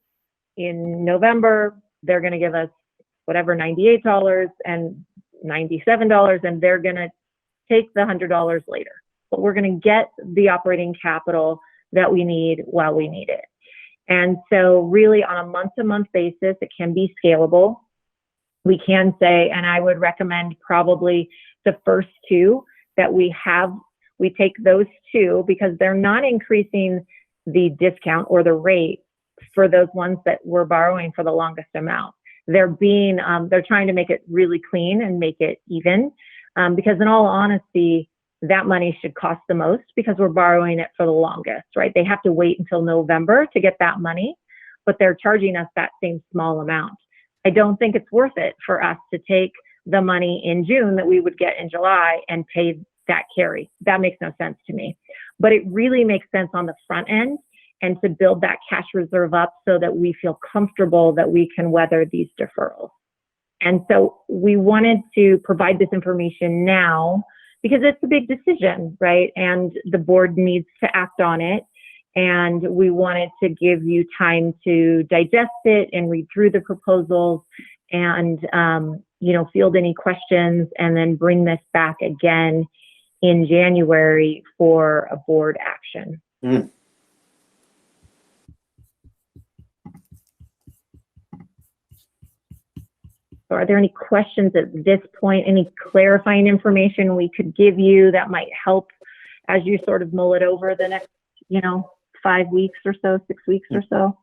in November, they're going to give us whatever, $98 and $97, and they're going to take the $100 later. But we're going to get the operating capital that we need while we need it. And so really on a month-to-month basis, it can be scalable. We can say, and I would recommend probably the first two that we take those two because they're not increasing the discount or the rate for those ones that we're borrowing for the longest amount. They're trying to make it really clean and make it even, because in all honesty, that money should cost the most because we're borrowing it for the longest, right? They have to wait until November to get that money, but they're charging us that same small amount. I don't think it's worth it for us to take the money in June that we would get in July and pay that carry. That makes no sense to me. But it really makes sense on the front end and to build that cash reserve up so that we feel comfortable that we can weather these deferrals. And so we wanted to provide this information now because it's a big decision, right? And the board needs to act on it. And we wanted to give you time to digest it and read through the proposals and, field any questions and then bring this back again in January for a board action. Mm. So are there any questions at this point, any clarifying information we could give you that might help as you sort of mull it over the next, 5 weeks or so, 6 weeks or so?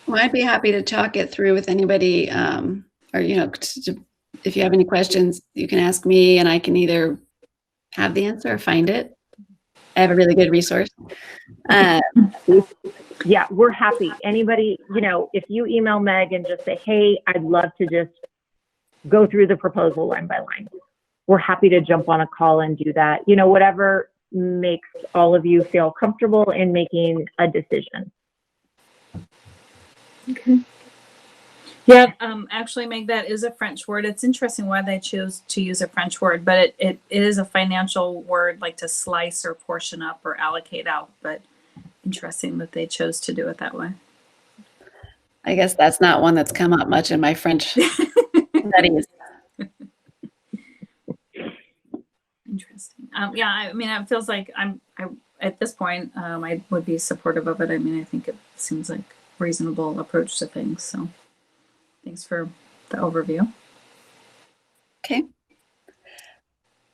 Well, I'd be happy to talk it through with anybody, if you have any questions, you can ask me and I can either have the answer or find it. I have a really good resource. Yeah, we're happy. Anybody, if you email Meg and just say, hey, I'd love to just go through the proposal line by line. We're happy to jump on a call and do that. Whatever makes all of you feel comfortable in making a decision. Okay. Yeah, actually, Meg, that is a French word. It's interesting why they chose to use a French word, but it is a financial word, like to slice or portion up or allocate out. But interesting that they chose to do it that way. I guess that's not one that's come up much in my French studies. Interesting. It feels like I at this point, I would be supportive of it. I think it seems like a reasonable approach to things. So thanks for the overview. Okay.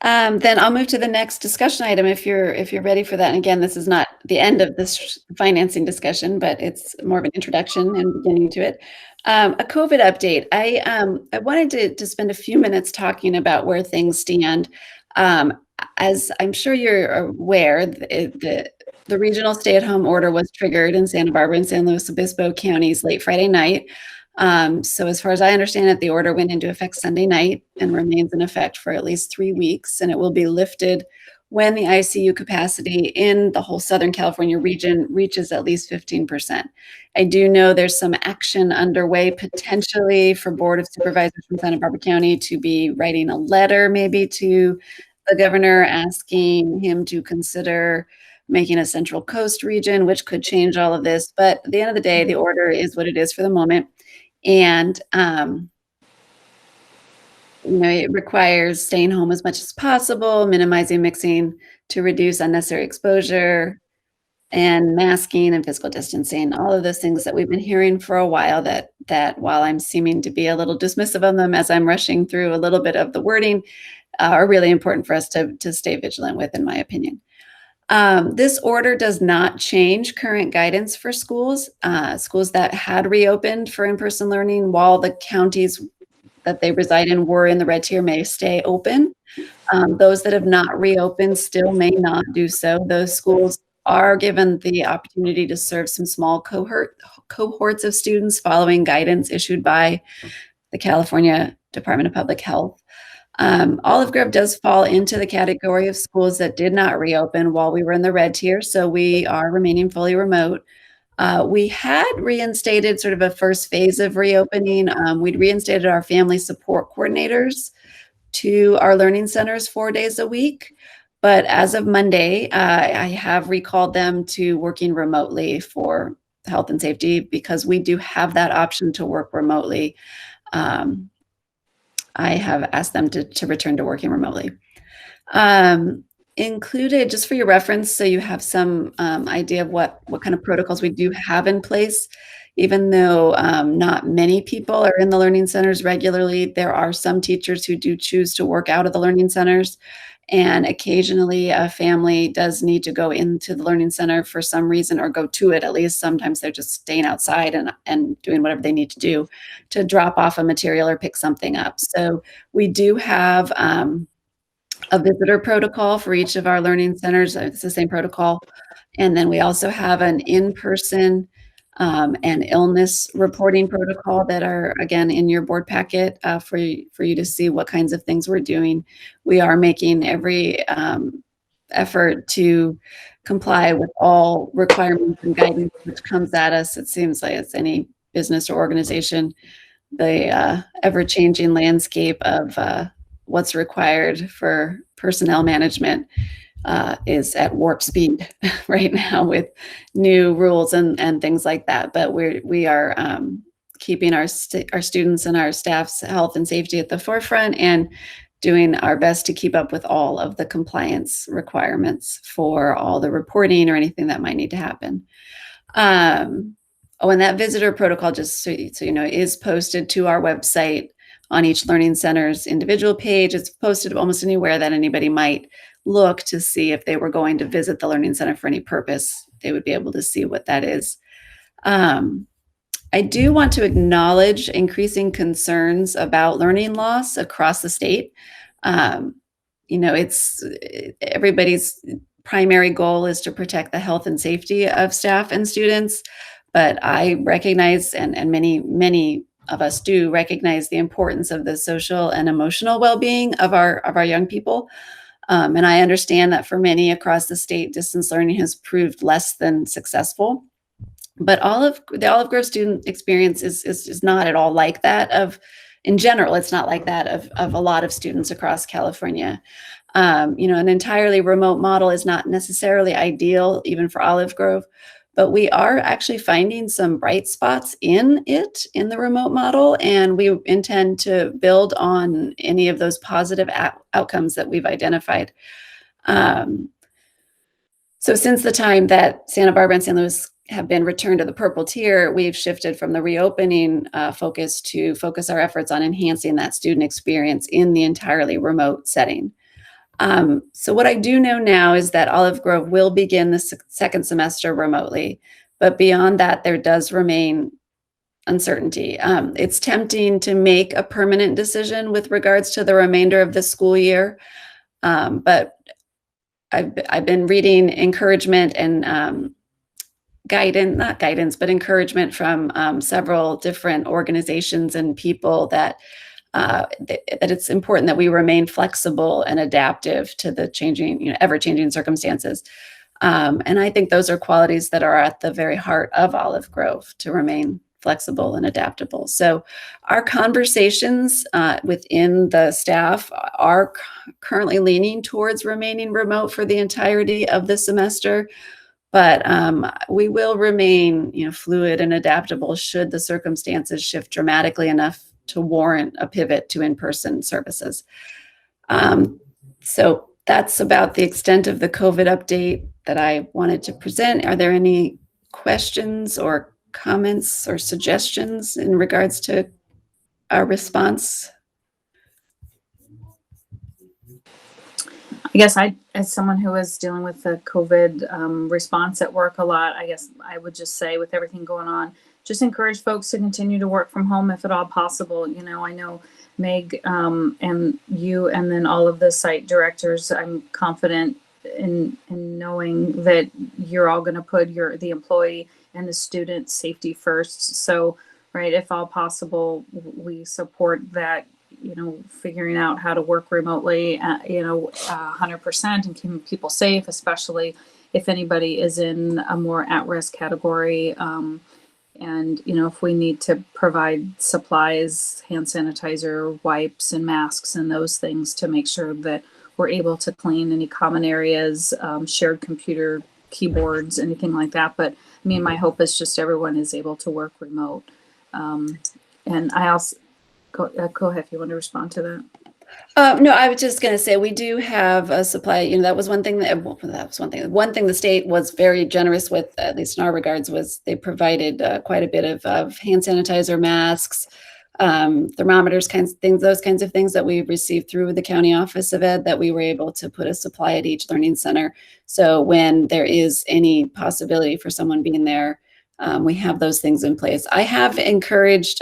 Then I'll move to the next discussion item if you're ready for that. And again, this is not the end of this financing discussion, but it's more of an introduction and beginning to it. A COVID update. I wanted to spend a few minutes talking about where things stand. As I'm sure you're aware, the regional stay-at-home order was triggered in Santa Barbara and San Luis Obispo counties late Friday night. So as far as I understand it, the order went into effect Sunday night and remains in effect for at least 3 weeks, and it will be lifted when the ICU capacity in the whole Southern California region reaches at least 15%. I do know there's some action underway potentially for Board of Supervisors from Santa Barbara County to be writing a letter maybe to the governor asking him to consider making a Central Coast region, which could change all of this. But at the end of the day, the order is what it is for the moment. And, it requires staying home as much as possible, minimizing mixing to reduce unnecessary exposure, and masking and physical distancing, all of those things that we've been hearing for a while that while I'm seeming to be a little dismissive of them as I'm rushing through a little bit of the wording, are really important for us to stay vigilant with, in my opinion. This order does not change current guidance for schools. Schools that had reopened for in-person learning while the counties that they reside in were in the red tier may stay open. Those that have not reopened still may not do so. Those schools are given the opportunity to serve some small cohorts of students following guidance issued by the California Department of Public Health. Olive Grove does fall into the category of schools that did not reopen while we were in the red tier, so we are remaining fully remote. We had reinstated sort of a first phase of reopening. We'd reinstated our family support coordinators to our learning centers 4 days a week. But as of Monday, I have recalled them to working remotely for health and safety because we do have that option to work remotely. I have asked them to return to working remotely. Included, just for your reference, so you have some idea of what kind of protocols we do have in place. Even though not many people are in the learning centers regularly, there are some teachers who do choose to work out of the learning centers. And occasionally a family does need to go into the learning center for some reason, or go to it at least. Sometimes they're just staying outside and doing whatever they need to do to drop off a material or pick something up. So we do have a visitor protocol for each of our learning centers. It's the same protocol. And then we also have an in-person and illness reporting protocol that are, again, in your board packet for you to see what kinds of things we're doing. We are making every effort to comply with all requirements and guidance which comes at us. It seems like it's any business or organization, the ever-changing landscape of what's required for personnel management is at warp speed right now with new rules and things like that. But we are keeping our students and our staff's health and safety at the forefront and doing our best to keep up with all of the compliance requirements for all the reporting or anything that might need to happen. And that visitor protocol, just so you know, is posted to our website on each learning center's individual page. It's posted almost anywhere that anybody might look to see if they were going to visit the learning center for any purpose. They would be able to see what that is. I do want to acknowledge increasing concerns about learning loss across the state. It's everybody's primary goal is to protect the health and safety of staff and students, but I recognize, and many of us do recognize, the importance of the social and emotional well-being of our young people. And I understand that for many across the state, distance learning has proved less than successful. But the Olive Grove student experience is not at all like that in general, it's not like that of a lot of students across California. An entirely remote model is not necessarily ideal even for Olive Grove, but we are actually finding some bright spots in the remote model, and we intend to build on any of those positive outcomes that we've identified. So since the time that Santa Barbara and San Luis have been returned to the purple tier, we've shifted from the reopening focus to focus our efforts on enhancing that student experience in the entirely remote setting. So what I do know now is that Olive Grove will begin the second semester remotely, but beyond that, there does remain uncertainty. It's tempting to make a permanent decision with regards to the remainder of the school year, but I've been reading encouragement and not guidance, but encouragement from several different organizations and people that that it's important that we remain flexible and adaptive to the changing, ever-changing circumstances. And I think those are qualities that are at the very heart of Olive Grove, to remain flexible and adaptable. So our conversations within the staff are currently leaning towards remaining remote for the entirety of the semester. But we will remain, fluid and adaptable should the circumstances shift dramatically enough to warrant a pivot to in-person services. So that's about the extent of the COVID update that I wanted to present. Are there any questions or comments or suggestions in regards to our response? I guess as someone who is dealing with the COVID response at work a lot, I guess I would just say, with everything going on, just encourage folks to continue to work from home if at all possible. I know Meg and you, and then all of the site directors, I'm confident in knowing that you're all going to put the employee and the student safety first. So, right, if all possible, we support that. Figuring out how to work remotely, 100%, and keeping people safe, especially if anybody is in a more at-risk category. And, if we need to provide supplies, hand sanitizer, wipes, and masks, and those things to make sure that we're able to clean any common areas, shared computer, keyboards, anything like that. But my hope is just everyone is able to work remote. And I also, go ahead if you want to respond to that. No, I was just going to say we do have a supply. That was one thing One thing the state was very generous with, at least in our regards, was they provided quite a bit of hand sanitizer, masks, thermometers, those kinds of things that we received through the County Office of Ed, that we were able to put a supply at each learning center. So when there is any possibility for someone being there, we have those things in place. I have encouraged,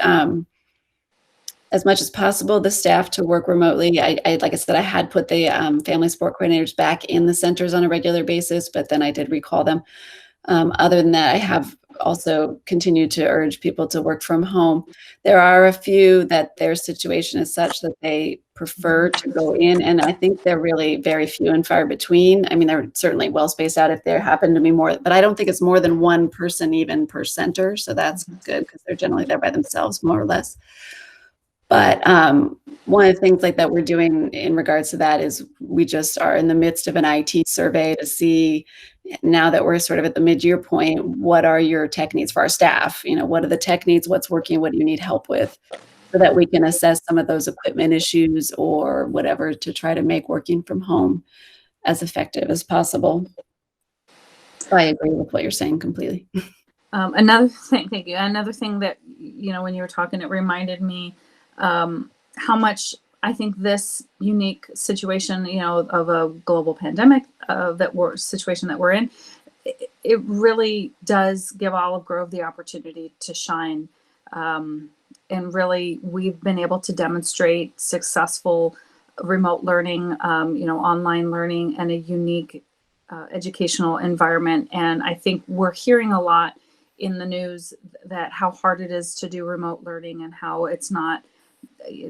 as much as possible, the staff to work remotely. I like I said, I had put the family sport coordinators back in the centers on a regular basis, but then I did recall them. Other than that, I have also continued to urge people to work from home. There are a few that their situation is such that they prefer to go in, and I think they're really very few and far between. They're certainly well spaced out if there happen to be more, but I don't think it's more than one person even per center. So that's good, because they're generally there by themselves, more or less. But one of the things like that we're doing in regards to that is we just are in the midst of an IT survey to see, now that we're sort of at the mid-year point, what are your tech needs for our staff? What are the tech needs? What's working? What do you need help with? So that we can assess some of those equipment issues or whatever to try to make working from home as effective as possible. So I agree with what you're saying completely. Another thing, thank you. Another thing that, when you were talking, it reminded me how much I think this unique situation, of a global pandemic, situation that we're in, it really does give Olive Grove the opportunity to shine. And really, we've been able to demonstrate successful remote learning, online learning, and a unique educational environment. And I think we're hearing a lot in the news that how hard it is to do remote learning, and how it's not,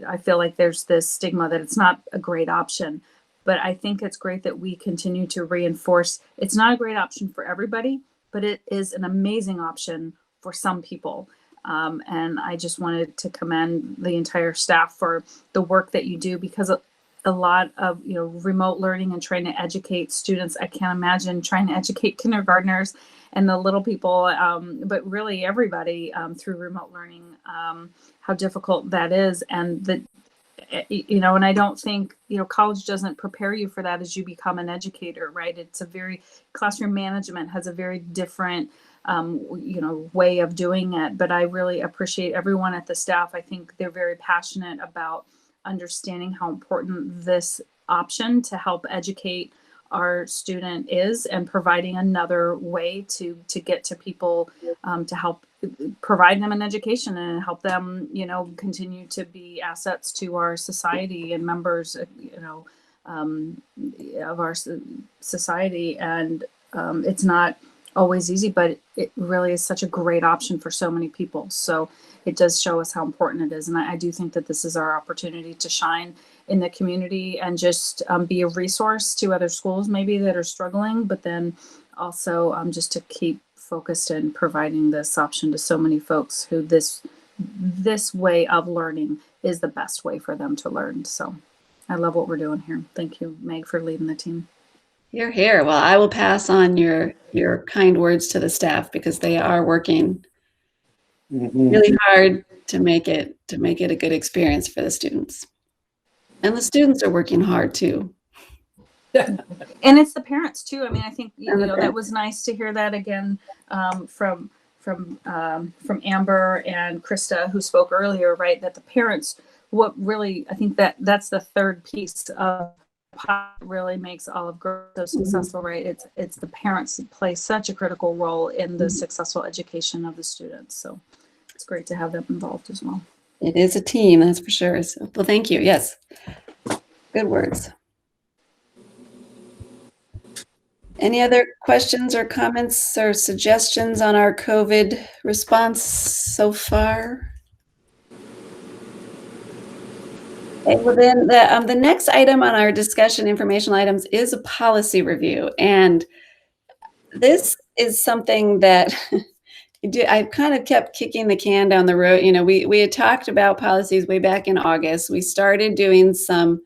I feel like there's this stigma that it's not a great option. But I think it's great that we continue to reinforce it's not a great option for everybody, but it is an amazing option for some people. And I just wanted to commend the entire staff for the work that you do, because a lot of remote learning and trying to educate students, I can't imagine trying to educate kindergartners and the little people, but really everybody through remote learning, how difficult that is. And that, and I don't think, college doesn't prepare you for that as you become an educator, right? It's classroom management has a very different, way of doing it. But I really appreciate everyone at the staff. I think they're very passionate about understanding how important this option to help educate our student is, and providing another way to get to people, to help provide them an education and help them, continue to be assets to our society and members, of our society. And it's not always easy, but it really is such a great option for so many people. So it does show us how important it is. And I do think that this is our opportunity to shine in the community and just be a resource to other schools maybe that are struggling, but then also just to keep focused and providing this option to so many folks who this way of learning is the best way for them to learn. So I love what we're doing here. Thank you, Meg, for leading the team. You're here. Well, I will pass on your kind words to the staff because they are working really hard to make it a good experience for the students. And the students are working hard too. And it's the parents too. I mean, I think And the that was nice to hear that again from Amber and Krista, who spoke earlier, right? That the parents, what really, I think that's the third piece of how it really makes Olive Grove so successful, right? It's the parents that play such a critical role in the successful education of the students. So it's great to have them involved as well. It is a team, that's for sure. So, well, thank you. Yes, good words. Any other questions or comments or suggestions on our COVID response so far? Okay, well then the next item on our discussion informational items is a policy review. And this is something that I kind of kept kicking the can down the road. You know, we had talked about policies way back in August. We started doing some,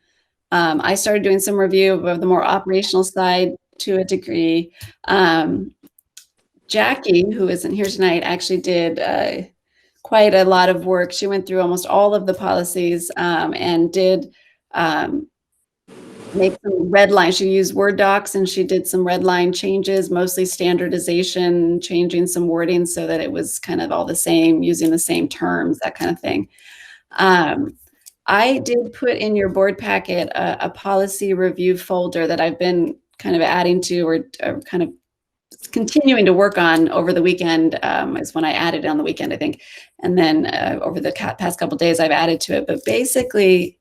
I started doing some review of the more operational side to a degree. Jackie, who isn't here tonight, actually did quite a lot of work. She went through almost all of the policies and did make some red lines. She used Word docs and she did some red line changes, mostly standardization, changing some wording so that it was kind of all the same, using the same terms, that kind of thing. I did put in your board packet a policy review folder that I've been kind of adding to or kind of continuing to work on over the weekend is when I added it on the weekend, I think. And then over the past couple of days, I've added to it. But basically,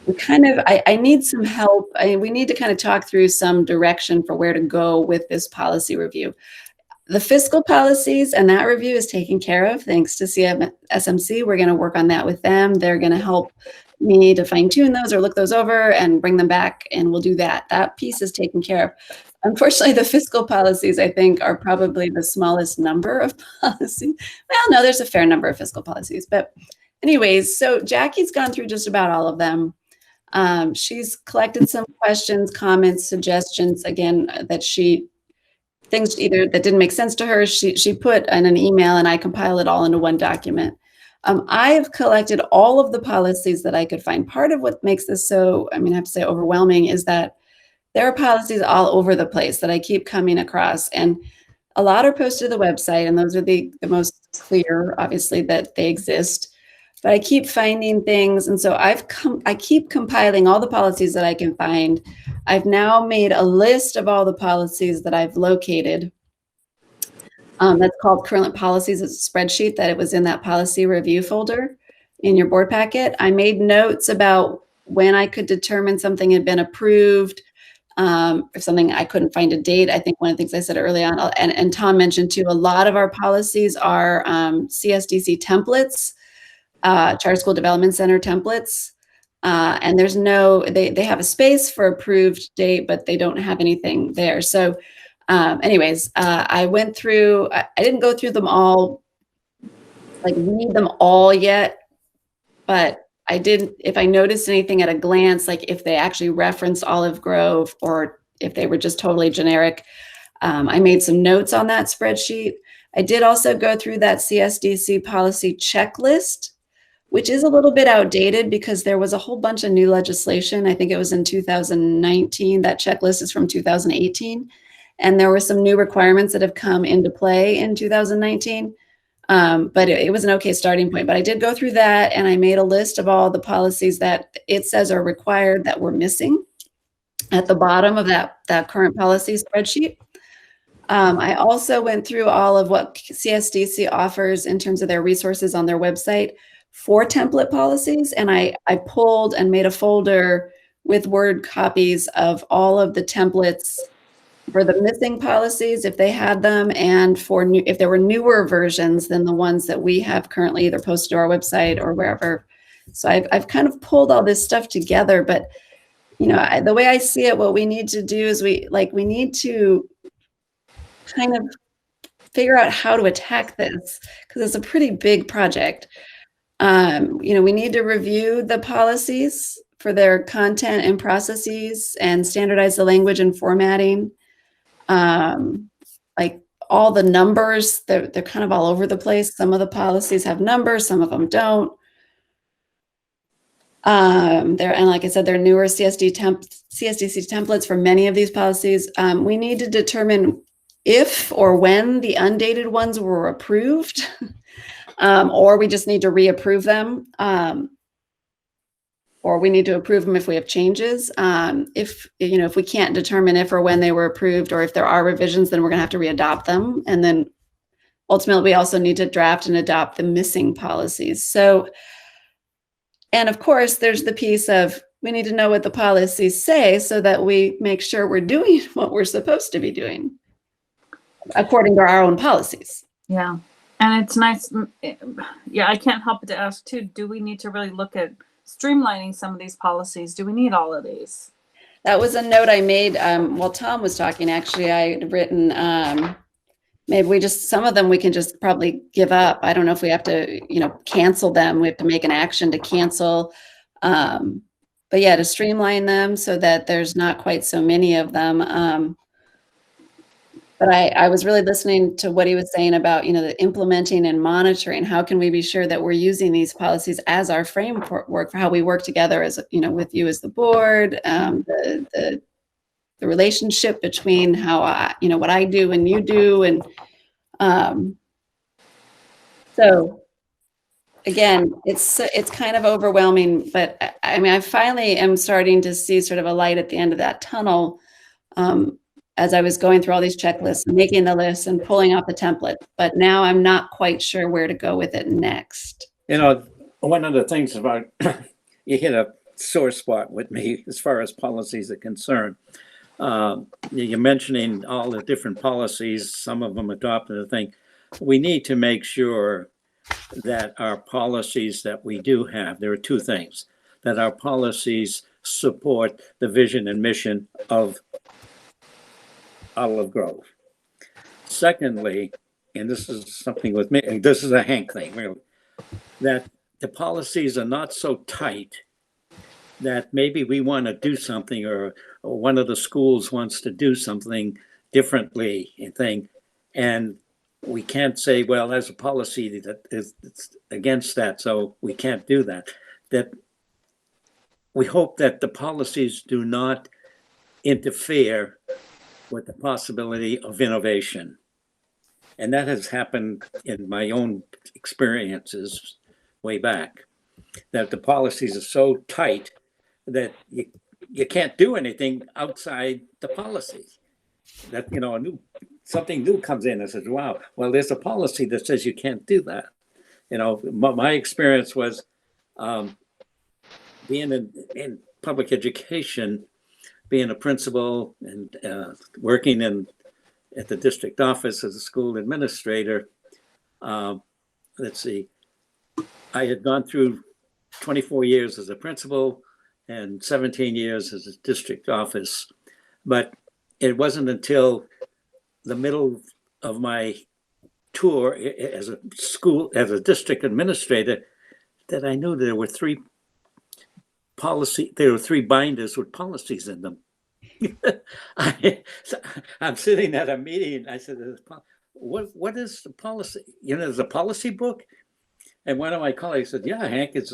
we kind of, I need some help. We need to kind of talk through some direction for where to go with this policy review. The fiscal policies and that review is taken care of thanks to SMC. We're going to work on that with them. They're going to help me to fine tune those or look those over and bring them back, and we'll do that. That piece is taken care of. Unfortunately, the fiscal policies, I think, are probably the smallest number of policies. Well, no, there's a fair number of fiscal policies. But anyways, so Jackie's gone through just about all of them. She's collected some questions, comments, suggestions, again, things either that didn't make sense to her, she put in an email, and I compile it all into one document. I have collected all of the policies that I could find. Part of what makes this so, I have to say, overwhelming is that there are policies all over the place that I keep coming across, and a lot are posted to the website, and those are the most clear, obviously, that they exist. But I keep finding things, and so I keep compiling all the policies that I can find. I've now made a list of all the policies that I've located. That's called Current Policies. It's a spreadsheet that it was in that policy review folder in your board packet. I made notes about when I could determine something had been approved. If something, I couldn't find a date. I think one of the things I said early on, and Tom mentioned too, a lot of our policies are CSDC templates, Charter School Development Center templates. And there's they have a space for approved date, but they don't have anything there. So anyways, I went through, I didn't go through them all, like read them all yet, but I did, if I noticed anything at a glance, like if they actually referenced Olive Grove or if they were just totally generic, I made some notes on that spreadsheet. I did also go through that CSDC policy checklist, which is a little bit outdated because there was a whole bunch of new legislation. I think it was in 2019. That checklist is from 2018. And there were some new requirements that have come into play in 2019. But it was an okay starting point. But I did go through that, and I made a list of all the policies that it says are required that were missing at the bottom of that current policy spreadsheet. I also went through all of what CSDC offers in terms of their resources on their website for template policies. And I pulled and made a folder with Word copies of all of the templates for the missing policies, if they had them, and for new, if there were newer versions than the ones that we have currently either posted to our website or wherever. So I've kind of pulled all this stuff together, but the way I see it, what we need to do is we need to kind of figure out how to attack this, because it's a pretty big project. We need to review the policies for their content and processes and standardize the language and formatting. Like all the numbers, they're kind of all over the place. Some of the policies have numbers, some of them don't. And like I said, there are newer CSDC templates for many of these policies. We need to determine if or when the undated ones were approved, or we just need to reapprove them. Or we need to approve them if we have changes. If we can't determine if or when they were approved, or if there are revisions, then we're going to have to readopt them. And then ultimately, we also need to draft and adopt the missing policies. So, and of course, there's the piece of we need to know what the policies say so that we make sure we're doing what we're supposed to be doing according to our own policies. Yeah. And it's nice. Yeah, I can't help but to ask too, do we need to really look at streamlining some of these policies? Do we need all of these? That was a note I made while Tom was talking. Actually, I had written, maybe some of them we can just probably give up. I don't know if we have to, cancel them. We have to make an action to cancel. But yeah, to streamline them so that there's not quite so many of them. But I was really listening to what he was saying about, the implementing and monitoring. How can we be sure that we're using these policies as our framework for how we work together as, with you as the board, the relationship between how what I do and you do. And so again, it's kind of overwhelming, but I finally am starting to see sort of a light at the end of that tunnel. As I was going through all these checklists, making the list and pulling out the template, but now I'm not quite sure where to go with it next. One of the things about, you hit a sore spot with me as far as policies are concerned. You're mentioning all the different policies, some of them adopted. I think we need to make sure that our policies that we do have, there are two things, that our policies support the vision and mission of Olive Grove. Secondly, and this is something with me, and this is a Hank thing, really, that the policies are not so tight that maybe we want to do something, or one of the schools wants to do something differently and we can't say, well, there's a policy that is against that, so we can't do that. That we hope that the policies do not interfere with the possibility of innovation. And that has happened in my own experiences way back, that the policies are so tight that you can't do anything outside the policy. That, something new comes in and says, wow, well, there's a policy that says you can't do that. My experience was being in public education, being a principal and working at the district office as a school administrator. Let's see, I had gone through 24 years as a principal and 17 years as a district office. But it wasn't until the middle of my tour as a district administrator that I knew there were three binders with policies in them. I'm sitting at a meeting. I said, what is the policy? There's a policy book. And one of my colleagues said, yeah, Hank, it's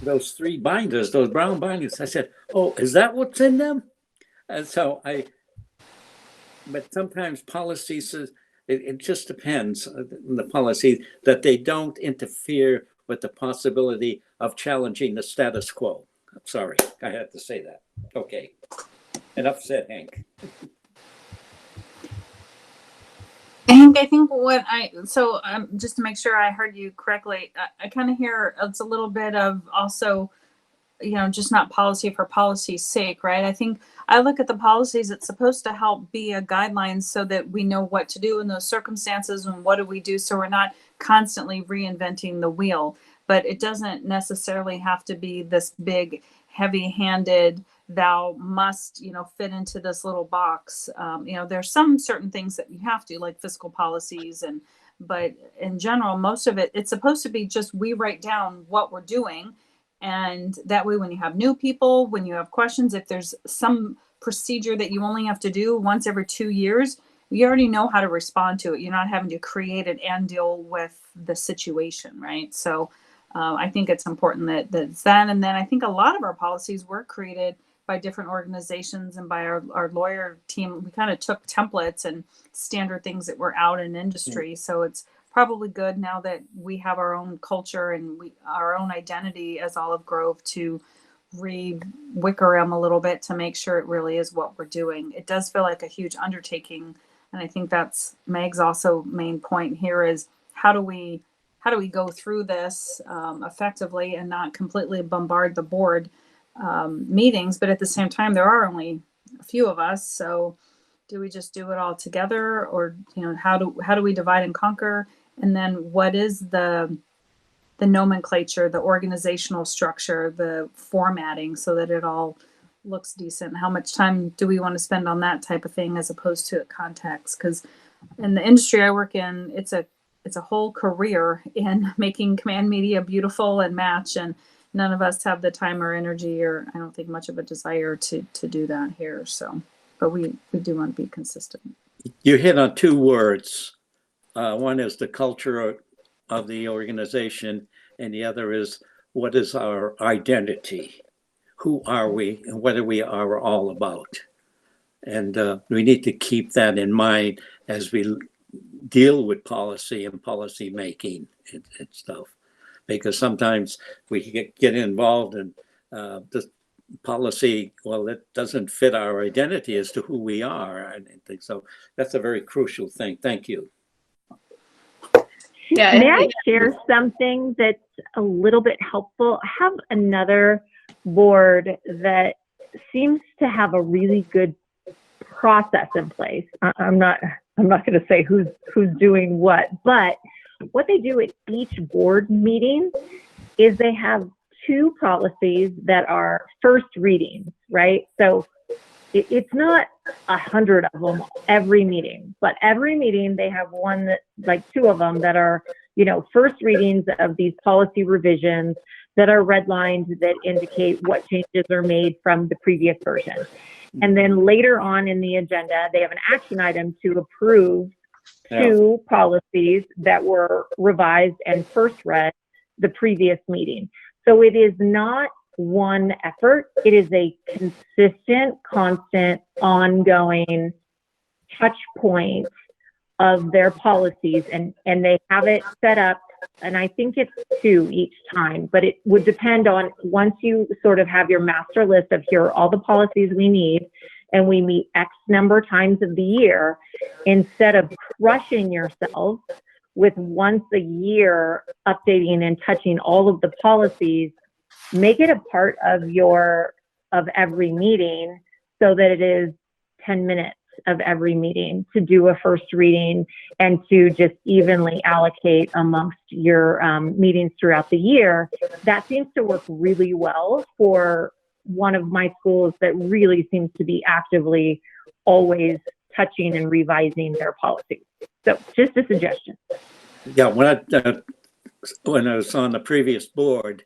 those three binders, those brown binders. I said, oh, is that what's in them? And so but sometimes policies, it just depends on the policy, that they don't interfere with the possibility of challenging the status quo. I'm sorry, I had to say that. Okay, enough said, Hank. Hank, I think just to make sure I heard you correctly, I kind of hear it's a little bit of also just not policy for policy's sake, right? I think I look at the policies, it's supposed to help be a guideline so that we know what to do in those circumstances and what do we do so we're not constantly reinventing the wheel. But it doesn't necessarily have to be this big, heavy-handed, thou must, fit into this little box. There's some certain things that you have to, like fiscal policies, but in general, most of it, it's supposed to be just we write down what we're doing. And that way, when you have new people, when you have questions, if there's some procedure that you only have to do once every 2 years, you already know how to respond to it. You're not having to create it and deal with the situation, right? So I think it's important that it's that. And then I think a lot of our policies were created by different organizations and by our lawyer team. We kind of took templates and standard things that were out in industry. So it's probably good now that we have our own culture and our own identity as Olive Grove to re-wicker them a little bit to make sure it really is what we're doing. It does feel like a huge undertaking. And I think that's Meg's also main point here is how do we go through this effectively and not completely bombard the board meetings, but at the same time, there are only a few of us. So do we just do it all together, or how do we divide and conquer? And then what is the nomenclature, the organizational structure, the formatting, so that it all looks decent? How much time do we want to spend on that type of thing as opposed to context? Because in the industry I work in, it's a whole career in making command media beautiful and match, and none of us have the time or energy, or I don't think much of a desire to do that here. So, but we do want to be consistent. You hit on two words. One is the culture of the organization, and the other is what is our identity? Who are we, and what are we all about? And we need to keep that in mind as we deal with policy and policy making and stuff, because sometimes we get involved in the policy. Well, it doesn't fit our identity as to who we are. I think so. That's a very crucial thing. Thank you. Yeah. May I share something that's a little bit helpful? I have another board that seems to have a really good process in place. I'm not going to say who's doing what, but what they do at each board meeting is they have two policies that are first readings, right? So it's not 100 of them every meeting, but every meeting they have one that, like two of them that are, first readings of these policy revisions that are redlined that indicate what changes are made from the previous version. And then later on in the agenda, they have an action item to approve two policies that were revised and first read the previous meeting. So it is not one effort. It is a consistent, constant, ongoing touch point of their policies. And they have it set up, and I think it's 2 each time, but it would depend on once you sort of have your master list of here are all the policies we need, and we meet X number times of the year, instead of crushing yourself with once a year updating and touching all of the policies, make it a part of every meeting so that it is 10 minutes of every meeting to do a first reading and to just evenly allocate amongst your meetings throughout the year. That seems to work really well for one of my schools that really seems to be actively always touching and revising their policies. So just a suggestion. Yeah, when I was on the previous board,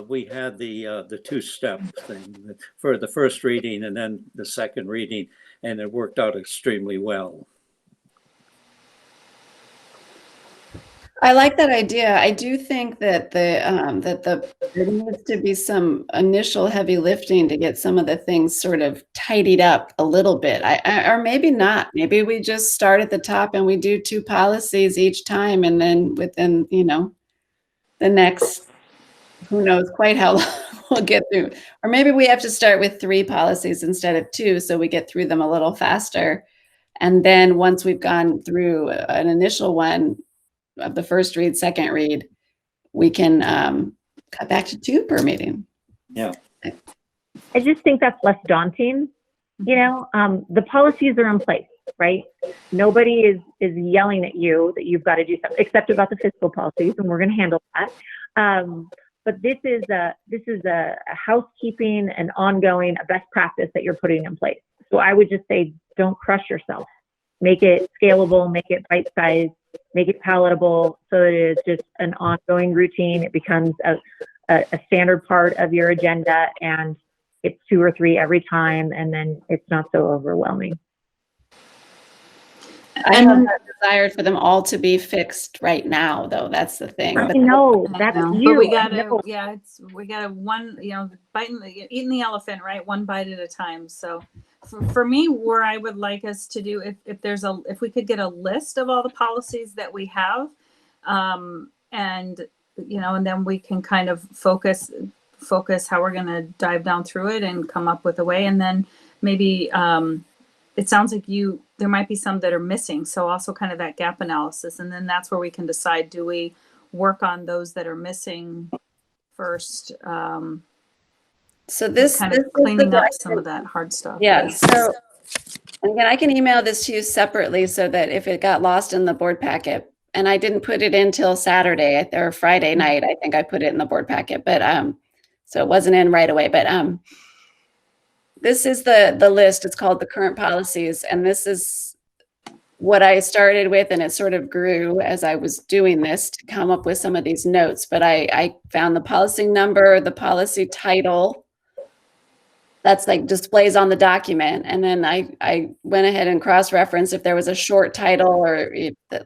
we had the two-step thing for the first reading and then the second reading, and it worked out extremely well. I like that idea. I do think that there needs to be some initial heavy lifting to get some of the things sort of tidied up a little bit. Or maybe not. Maybe we just start at the top and we do 2 policies each time, and then within the next, who knows quite how long we'll get through. Or maybe we have to start with 3 policies instead of 2, so we get through them a little faster. And then once we've gone through an initial one of the first read, second read, we can cut back to 2 per meeting. Yeah. I just think that's less daunting. You know, the policies are in place, right? Nobody is yelling at you that you've got to do something, except about the fiscal policies, and we're going to handle that. But this is a housekeeping and ongoing, a best practice that you're putting in place. So I would just say, don't crush yourself. Make it scalable, make it bite-sized, make it palatable, so that it is just an ongoing routine. It becomes a standard part of your agenda, and it's 2 or 3 every time, and then it's not so overwhelming. I have that desire for them all to be fixed right now, though. That's the thing. I know, I that's know. you. But we I gotta, know. yeah, we gotta eating the elephant, right? One bite at a time. So for me, where I would like us to do, if we could get a list of all the policies that we have, and and then we can kind of focus how we're going to dive down through it and come up with a way. And then maybe it sounds like there might be some that are missing. So also kind of that gap analysis. And then that's where we can decide, do we work on those that are missing first? So this kind this of is cleaning the up some of that hard stuff. Yeah. So again, I can email this to you separately so that if it got lost in the board packet, and I didn't put it in till Saturday or Friday night, I think I put it in the board packet, but so it wasn't in right away. But this is the list. It's called the current policies, and this is what I started with, and it sort of grew as I was doing this to come up with some of these notes. But I found the policy number, the policy title, that's like displays on the document. And then I went ahead and cross-referenced if there was a short title or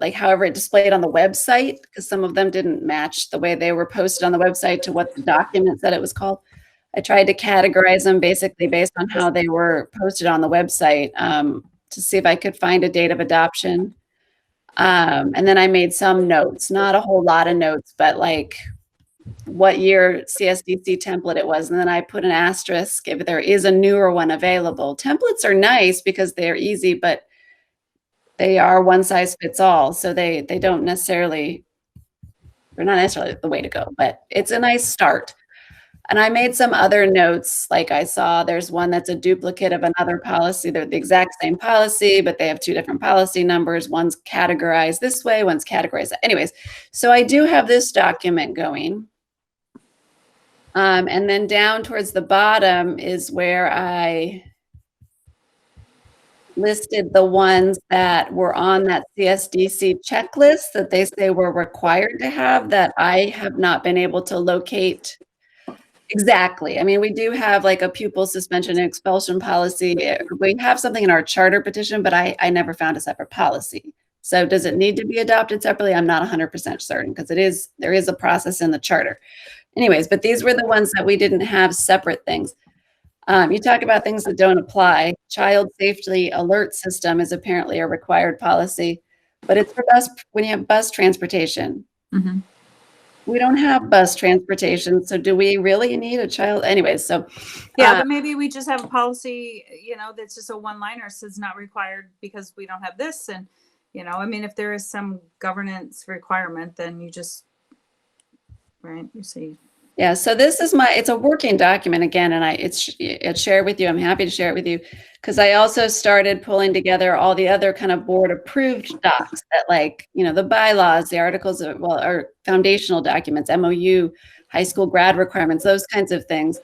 like however it displayed on the website, because some of them didn't match the way they were posted on the website to what the document said it was called. I tried to categorize them basically based on how they were posted on the website to see if I could find a date of adoption. And then I made some notes, not a whole lot of notes, but like what year CSDC template it was. And then I put an asterisk if there is a newer one available. Templates are nice because they're easy, but they are one size fits all. So they're not necessarily the way to go, but it's a nice start. And I made some other notes, like I saw there's one that's a duplicate of another policy. They're the exact same policy, but they have 2 different policy numbers. One's categorized this way, one's categorized. Anyways, so I do have this document going. And then down towards the bottom is where I listed the ones that were on that CSDC checklist that they say we're required to have that I have not been able to locate exactly. I mean, we do have like a pupil suspension and expulsion policy. We have something in our charter petition, but I never found a separate policy. So does it need to be adopted separately? I'm not 100% certain because there is a process in the charter. Anyways, but these were the ones that we didn't have separate things. You talk about things that don't apply. Child safety alert system is apparently a required policy, but it's for when you have bus transportation. Mm-hmm. We don't have bus transportation, so do we really need a child? Anyways, so yeah, but maybe we just have a policy, that's just a one-liner, says not required because we don't have this, and I mean, if there is some governance requirement, then you just you see. Yeah, so this is it's a working document again, and it's shared with you. I'm happy to share it with you because I also started pulling together all the other kind of board approved docs that the bylaws, the articles are foundational documents, MOU, high school grad requirements, those kinds of things.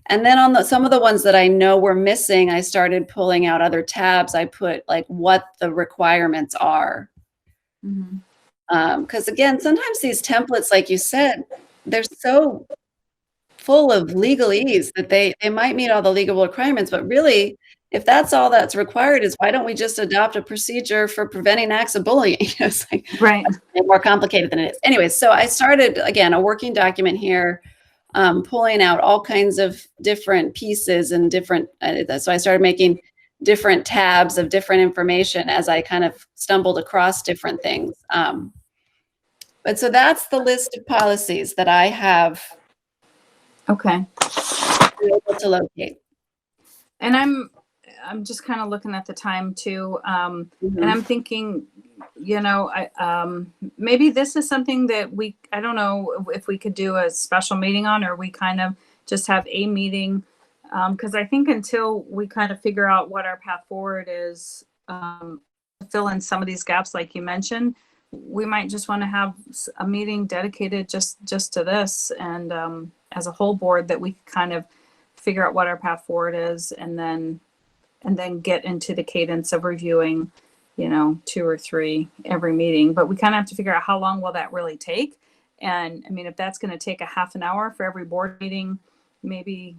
And then on some of the ones that I know were missing, I started pulling out other tabs. I put like what the requirements are. Because again, sometimes these templates, like you said, they're so full of legalese that they might meet all the legal requirements, but really, if that's all that's required, is why don't we just adopt a procedure for preventing acts of bullying? It's like more complicated than it is. Anyways, so I started again a working document here, pulling out all kinds of different pieces and different. So I started making different tabs of different information as I kind of stumbled across different things. But so that's the list of policies that I have. Okay. Able to locate. And I'm just kind of looking at the time too, and I'm thinking, maybe this is something that I don't know if we could do a special meeting on, or we kind of just have a meeting. Because I think until we kind of figure out what our path forward is, fill in some of these gaps, like you mentioned, we might just want to have a meeting dedicated just to this, and as a whole board, that we kind of figure out what our path forward is, and then get into the cadence of reviewing, 2 or 3 every meeting. But we kind of have to figure out how long will that really take. And I mean, if that's going to take a half an hour for every board meeting, maybe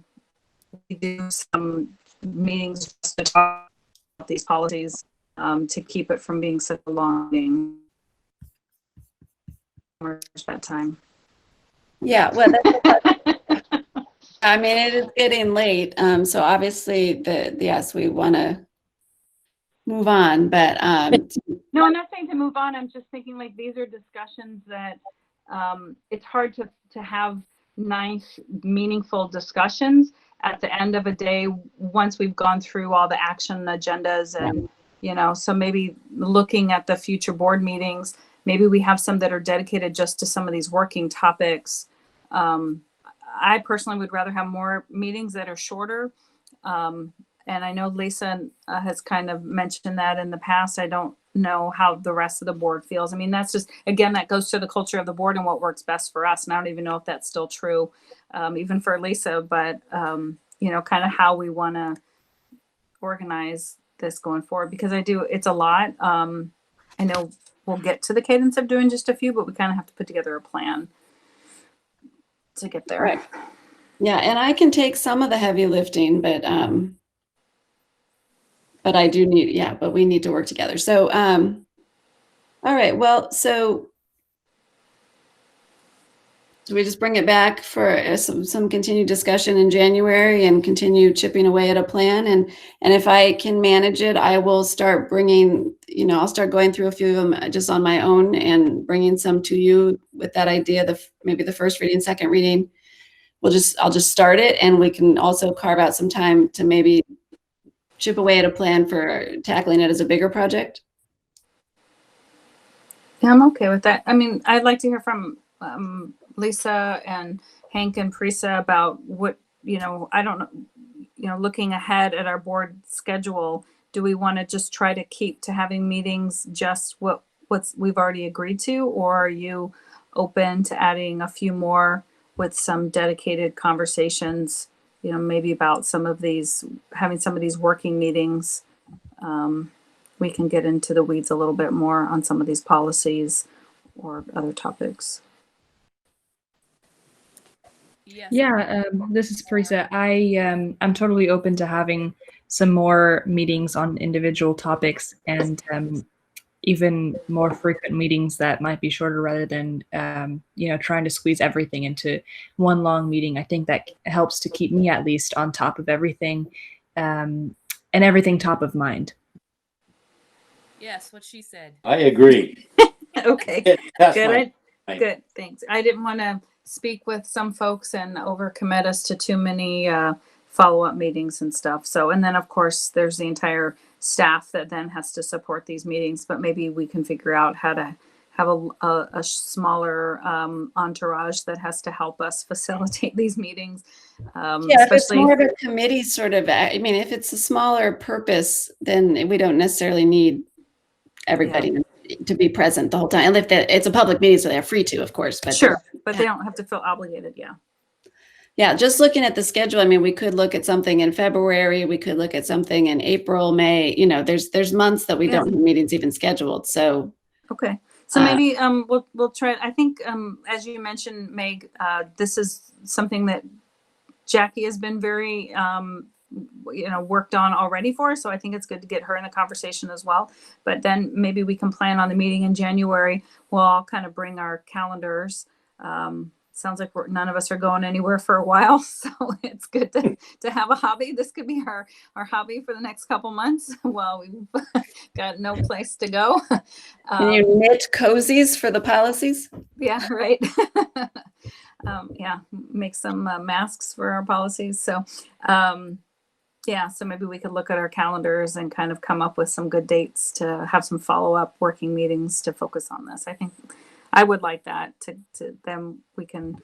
we do some meetings just to talk about these policies, to keep it from being such a long meeting. That time. Yeah, well, I mean, it is getting late, so obviously yes, we want to move on, but No, I'm not saying to move on. I'm just thinking like these are discussions that it's hard to have nice, meaningful discussions at the end of a day once we've gone through all the action agendas, and so maybe looking at the future board meetings, maybe we have some that are dedicated just to some of these working topics. I personally would rather have more meetings that are shorter. And I know Lisa has kind of mentioned that in the past. I don't know how the rest of the board feels. I mean, that's just, again, that goes to the culture of the board and what works best for us. And I don't even know if that's still true, even for Lisa, but, kind of how we want to organize this going forward, because it's a lot. I know we'll get to the cadence of doing just a few, but we kind of have to put together a plan to get there. Right. Yeah, and I can take some of the heavy lifting, but I do need, but we need to work together. So, all right, well, so do we just bring it back for some continued discussion in January and continue chipping away at a plan? And if I can manage it, I will start bringing, I'll start going through a few of them just on my own and bringing some to you with that idea, maybe the first reading, second reading. I'll just start it, and we can also carve out some time to maybe chip away at a plan for tackling it as a bigger project. Yeah, I'm okay with that. I mean, I'd like to hear from Lisa and Hank and Prisa about what, I don't know, looking ahead at our board schedule, do we want to just try to keep to having meetings just what's we've already agreed to, or are you open to adding a few more with some dedicated conversations, maybe about having some of these working meetings? We can get into the weeds a little bit more on some of these policies or other topics. Yeah, this is Parisa. I'm totally open to having some more meetings on individual topics, and even more frequent meetings that might be shorter, rather than trying to squeeze everything into one long meeting. I think that helps to keep me at least on top of everything, and everything top of mind. Yes, what she said. I agree. Okay, That's good. my- Good, thanks. I didn't want to speak with some folks and overcommit us to too many follow-up meetings and stuff. So, and then of course there's the entire staff that then has to support these meetings, but maybe we can figure out how to have a smaller entourage that has to help us facilitate these meetings. If it's more of a committee sort of, I mean, if it's a smaller purpose, then we don't necessarily need everybody to be present the whole time. And if it's a public meeting, so they're free to, of course. But sure, but they don't have to feel obligated. Yeah, just looking at the schedule, I mean, we could look at something in February, we could look at something in April, May, there's months that we don't have meetings even scheduled. So okay. So maybe we'll try. I think as you mentioned, Meg, this is something that Jackie has been very worked on already for us. So I think it's good to get her in the conversation as well. But then maybe we can plan on the meeting in January. We'll all kind of bring our calendars. Sounds like none of us are going anywhere for a while, so it's good to have a hobby. This could be our hobby for the next couple months while we've got no place to go. Can you knit cozies for the policies? Yeah, right. Make some masks for our policies. So, so maybe we could look at our calendars and kind of come up with some good dates to have some follow-up working meetings to focus on this. I think I would like that to then we can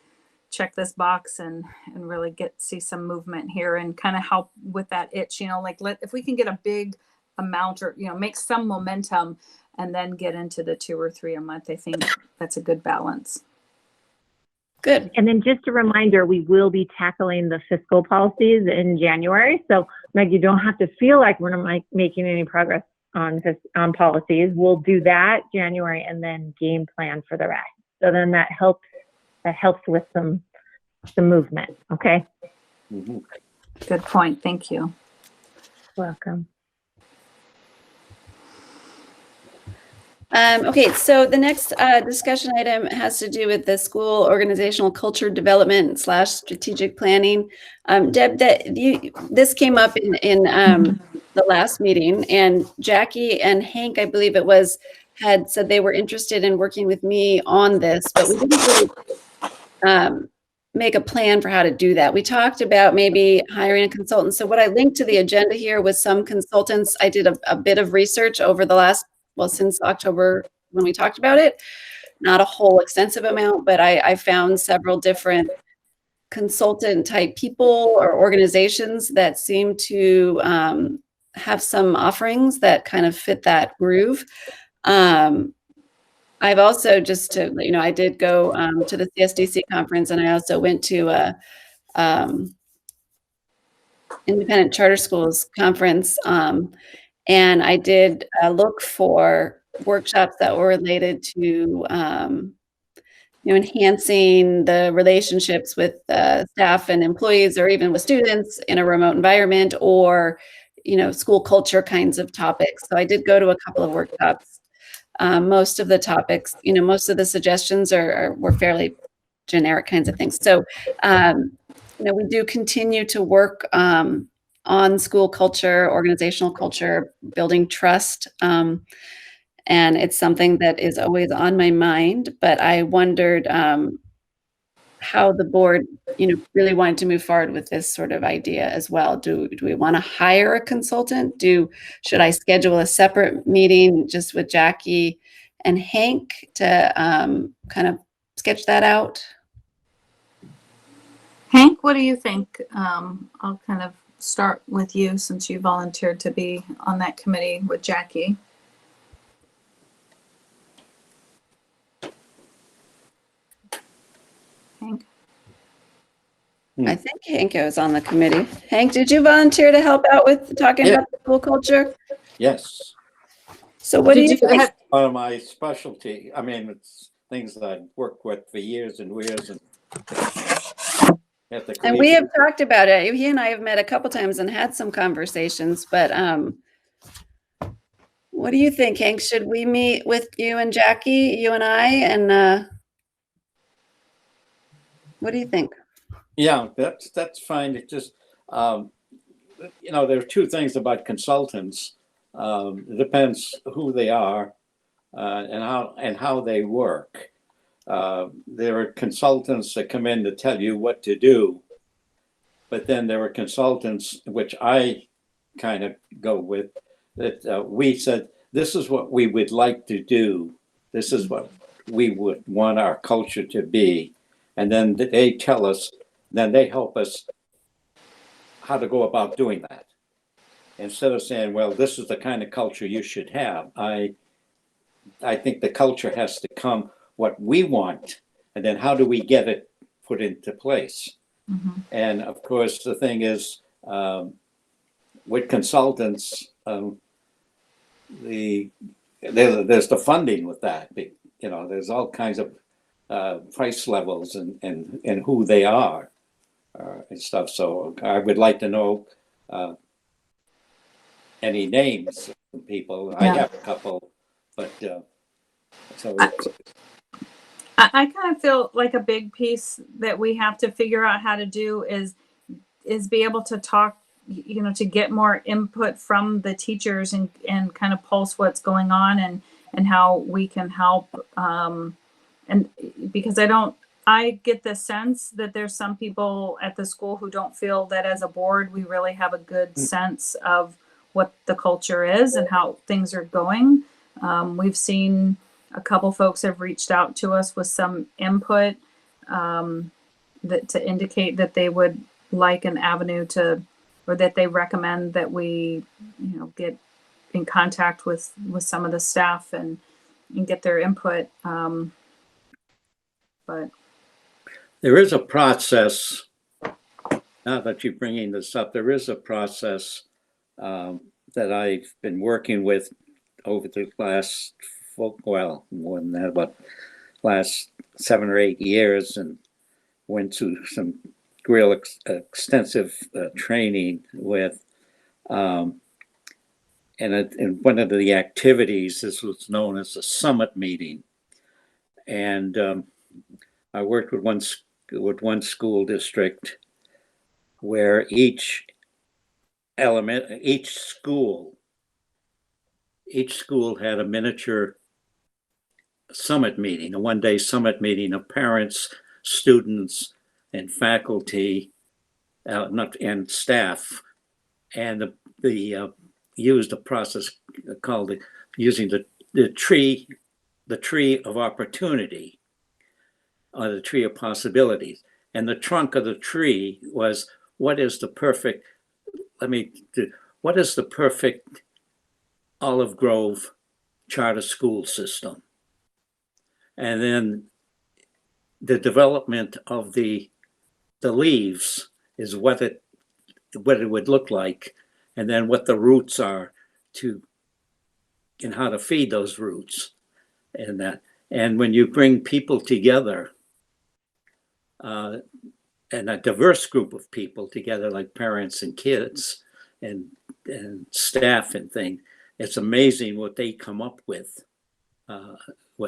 check this box and really see some movement here and kind of help with that itch, like if we can get a big amount or, make some momentum and then get into the 2 or 3 a month, I think that's a good balance. Good. And then just a reminder, we will be tackling the fiscal policies in January. So Meg, you don't have to feel like we're not making any progress on policies. We'll do that January and then game plan for the rest. So then that helps with some movement. Okay. Mm-hmm. Good point. Thank you. Welcome. Okay, so the next discussion item has to do with the school organizational culture development / strategic planning. Deb, this came up in the last meeting, and Jackie and Hank, I believe it was, had said they were interested in working with me on this, but we didn't really make a plan for how to do that. We talked about maybe hiring a consultant. So what I linked to the agenda here was some consultants. I did a bit of research over the last, since October when we talked about it, not a whole extensive amount, but I found several different consultant type people or organizations that seem to have some offerings that kind of fit that groove. I've also I did go to the CSDC conference, and I also went to a independent charter schools conference. And I did look for workshops that were related to, enhancing the relationships with staff and employees, or even with students in a remote environment, or, school culture kinds of topics. So I did go to a couple of workshops. Most of the topics, most of the suggestions were fairly generic kinds of things. So, we do continue to work on school culture, organizational culture, building trust. And it's something that is always on my mind, but I wondered how the board, really wanted to move forward with this sort of idea as well. Do we want to hire a consultant? Should I schedule a separate meeting just with Jackie and Hank to kind of sketch that out? Hank, what do you think? I'll kind of start with you since you volunteered to be on that committee with Jackie. Hank? I think Hank was on the committee. Hank, did you volunteer to help out with talking about the school culture? Yes. So what do you think? One of my specialty. I mean, it's things that I've worked with for years and years. And we have talked about it. He and I have met a couple times and had some conversations, but what do you think, Hank? Should we meet with you and Jackie, you and I, and what do you think? Yeah, that's fine. It just, there are two things about consultants. It depends who they are and how they work. There are consultants that come in to tell you what to do, but then there are consultants, which I kind of go with, that we said, this is what we would like to do. This is what we would want our culture to be. And then they tell us, then they help us how to go about doing that. Instead of saying, well, this is the kind of culture you should have. I think the culture has to come what we want, and then how do we get it put into place? Mm-hmm. And of course, the thing is, with consultants, there's the funding with that. There's all kinds of price levels and who they are and stuff. So I would like to know any names of people. Yeah. I have a couple, but so. I kind of feel like a big piece that we have to figure out how to do is be able to talk, to get more input from the teachers and kind of pulse what's going on and how we can help. And because I get the sense that there's some people at the school who don't feel that as a board, we really have a good sense of what the culture is and how things are going. We've seen a couple folks have reached out to us with some input. to indicate that they would like an avenue to, or that they recommend that we, get in contact with some of the staff and get their input. But there is a process. Now that you're bringing this up, there is a process that I've been working with over the last, well, more than that, but last 7 or 8 years, and went to some real extensive training with, and one of the activities, this was known as a summit meeting. And I worked with one school district where each school had a miniature summit meeting, a one-day summit meeting of parents, students, and faculty, and staff, and the used a process called using the tree of opportunity, or the tree of possibilities. And the trunk of the tree was, what is the perfect Olive Grove charter school system? And then the development of the leaves is what it would look like, and then what the roots are and how to feed those roots, and that. And when you bring people together, and a diverse group of people together, like parents and kids and staff and things, it's amazing what they come up with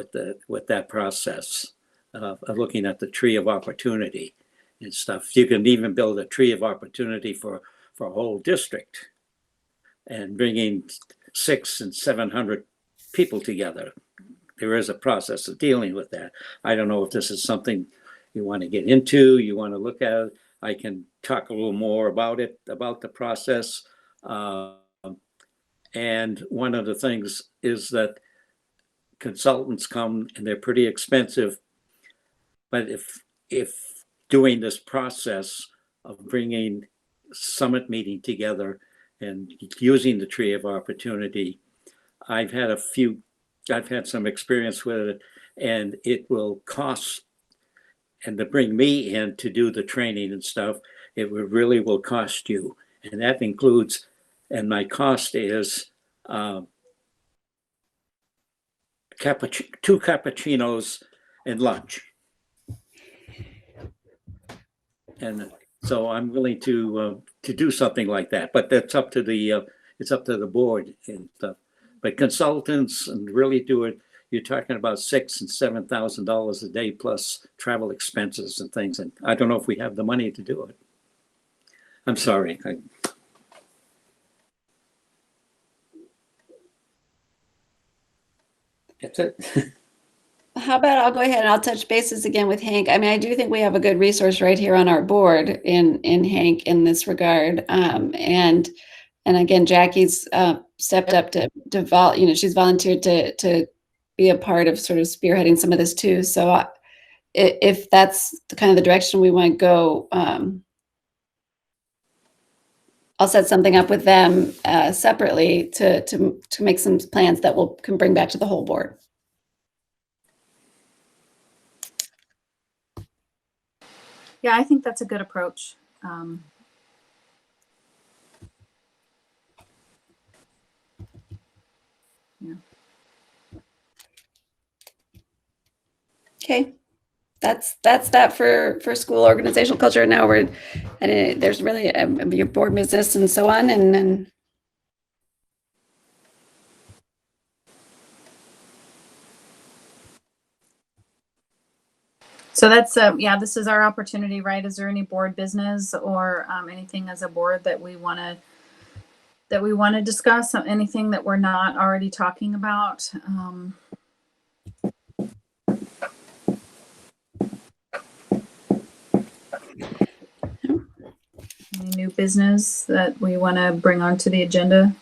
that process of looking at the tree of opportunity and stuff. You can even build a tree of opportunity for a whole district, and bringing 600 and 700 people together. There is a process of dealing with that. I don't know if this is something you want to get into, you want to look at it. I can talk a little more about it, about the process. And one of the things is that consultants come and they're pretty expensive. But if doing this process of bringing summit meeting together and using the tree of opportunity, I've had some experience with it, and it will cost, and to bring me in to do the training and stuff, it really will cost you. And that includes, and my cost is 2 cappuccinos and lunch. And so I'm willing to do something like that, but that's up to it's up to the board and stuff. But consultants and really do it, you're talking about $6,000 and $7,000 a day plus travel expenses and things. And I don't know if we have the money to do it. I'm sorry. That's it. How about I'll go ahead and I'll touch bases again with Hank. I mean, I do think we have a good resource right here on our board in Hank in this regard. And again, Jackie's stepped up to she's volunteered to be a part of sort of spearheading some of this too. So if that's kind of the direction we want to go, I'll set something up with them separately to make some plans that can bring back to the whole board. yeah, I think that's a good approach. Yeah. Okay, that's that for school organizational culture. Now there's really your board business and so on, and So that's yeah, this is our opportunity, right? Is there any board business or anything as a board that we want to discuss? Anything that we're not already talking about? Any new business that we want to bring onto the agenda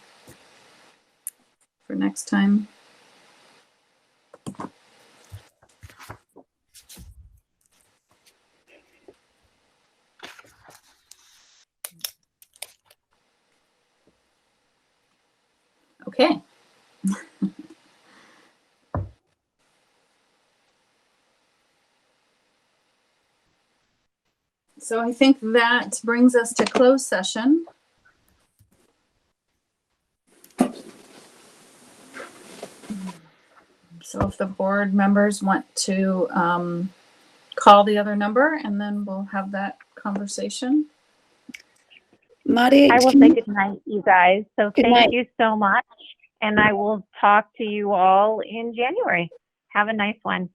for next time? Okay. So I think that brings us to closed session. So if the board members want to call the other number, and then we'll have that conversation. Marty, I will can say you- good night, you guys. So Good thank night. you so much. And I will talk to you all in January. Have a nice one.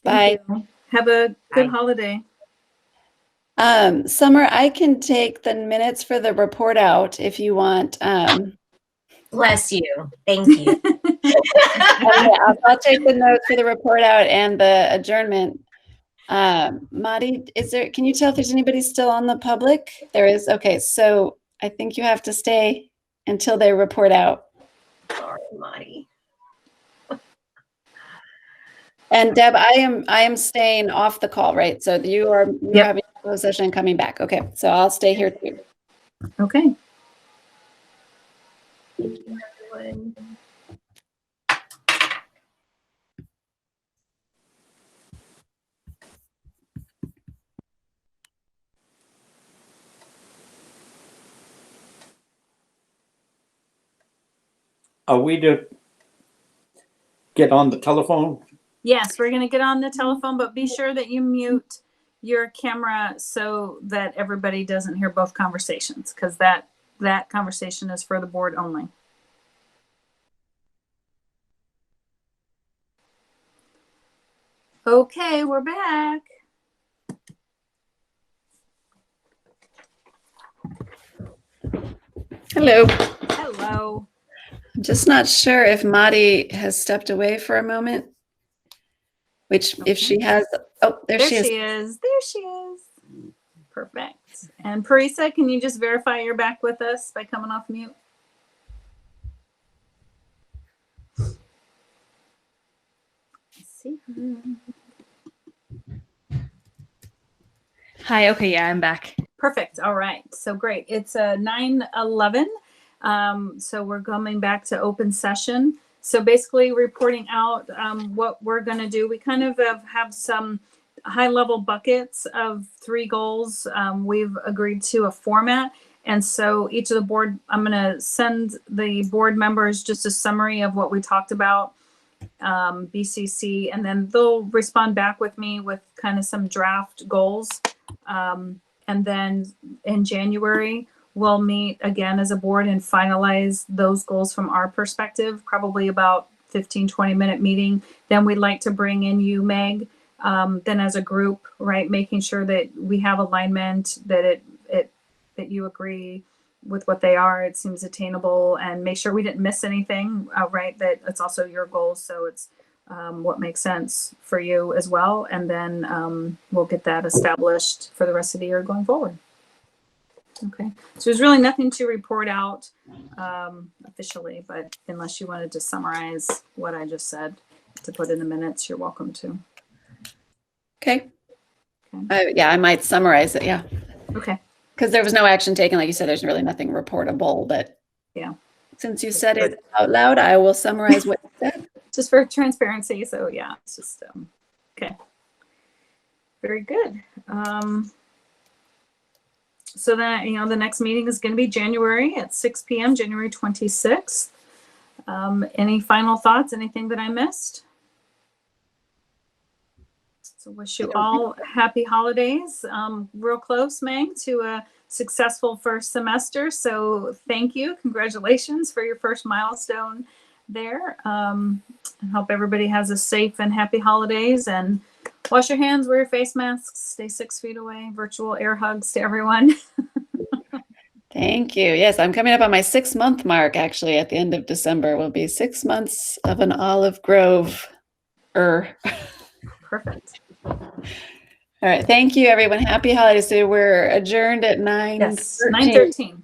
Bye. Thank you. Have a good Bye. holiday. Summer, I can take the minutes for the report out if you want. Bless you. Thank you. I'll take the notes for the report out and the adjournment. Marty, can you tell if there's anybody still on the public? There is. Okay, so I think you have to stay until they report out. Sorry, Marty. And Deb, I am staying off the call, right? So you're having a closed session and coming back. Okay, so I'll stay here too. Okay. Thank you, everyone. Are we to get on the telephone? Yes, we're going to get on the telephone, but be sure that you mute your camera so that everybody doesn't hear both conversations, because that conversation is for the board only. Okay, we're back. Hello. Hello. I'm just not sure if Marty has stepped away for a moment. Which, if she has, oh, there she is. There she is. Perfect. And Parisa, can you just verify you're back with us by coming off mute? Let's see. Hi. Okay. Yeah, I'm back. Perfect. All right. So great. It's 9:11. So we're coming back to open session. So basically reporting out what we're going to do. We kind of have some high level buckets of 3 goals. We've agreed to a format. And so each of the board, I'm going to send the board members just a summary of what we talked about, BCC, and then they'll respond back with me with kind of some draft goals. And then in January, we'll meet again as a board and finalize those goals from our perspective, probably about 15-20-minute meeting. Then we'd like to bring in you, Meg, then as a group, right? Making sure that we have alignment, that that you agree with what they are, it seems attainable, and make sure we didn't miss anything, right? That it's also your goals. So it's what makes sense for you as well. And then we'll get that established for the rest of the year going forward. Okay, so there's really nothing to report out officially, but unless you wanted to summarize what I just said to put in the minutes, you're welcome to. Okay. Yeah, I might summarize it. Yeah. Okay. Because there was no action taken. Like you said, there's really nothing reportable, but yeah. Since you said it out loud, I will summarize what you said. Just for transparency. So yeah, it's just, okay. Very good. So then, the next meeting is going to be January at 6 p.m., January 26th. Any final thoughts? Anything that I missed? So wish you all happy holidays. Real close, Meg, to a successful first semester. So thank you. Congratulations for your first milestone there. And hope everybody has a safe and happy holidays, and wash your hands, wear your face masks, stay 6 feet away, virtual air hugs to everyone. Thank you. Yes, I'm coming up on my 6-month mark, actually, at the end of December. Will be 6 months of an Olive Grove. Perfect. All right. Thank you, everyone. Happy holidays. So we're adjourned at 9:13. Yes, 9:13.